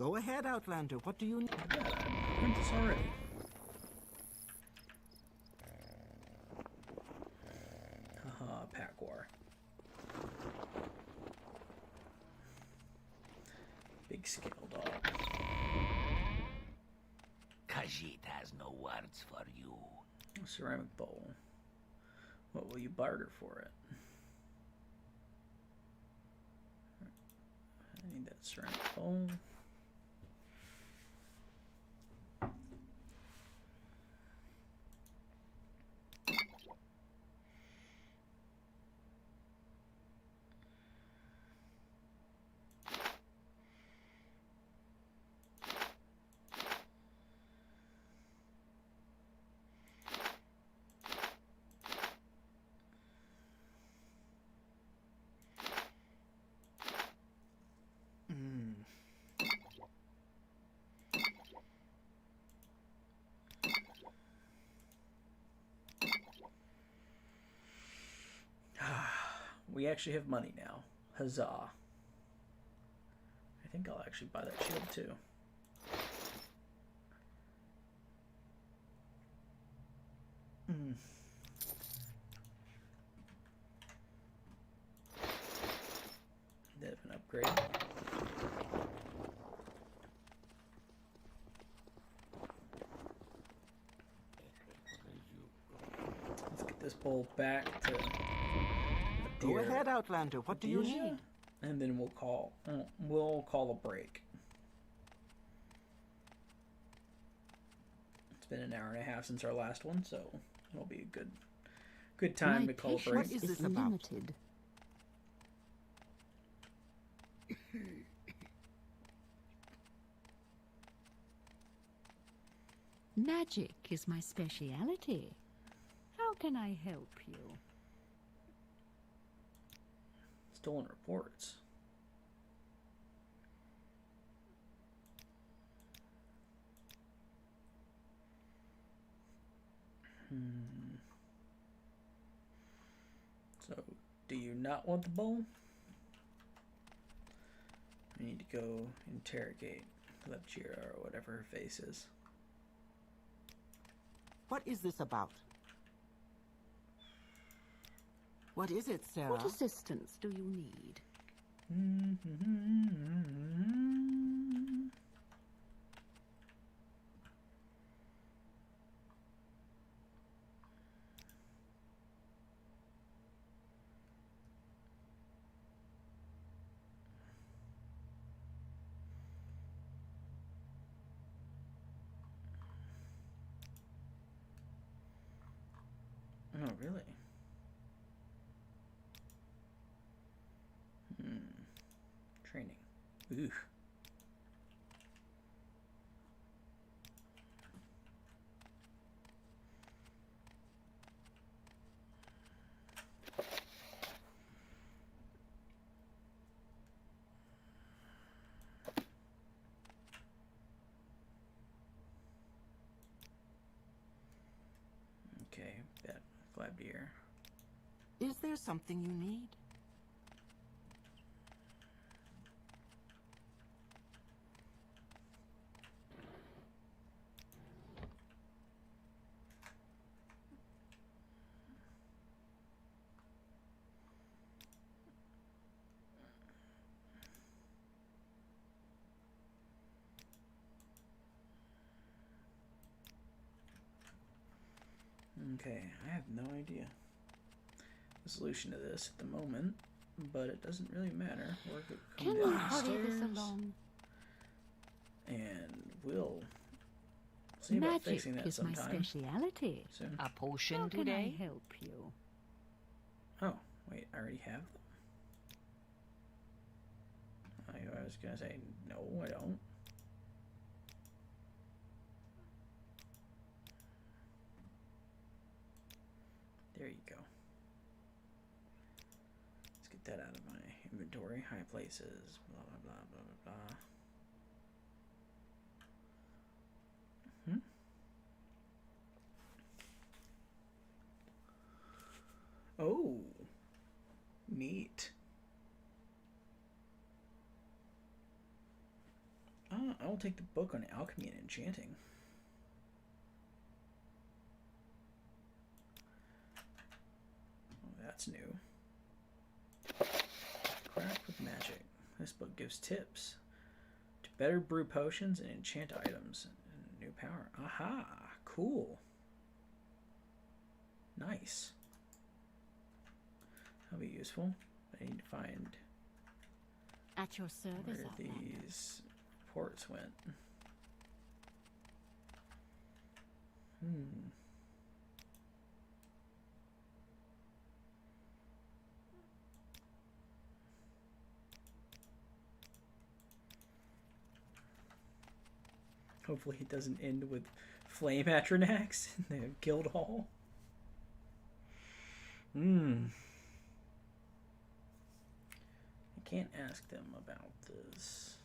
Go ahead, Outlander. What do you need? Yeah, I learned this already. Haha, pack war. Big scale dog. Khajiit has no words for you. Ceramic bowl. What will you barter for it? I need that ceramic bowl. We actually have money now. Huzzah. I think I'll actually buy that shield too. That an upgrade. Let's get this bowl back to Go ahead, Outlander. What do you need? And then we'll call a break. It's been an hour and a half since our last one, so it'll be a good time to call a break. What is this about? Limited. Magic is my speciality. How can I help you? Stolen reports. So, do you not want the bowl? We need to go interrogate Lepchira or whatever her face is. What is this about? What is it, Sarah? What assistance do you need? Oh, really? Training. Ooh. Okay, glad to hear. Is there something you need? Okay, I have no idea the solution to this at the moment, but it doesn't really matter. We're going to come downstairs, and we'll see about fixing that sometime. Magic is my speciality. Soon. A potion today? How can I help you? Oh, wait, I already have them? I was going to say, no, I don't. There you go. Let's get that out of my inventory. High places. Blah, blah, blah, blah, blah, blah. Oh. Neat. take the book on alchemy and enchanting. Oh, that's new. Craft with magic. This book gives tips to better brew potions and enchant items. And new power. Aha! Cool. Nice. That'll be useful. I need to find At your service, where Outlander. these reports went. Hopefully it doesn't end with flame Atronax in the guild hall. I can't ask them about this.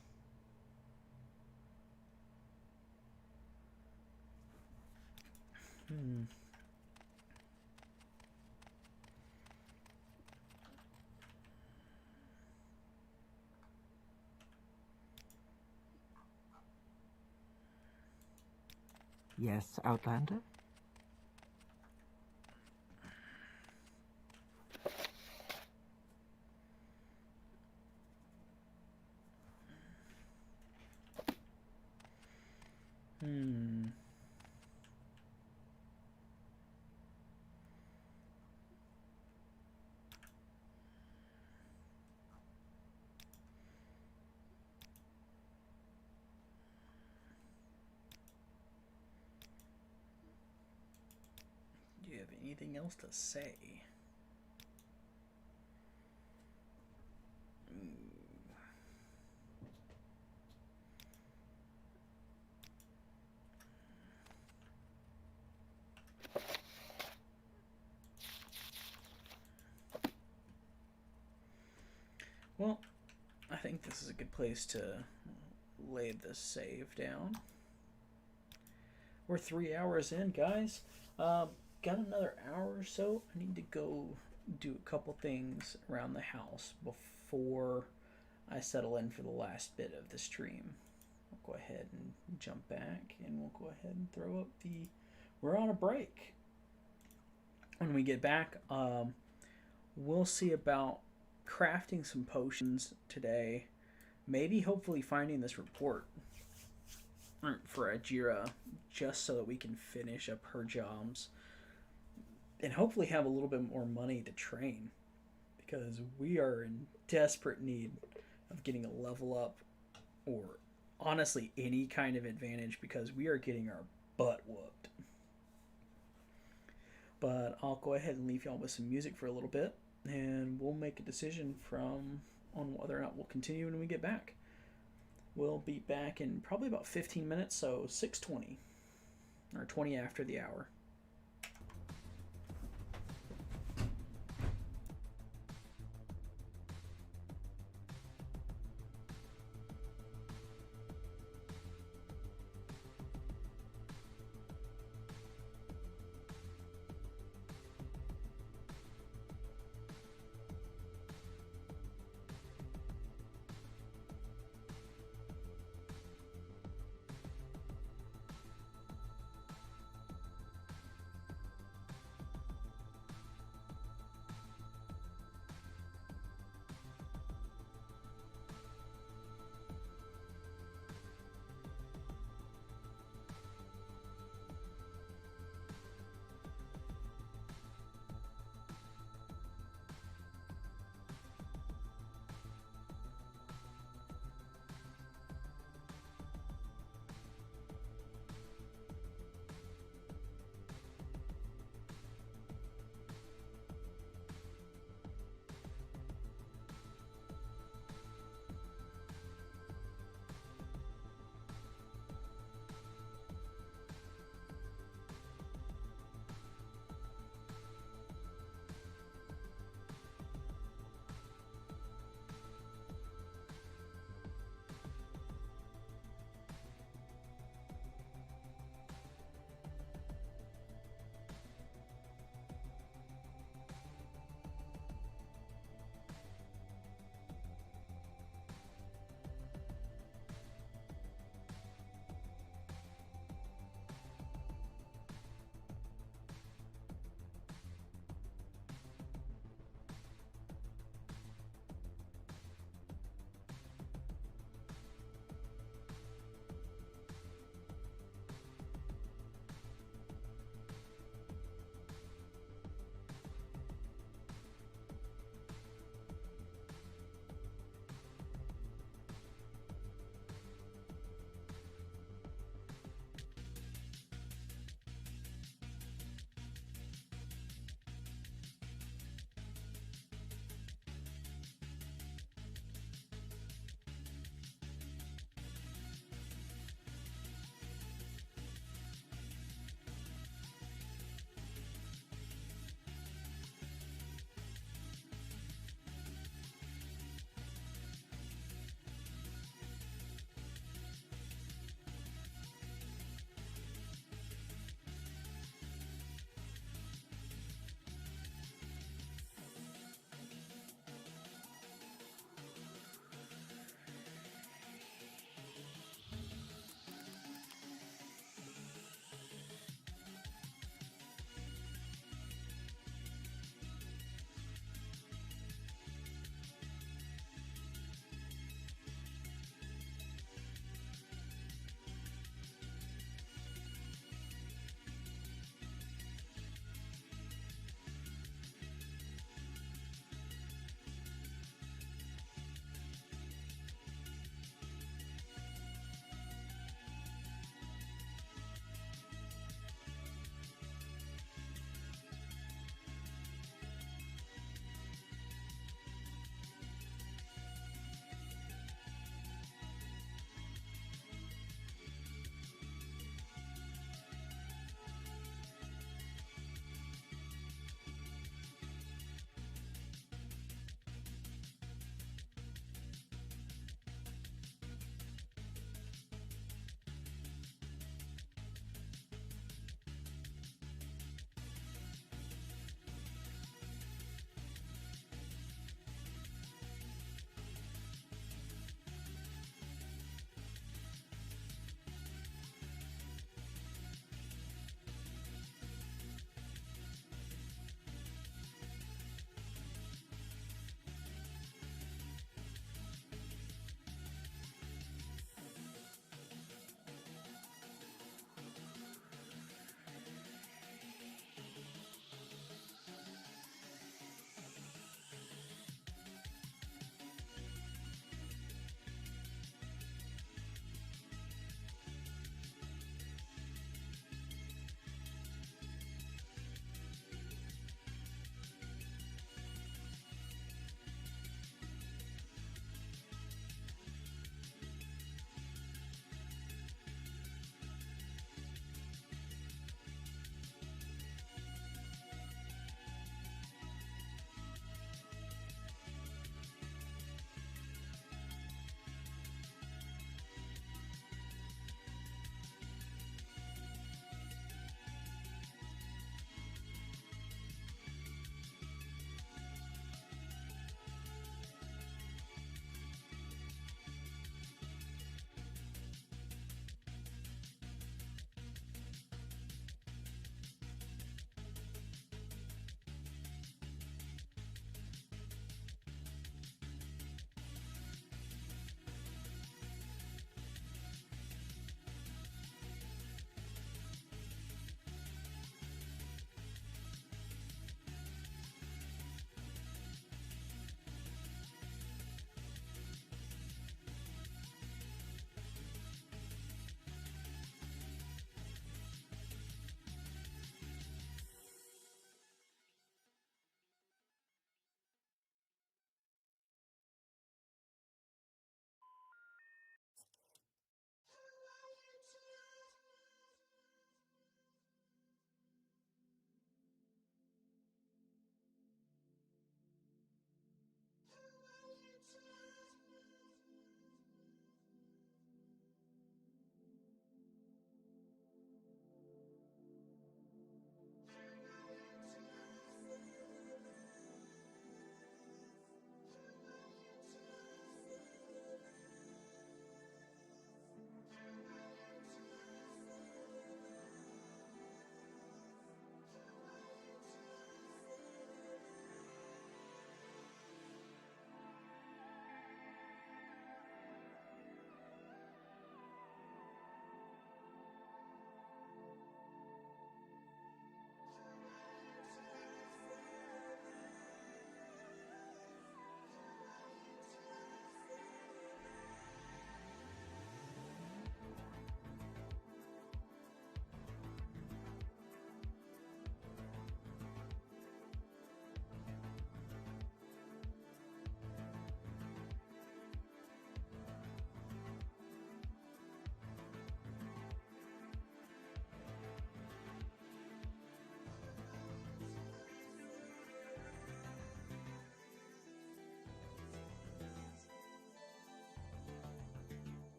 Yes, Outlander? Do you have anything else to say? Well, I think this is a good place to lay the save down. We're 3 hours in, guys. Got another hour or so. I need to go do a couple things around the house before I settle in for the last bit of the stream. I'll go ahead and jump back, and we'll go ahead and throw up the... We're on a break. When we get back, we'll see about crafting some potions today. Maybe hopefully finding this report for Ajira, just so that we can finish up her jobs and hopefully have a little bit more money to train, because we are in desperate need of getting a level up, or honestly any kind of advantage, because we are getting our butt whooped. But I'll go ahead and leave y'all with some music for a little bit, and we'll make a decision on whether or not we'll continue when we get back. We'll be back in probably about 15 minutes, so 6:20, or 20 after the hour.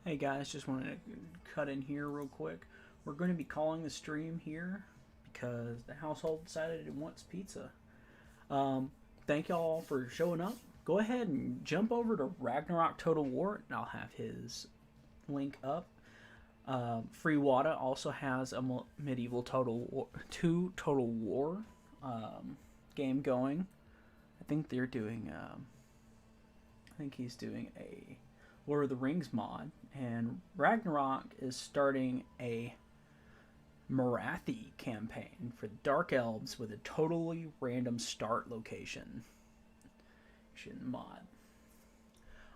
Hey guys, just wanted to cut in here real quick. We're going to be calling the stream here because the household decided it wants pizza. Thank y'all for showing up. Go ahead and jump over to Ragnarok Total War, and I'll have his link up. Free Wada also has a medieval Total War game going. I think they're doing. I think he's doing a Lord of the Rings mod, and Ragnarok is starting a Marathi campaign for Dark Elves with a totally random start location. Mod.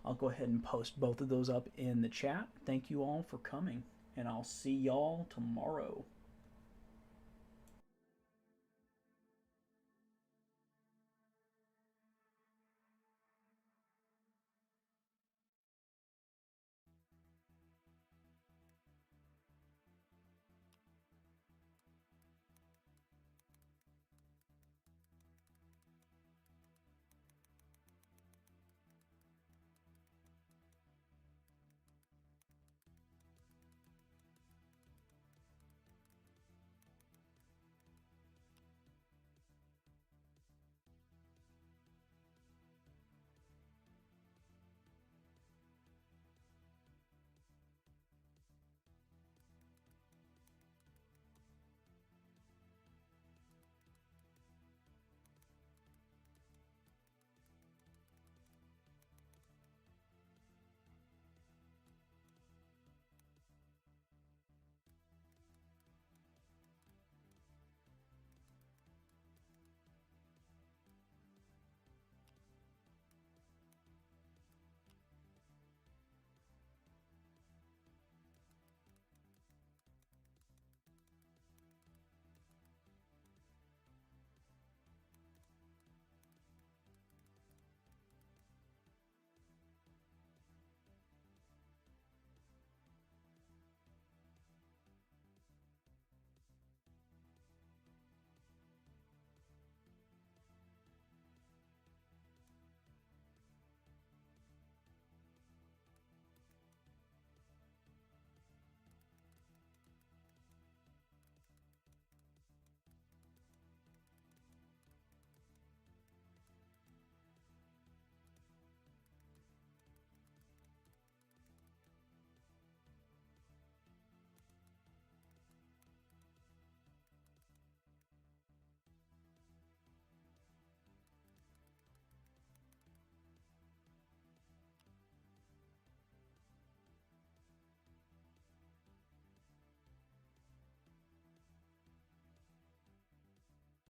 I'll go ahead and post both of those up in the chat. Thank you all for coming, and I'll see y'all tomorrow.